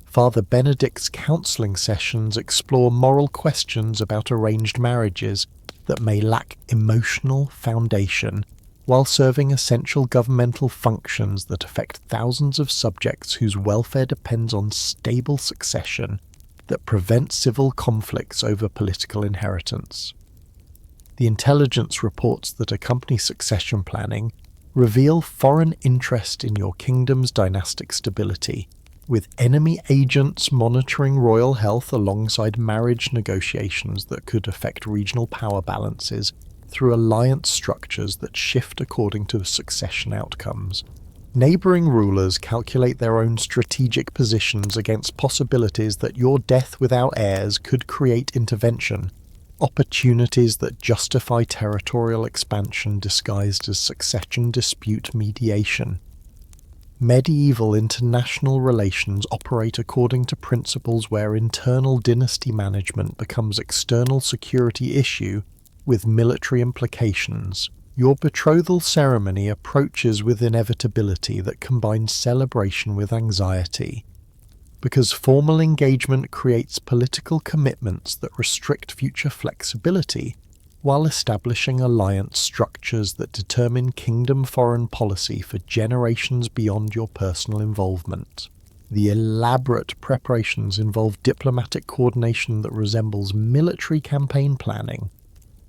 Father Benedict's counselling sessions explore moral questions about arranged marriages that may lack emotional foundation, while serving essential governmental functions that affect thousands of subjects whose welfare depends on stable succession that prevent civil conflicts over political inheritance. The intelligence reports that accompany succession planning reveal foreign interest in your kingdom's dynastic stability, with enemy agents monitoring royal health alongside marriage negotiations that could affect regional power balances through alliance structures that shift according to succession outcomes. Neighbouring rulers calculate their own strategic positions against possibilities that your death without heirs could create intervention, opportunities that justify territorial expansion disguised as succession dispute mediation. Medieval international relations operate according to principles where internal dynasty management becomes external security issue with military implications. Your betrothal ceremony approaches with inevitability that combines celebration with anxiety, because formal engagement creates political commitments that restrict future flexibility, while establishing alliance structures that determine kingdom foreign policy for generations beyond your personal involvement. The elaborate preparations involve diplomatic coordination that resembles military campaign planning,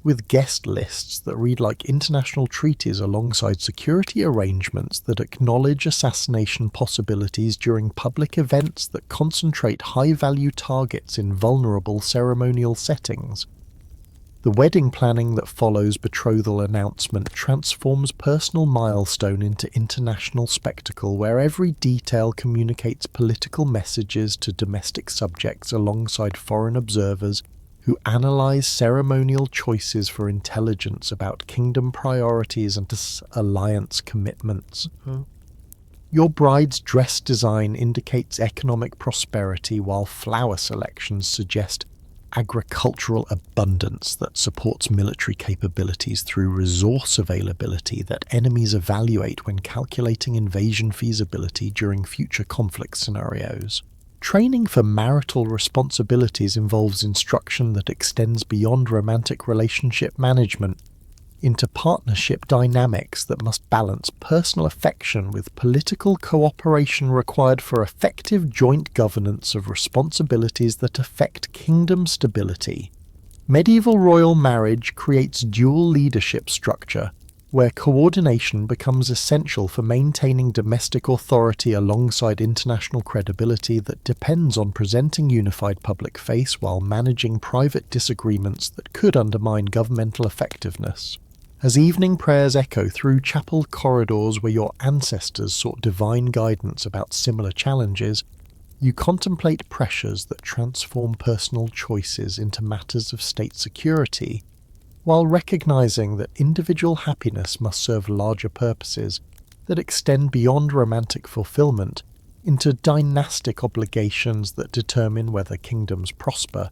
with guest lists that read like international treaties alongside security arrangements that acknowledge assassination possibilities during public events that concentrate high-value targets in vulnerable ceremonial settings. The wedding planning that follows betrothal announcement transforms personal milestone into international spectacle where every detail communicates political messages to domestic subjects alongside foreign observers who analyse ceremonial choices for intelligence about kingdom priorities and alliance commitments. Your bride's dress design indicates economic prosperity, while flower selections suggest agricultural abundance that supports military capabilities through resource availability that enemies evaluate when calculating invasion feasibility during future conflict scenarios. Training for marital responsibilities involves instruction that extends beyond romantic relationship management into partnership dynamics that must balance personal affection with political cooperation required for effective joint governance of responsibilities that affect kingdom stability. Medieval royal marriage creates dual leadership structure, where coordination becomes essential for maintaining domestic authority alongside international credibility that depends on presenting unified public face while managing private disagreements that could undermine governmental effectiveness. As evening prayers echo through chapel corridors where your ancestors sought divine guidance about similar challenges, you contemplate pressures that transform personal choices into matters of state security, while recognizing that individual happiness must serve larger purposes that extend beyond romantic fulfillment into dynastic obligations that determine whether kingdoms prosper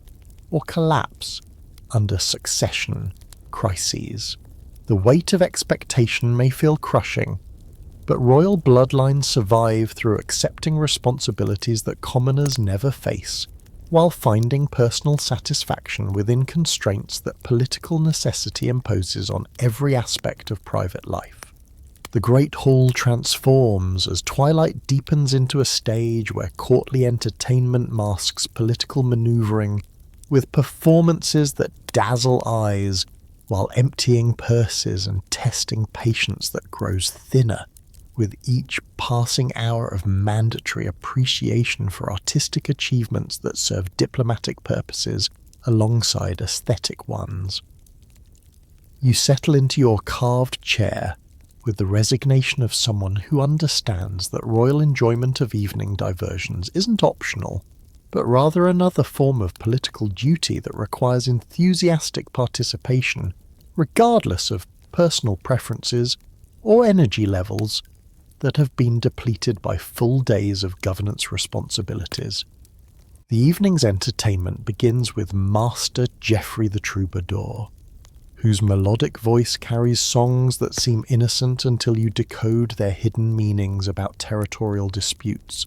or collapse under succession crises. The weight of expectation may feel crushing, but royal bloodlines survive through accepting responsibilities that commoners never face, while finding personal satisfaction within constraints that political necessity imposes on every aspect of private life. The great hall transforms as twilight deepens into a stage where courtly entertainment masks political maneuvering with performances that dazzle eyes, while emptying purses and testing patience that grows thinner with each passing hour of mandatory appreciation for artistic achievements that serve diplomatic purposes alongside aesthetic ones. You settle into your carved chair with the resignation of someone who understands that royal enjoyment of evening diversions isn't optional, but rather another form of political duty that requires enthusiastic participation, regardless of personal preferences or energy levels that have been depleted by full days of governance responsibilities. The evening's entertainment begins with Master Geoffrey the Troubadour, whose melodic voice carries songs that seem innocent until you decode their hidden meanings about territorial disputes,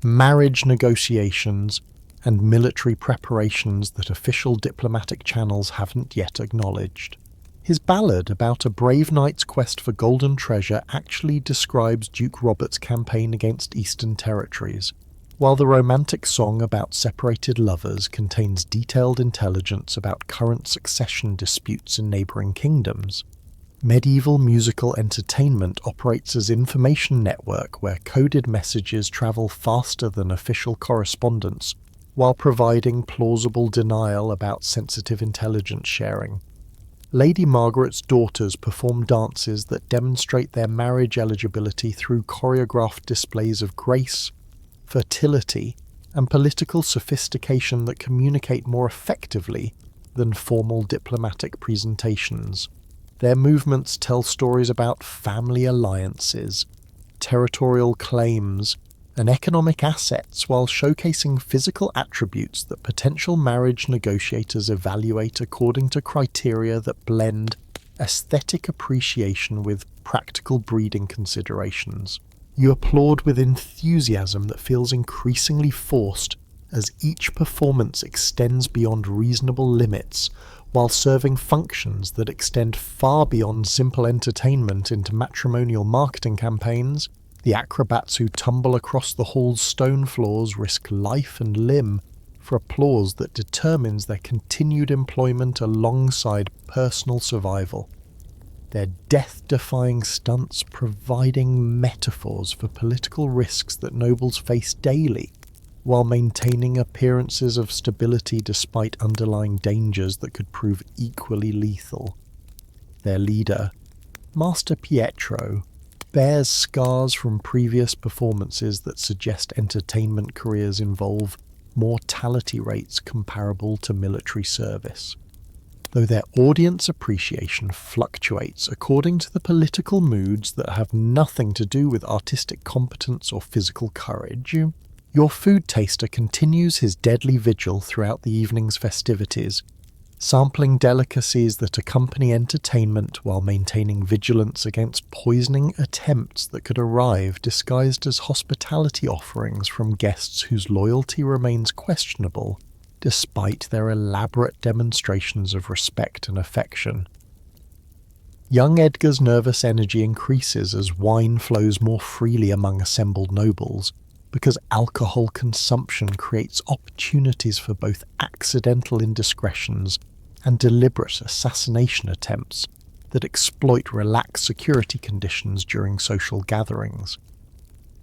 marriage negotiations, and military preparations that official diplomatic channels haven't yet acknowledged. His ballad about a brave knight's quest for golden treasure actually describes Duke Robert's campaign against Eastern territories, while the romantic song about separated lovers contains detailed intelligence about current succession disputes in neighbouring kingdoms. Medieval musical entertainment operates as information network where coded messages travel faster than official correspondence, while providing plausible denial about sensitive intelligence sharing. Lady Margaret's daughters perform dances that demonstrate their marriage eligibility through choreographed displays of grace, fertility, and political sophistication that communicate more effectively than formal diplomatic presentations. Their movements tell stories about family alliances, territorial claims, and economic assets while showcasing physical attributes that potential marriage negotiators evaluate according to criteria that blend aesthetic appreciation with practical breeding considerations. You applaud with enthusiasm that feels increasingly forced as each performance extends beyond reasonable limits, while serving functions that extend far beyond simple entertainment into matrimonial marketing campaigns. The acrobats who tumble across the hall's stone floors risk life and limb for applause that determines their continued employment alongside personal survival. Their death-defying stunts providing metaphors for political risks that nobles face daily, while maintaining appearances of stability despite underlying dangers that could prove equally lethal. Their leader, Master Pietro, bears scars from previous performances that suggest entertainment careers involve mortality rates comparable to military service. Though their audience appreciation fluctuates according to the political moods that have nothing to do with artistic competence or physical courage, your food taster continues his deadly vigil throughout the evening's festivities, sampling delicacies that accompany entertainment while maintaining vigilance against poisoning attempts that could arrive disguised as hospitality offerings from guests whose loyalty remains questionable despite their elaborate demonstrations of respect and affection. Young Edgar's nervous energy increases as wine flows more freely among assembled nobles, because alcohol consumption creates opportunities for both accidental indiscretions and deliberate assassination attempts that exploit relaxed security conditions during social gatherings.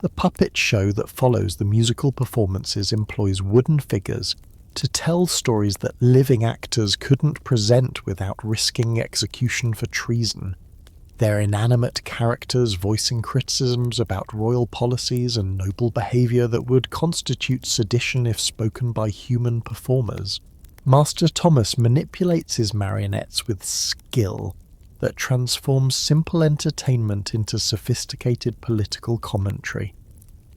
The puppet show that follows the musical performances employs wooden figures to tell stories that living actors couldn't present without risking execution for treason, their inanimate characters voicing criticisms about royal policies and noble behaviour that would constitute sedition if spoken by human performers. Master Thomas manipulates his marionettes with skill that transforms simple entertainment into sophisticated political commentary.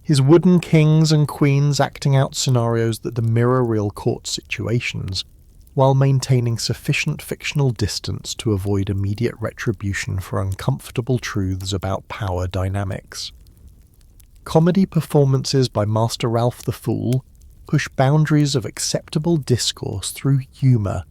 His wooden kings and queens acting out scenarios that mirror real court situations, while maintaining sufficient fictional distance to avoid immediate retribution for uncomfortable truths about power dynamics. Comedy performances by Master Ralph the Fool push boundaries of acceptable discourse through humour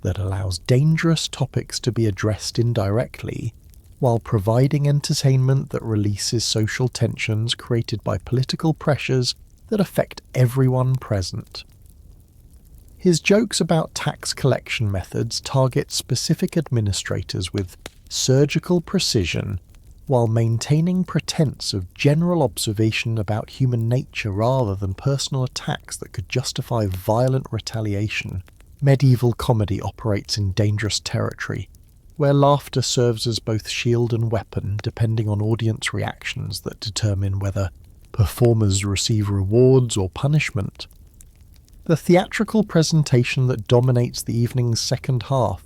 that allows dangerous topics to be addressed indirectly, while providing entertainment that releases social tensions created by political pressures that affect everyone present. His jokes about tax collection methods target specific administrators with surgical precision, while maintaining pretense of general observation about human nature rather than personal attacks that could justify violent retaliation. Medieval comedy operates in dangerous territory, where laughter serves as both shield and weapon depending on audience reactions that determine whether performers receive rewards or punishment. The theatrical presentation that dominates the evening's second half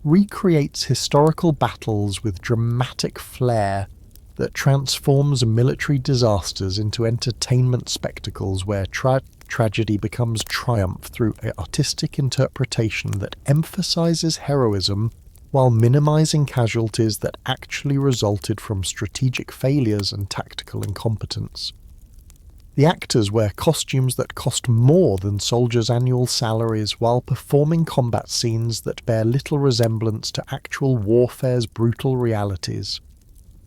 recreates historical battles with dramatic flair that transforms military disasters into entertainment spectacles where tragedy becomes triumph through artistic interpretation that emphasizes heroism while minimizing casualties that actually resulted from strategic failures and tactical incompetence. The actors wear costumes that cost more than soldiers' annual salaries while performing combat scenes that bear little resemblance to actual warfare's brutal realities,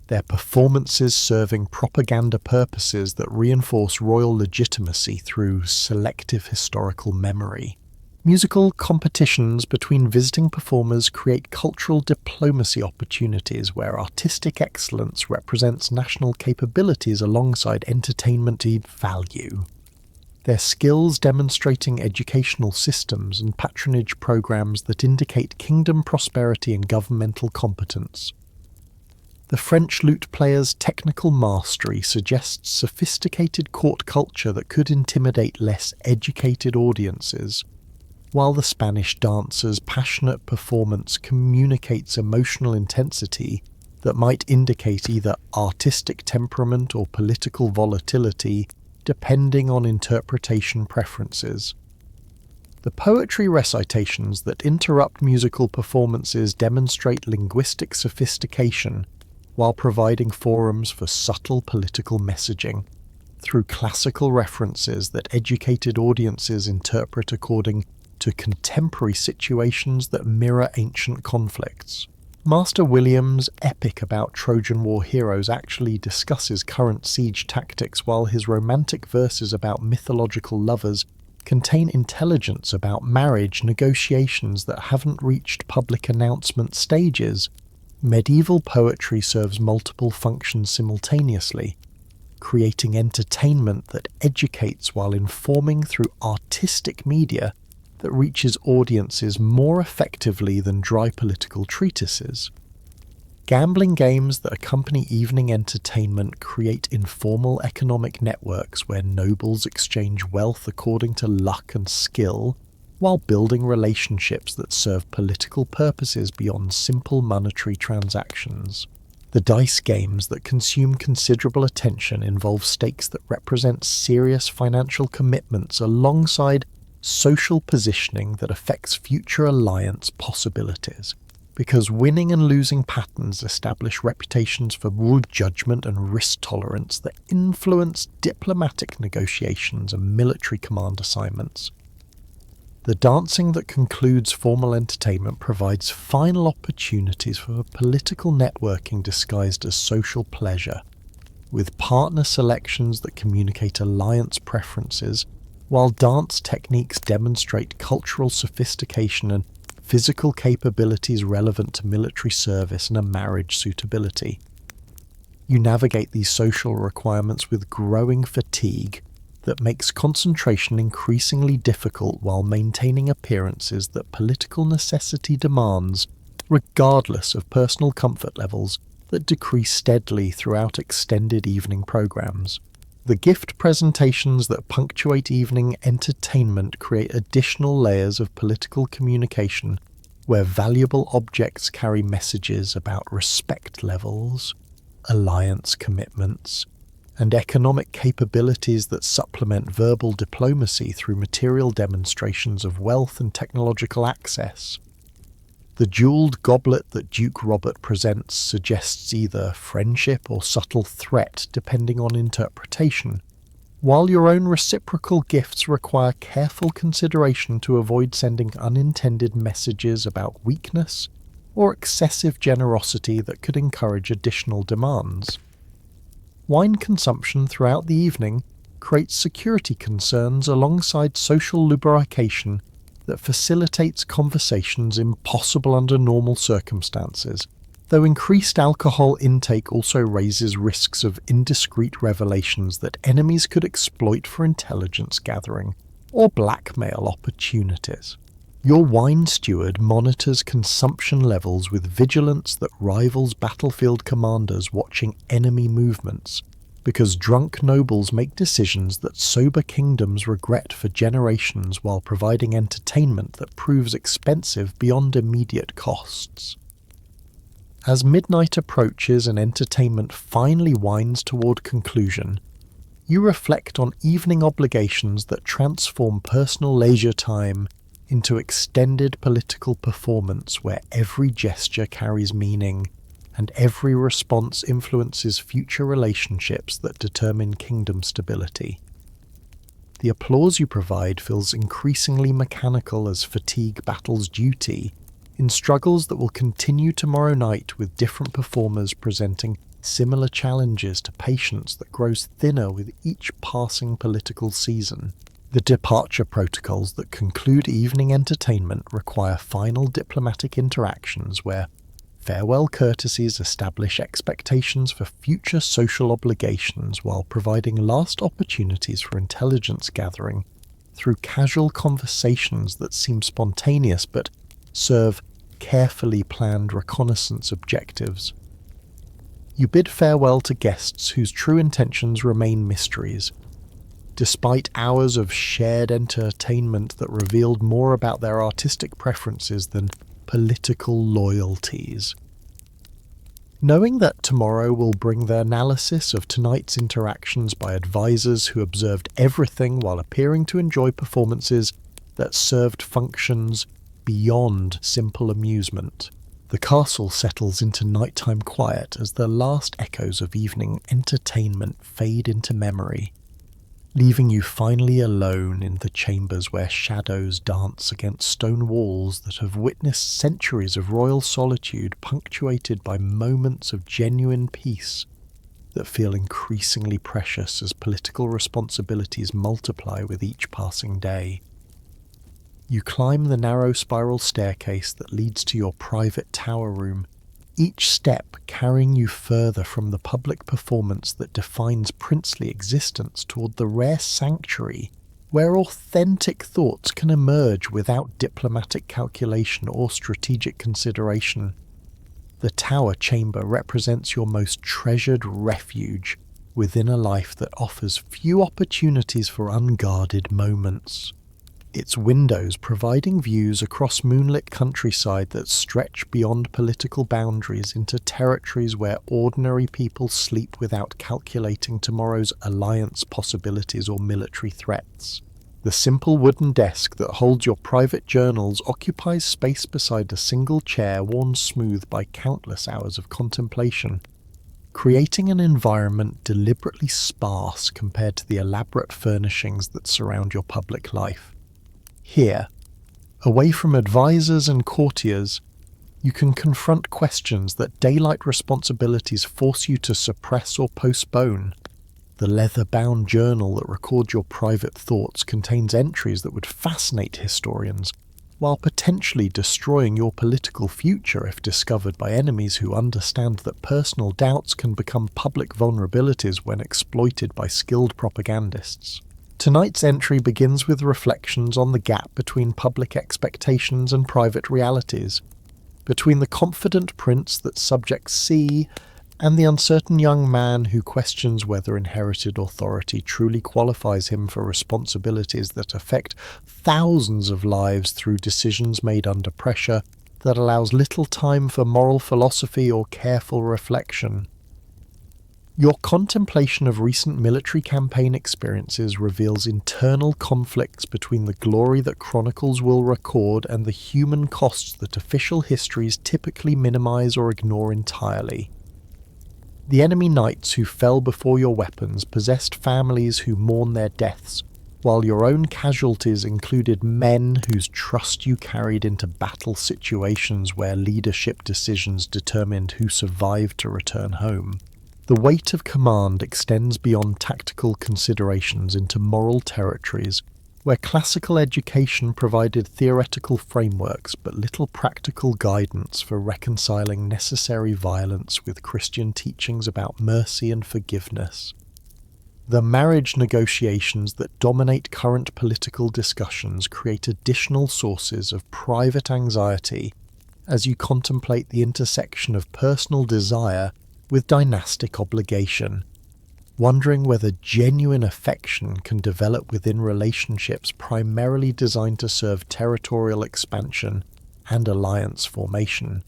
their performances serving propaganda purposes that reinforce royal legitimacy through selective historical memory. Musical competitions between visiting performers create cultural diplomacy opportunities where artistic excellence represents national capabilities alongside entertainment value. Their skills demonstrating educational systems and patronage programs that indicate kingdom prosperity and governmental competence. The French lute player's technical mastery suggests sophisticated court culture that could intimidate less educated audiences, while the Spanish dancer's passionate performance communicates emotional intensity that might indicate either artistic temperament or political volatility, depending on interpretation preferences. The poetry recitations that interrupt musical performances demonstrate linguistic sophistication while providing forums for subtle political messaging, through classical references that educated audiences interpret according to contemporary situations that mirror ancient conflicts. Master William's epic about Trojan War heroes actually discusses current siege tactics, while his romantic verses about mythological lovers contain intelligence about marriage negotiations that haven't reached public announcement stages, medieval poetry serves multiple functions simultaneously, creating entertainment that educates while informing through artistic media that reaches audiences more effectively than dry political treatises. Gambling games that accompany evening entertainment create informal economic networks where nobles exchange wealth according to luck and skill, while building relationships that serve political purposes beyond simple monetary transactions. The dice games that consume considerable attention involve stakes that represent serious financial commitments alongside social positioning that affects future alliance possibilities, because winning and losing patterns establish reputations for rule judgment and risk tolerance that influence diplomatic negotiations and military command assignments. The dancing that concludes formal entertainment provides final opportunities for political networking disguised as social pleasure, with partner selections that communicate alliance preferences, while dance techniques demonstrate cultural sophistication and physical capabilities relevant to military service and a marriage suitability. You navigate these social requirements with growing fatigue that makes concentration increasingly difficult while maintaining appearances that political necessity demands, regardless of personal comfort levels that decrease steadily throughout extended evening programs. The gift presentations that punctuate evening entertainment create additional layers of political communication where valuable objects carry messages about respect levels, alliance commitments, and economic capabilities that supplement verbal diplomacy through material demonstrations of wealth and technological access. The jeweled goblet that Duke Robert presents suggests either friendship or subtle threat depending on interpretation, while your own reciprocal gifts require careful consideration to avoid sending unintended messages about weakness or excessive generosity that could encourage additional demands. Wine consumption throughout the evening creates security concerns alongside social lubrication that facilitates conversations impossible under normal circumstances, though increased alcohol intake also raises risks of indiscreet revelations that enemies could exploit for intelligence gathering or blackmail opportunities. Your wine steward monitors consumption levels with vigilance that rivals battlefield commanders watching enemy movements, because drunk nobles make decisions that sober kingdoms regret for generations while providing entertainment that proves expensive beyond immediate costs. As midnight approaches and entertainment finally winds toward conclusion, you reflect on evening obligations that transform personal leisure time into extended political performance where every gesture carries meaning and every response influences future relationships that determine kingdom stability. The applause you provide feels increasingly mechanical as fatigue battles duty, in struggles that will continue tomorrow night with different performers presenting similar challenges to patience that grows thinner with each passing political season. The departure protocols that conclude evening entertainment require final diplomatic interactions where farewell courtesies establish expectations for future social obligations while providing last opportunities for intelligence gathering through casual conversations that seem spontaneous but serve carefully planned reconnaissance objectives. You bid farewell to guests whose true intentions remain mysteries, despite hours of shared entertainment that revealed more about their artistic preferences than political loyalties. Knowing that tomorrow will bring the analysis of tonight's interactions by advisors who observed everything while appearing to enjoy performances that served functions beyond simple amusement, the castle settles into nighttime quiet as the last echoes of evening entertainment fade into memory, leaving you finally alone in the chambers where shadows dance against stone walls that have witnessed centuries of royal solitude punctuated by moments of genuine peace that feel increasingly precious as political responsibilities multiply with each passing day. You climb the narrow spiral staircase that leads to your private tower room, each step carrying you further from the public performance that defines princely existence toward the rare sanctuary where authentic thoughts can emerge without diplomatic calculation or strategic consideration. The tower chamber represents your most treasured refuge within a life that offers few opportunities for unguarded moments. Its windows providing views across moonlit countryside that stretch beyond political boundaries into territories where ordinary people sleep without calculating tomorrow's alliance possibilities or military threats. The simple wooden desk that holds your private journals occupies space beside a single chair worn smooth by countless hours of contemplation, creating an environment deliberately sparse compared to the elaborate furnishings that surround your public life. Here, away from advisors and courtiers, you can confront questions that daylight responsibilities force you to suppress or postpone. The leather-bound journal that records your private thoughts contains entries that would fascinate historians, while potentially destroying your political future if discovered by enemies who understand that personal doubts can become public vulnerabilities when exploited by skilled propagandists. Tonight's entry begins with reflections on the gap between public expectations and private realities, between the confident prince that subjects see and the uncertain young man who questions whether inherited authority truly qualifies him for responsibilities that affect thousands of lives through decisions made under pressure that allows little time for moral philosophy or careful reflection. Your contemplation of recent military campaign experiences reveals internal conflicts between the glory that chronicles will record and the human costs that official histories typically minimize or ignore entirely. The enemy knights who fell before your weapons possessed families who mourn their deaths, while your own casualties included men whose trust you carried into battle situations where leadership decisions determined who survived to return home. The weight of command extends beyond tactical considerations into moral territories, where classical education provided theoretical frameworks but little practical guidance for reconciling necessary violence with Christian teachings about mercy and forgiveness. The marriage negotiations that dominate current political discussions create additional sources of private anxiety as you contemplate the intersection of personal desire with dynastic obligation, wondering whether genuine affection can develop within relationships primarily designed to serve territorial expansion and alliance formation.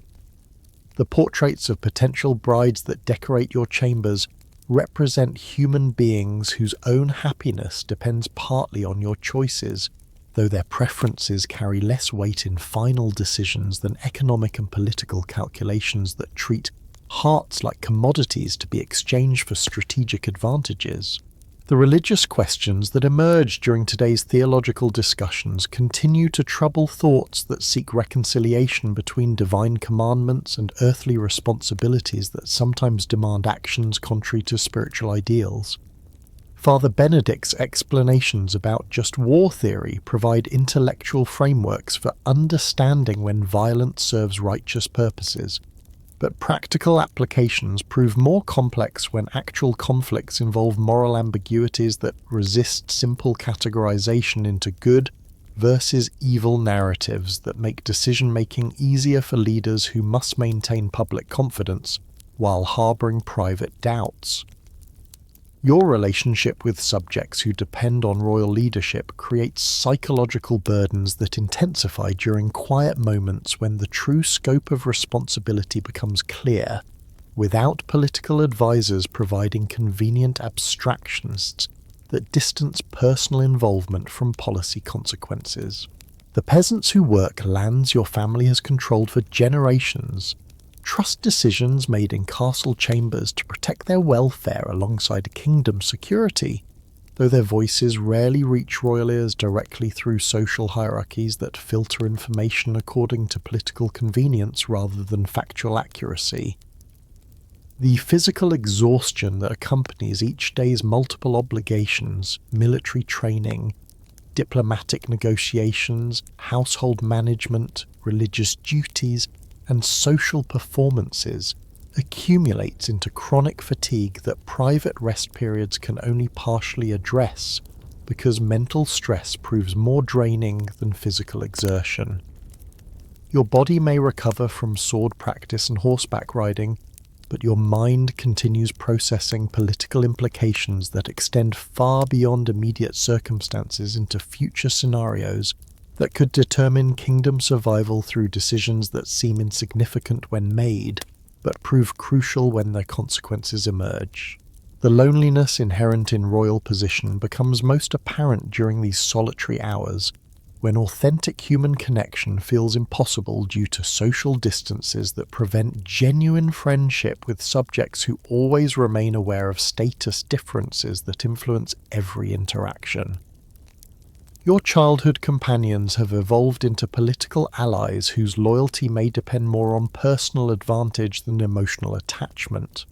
The portraits of potential brides that decorate your chambers represent human beings whose own happiness depends partly on your choices, though their preferences carry less weight in final decisions than economic and political calculations that treat hearts like commodities to be exchanged for strategic advantages. The religious questions that emerge during today's theological discussions continue to trouble thoughts that seek reconciliation between divine commandments and earthly responsibilities that sometimes demand actions contrary to spiritual ideals. Father Benedict's explanations about just war theory provide intellectual frameworks for understanding when violence serves righteous purposes, but practical applications prove more complex when actual conflicts involve moral ambiguities that resist simple categorization into good versus evil narratives that make decision-making easier for leaders who must maintain public confidence while harboring private doubts. Your relationship with subjects who depend on royal leadership creates psychological burdens that intensify during quiet moments when the true scope of responsibility becomes clear, without political advisors providing convenient abstractions that distance personal involvement from policy consequences. The peasants who work lands your family has controlled for generations trust decisions made in castle chambers to protect their welfare alongside kingdom security, though their voices rarely reach royal ears directly through social hierarchies that filter information according to political convenience rather than factual accuracy. The physical exhaustion that accompanies each day's multiple obligations, military training, diplomatic negotiations, household management, religious duties, and social performances accumulates into chronic fatigue that private rest periods can only partially address because mental stress proves more draining than physical exertion. Your body may recover from sword practice and horseback riding, but your mind continues processing political implications that extend far beyond immediate circumstances into future scenarios that could determine kingdom survival through decisions that seem insignificant when made, but prove crucial when their consequences emerge. The loneliness inherent in royal position becomes most apparent during these solitary hours, when authentic human connection feels impossible due to social distances that prevent genuine friendship with subjects who always remain aware of status differences that influence every interaction. Your childhood companions have evolved into political allies whose loyalty may depend more on personal advantage than emotional attachment.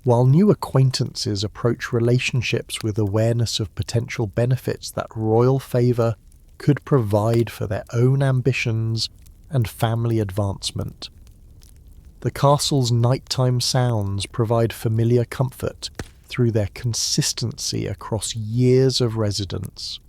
While new acquaintances approach relationships with awareness of potential benefits that royal favour could provide for their own ambitions and family advancement. The castle's nighttime sounds provide familiar comfort through their consistency across years of residence.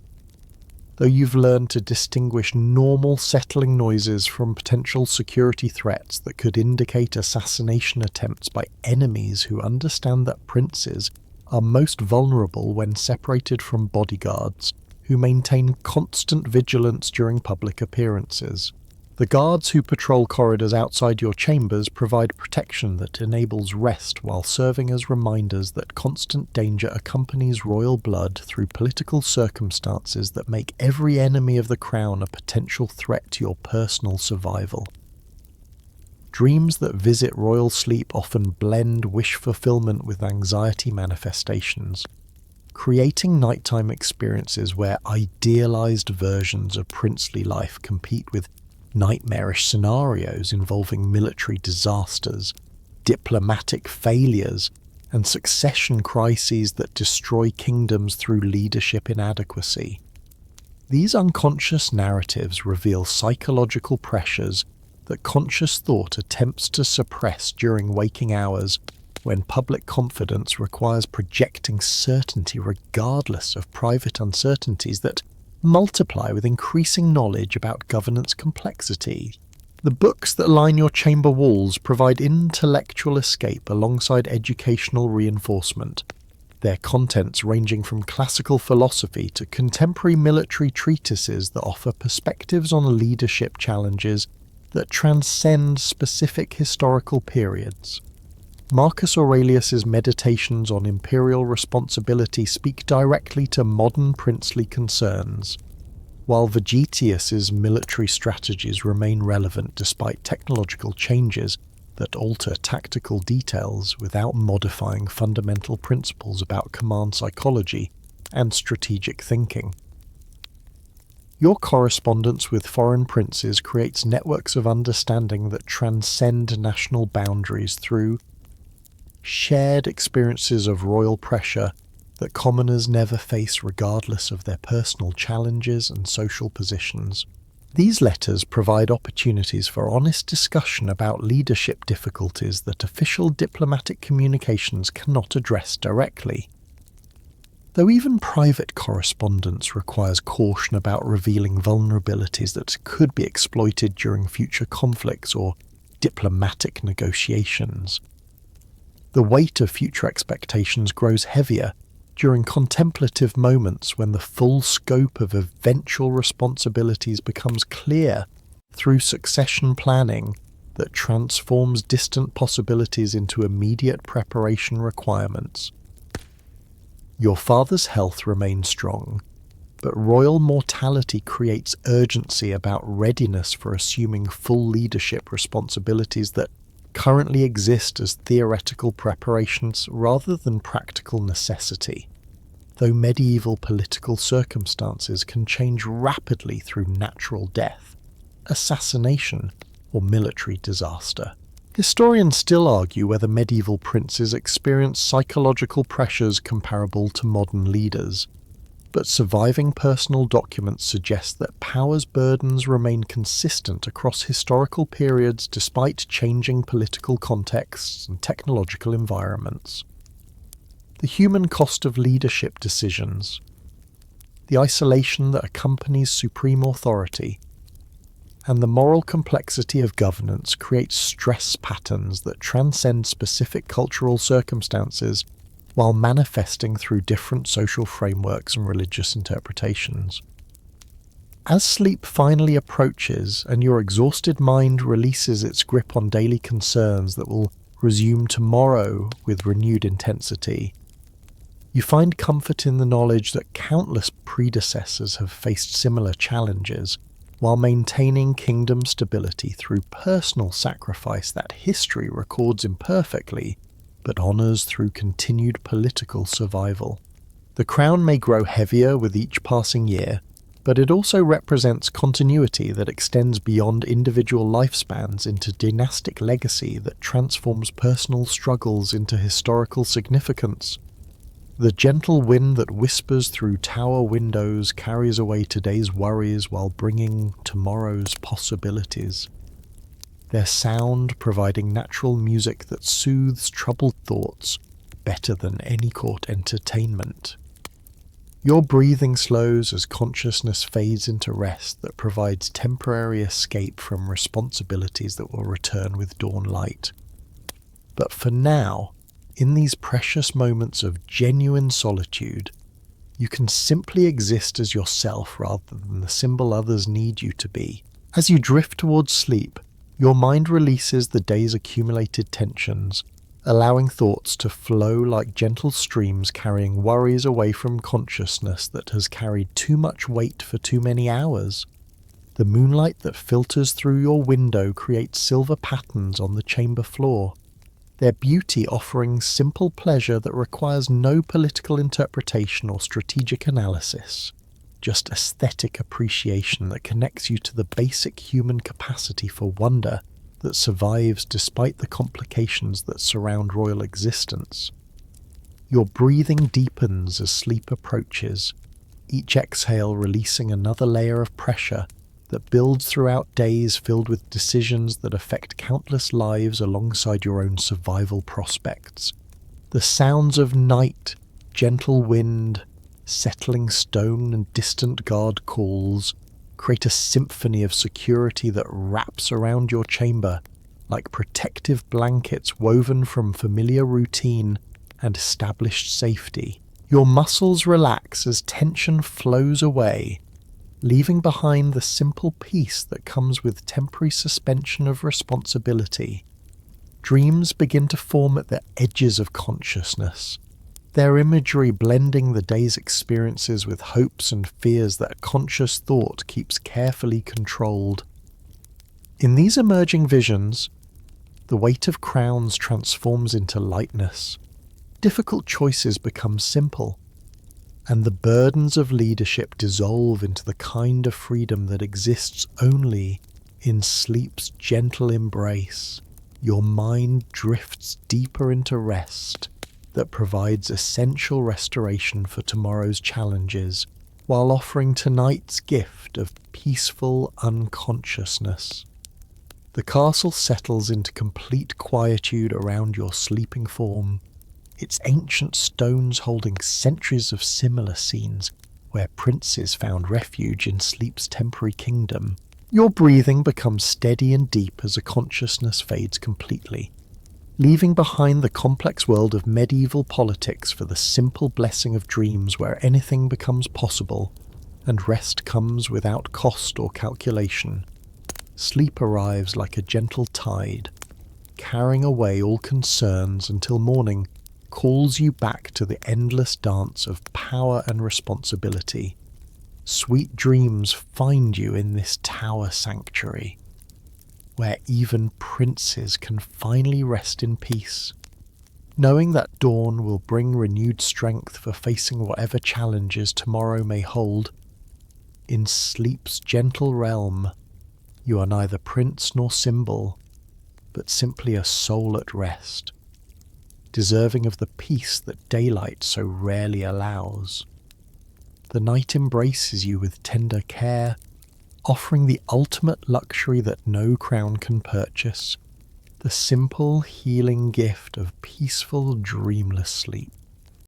Though you've learned to distinguish normal settling noises from potential security threats that could indicate assassination attempts by enemies who understand that princes are most vulnerable when separated from bodyguards who maintain constant vigilance during public appearances. The guards who patrol corridors outside your chambers provide protection that enables rest while serving as reminders that constant danger accompanies royal blood through political circumstances that make every enemy of the crown a potential threat to your personal survival. Dreams that visit royal sleep often blend wish fulfillment with anxiety manifestations, creating nighttime experiences where idealized versions of princely life compete with nightmarish scenarios involving military disasters, diplomatic failures, and succession crises that destroy kingdoms through leadership inadequacy. These unconscious narratives reveal psychological pressures that conscious thought attempts to suppress during waking hours, when public confidence requires projecting certainty regardless of private uncertainties that multiply with increasing knowledge about governance complexity. The books that line your chamber walls provide intellectual escape alongside educational reinforcement, their contents ranging from classical philosophy to contemporary military treatises that offer perspectives on leadership challenges that transcend specific historical periods. Marcus Aurelius's meditations on imperial responsibility speak directly to modern princely concerns, while Vegetius's military strategies remain relevant despite technological changes that alter tactical details without modifying fundamental principles about command psychology and strategic thinking. Your correspondence with foreign princes creates networks of understanding that transcend national boundaries through shared experiences of royal pressure that commoners never face regardless of their personal challenges and social positions. These letters provide opportunities for honest discussion about leadership difficulties that official diplomatic communications cannot address directly. Though even private correspondence requires caution about revealing vulnerabilities that could be exploited during future conflicts or diplomatic negotiations, the weight of future expectations grows heavier during contemplative moments when the full scope of eventual responsibilities becomes clear through succession planning that transforms distant possibilities into immediate preparation requirements. Your father's health remains strong, but royal mortality creates urgency about readiness for assuming full leadership responsibilities that currently exist as theoretical preparations rather than practical necessity. Though medieval political circumstances can change rapidly through natural death, assassination, or military disaster, Historians still argue whether medieval princes experienced psychological pressures comparable to modern leaders, but surviving personal documents suggest that power's burdens remain consistent across historical periods despite changing political contexts and technological environments. The human cost of leadership decisions, the isolation that accompanies supreme authority, and the moral complexity of governance create stress patterns that transcend specific cultural circumstances while manifesting through different social frameworks and religious interpretations. As sleep finally approaches and your exhausted mind releases its grip on daily concerns that will resume tomorrow with renewed intensity, you find comfort in the knowledge that countless predecessors have faced similar challenges while maintaining kingdom stability through personal sacrifice that history records imperfectly but honours through continued political survival. The crown may grow heavier with each passing year, but it also represents continuity that extends beyond individual lifespans into dynastic legacy that transforms personal struggles into historical significance. The gentle wind that whispers through tower windows carries away today's worries while bringing tomorrow's possibilities. Their sound providing natural music that soothes troubled thoughts better than any court entertainment. Your breathing slows as consciousness fades into rest that provides temporary escape from responsibilities that will return with dawn light. But for now, in these precious moments of genuine solitude, you can simply exist as yourself rather than the symbol others need you to be. As you drift towards sleep, your mind releases the day's accumulated tensions, allowing thoughts to flow like gentle streams carrying worries away from consciousness that has carried too much weight for too many hours. The moonlight that filters through your window creates silver patterns on the chamber floor, their beauty offering simple pleasure that requires no political interpretation or strategic analysis, just aesthetic appreciation that connects you to the basic human capacity for wonder that survives despite the complications that surround royal existence. Your breathing deepens as sleep approaches, each exhale releasing another layer of pressure that builds throughout days filled with decisions that affect countless lives alongside your own survival prospects. The sounds of night, gentle wind, settling stone and distant guard calls create a symphony of security that wraps around your chamber like protective blankets woven from familiar routine and established safety. Your muscles relax as tension flows away, leaving behind the simple peace that comes with temporary suspension of responsibility. Dreams begin to form at the edges of consciousness, their imagery blending the day's experiences with hopes and fears that conscious thought keeps carefully controlled. In these emerging visions, the weight of crowns transforms into lightness. Difficult choices become simple, and the burdens of leadership dissolve into the kind of freedom that exists only in sleep's gentle embrace. Your mind drifts deeper into rest that provides essential restoration for tomorrow's challenges, while offering tonight's gift of peaceful unconsciousness. The castle settles into complete quietude around your sleeping form, its ancient stones holding centuries of similar scenes where princes found refuge in sleep's temporary kingdom. Your breathing becomes steady and deep as a consciousness fades completely, leaving behind the complex world of medieval politics for the simple blessing of dreams where anything becomes possible and rest comes without cost or calculation. Sleep arrives like a gentle tide, carrying away all concerns until morning calls you back to the endless dance of power and responsibility. Sweet dreams find you in this tower sanctuary, where even princes can finally rest in peace, knowing that dawn will bring renewed strength for facing whatever challenges tomorrow may hold. In sleep's gentle realm, you are neither prince nor symbol, but simply a soul at rest, deserving of the peace that daylight so rarely allows. The night embraces you with tender care, offering the ultimate luxury that no crown can purchase, the simple, healing gift of peaceful, dreamless sleep.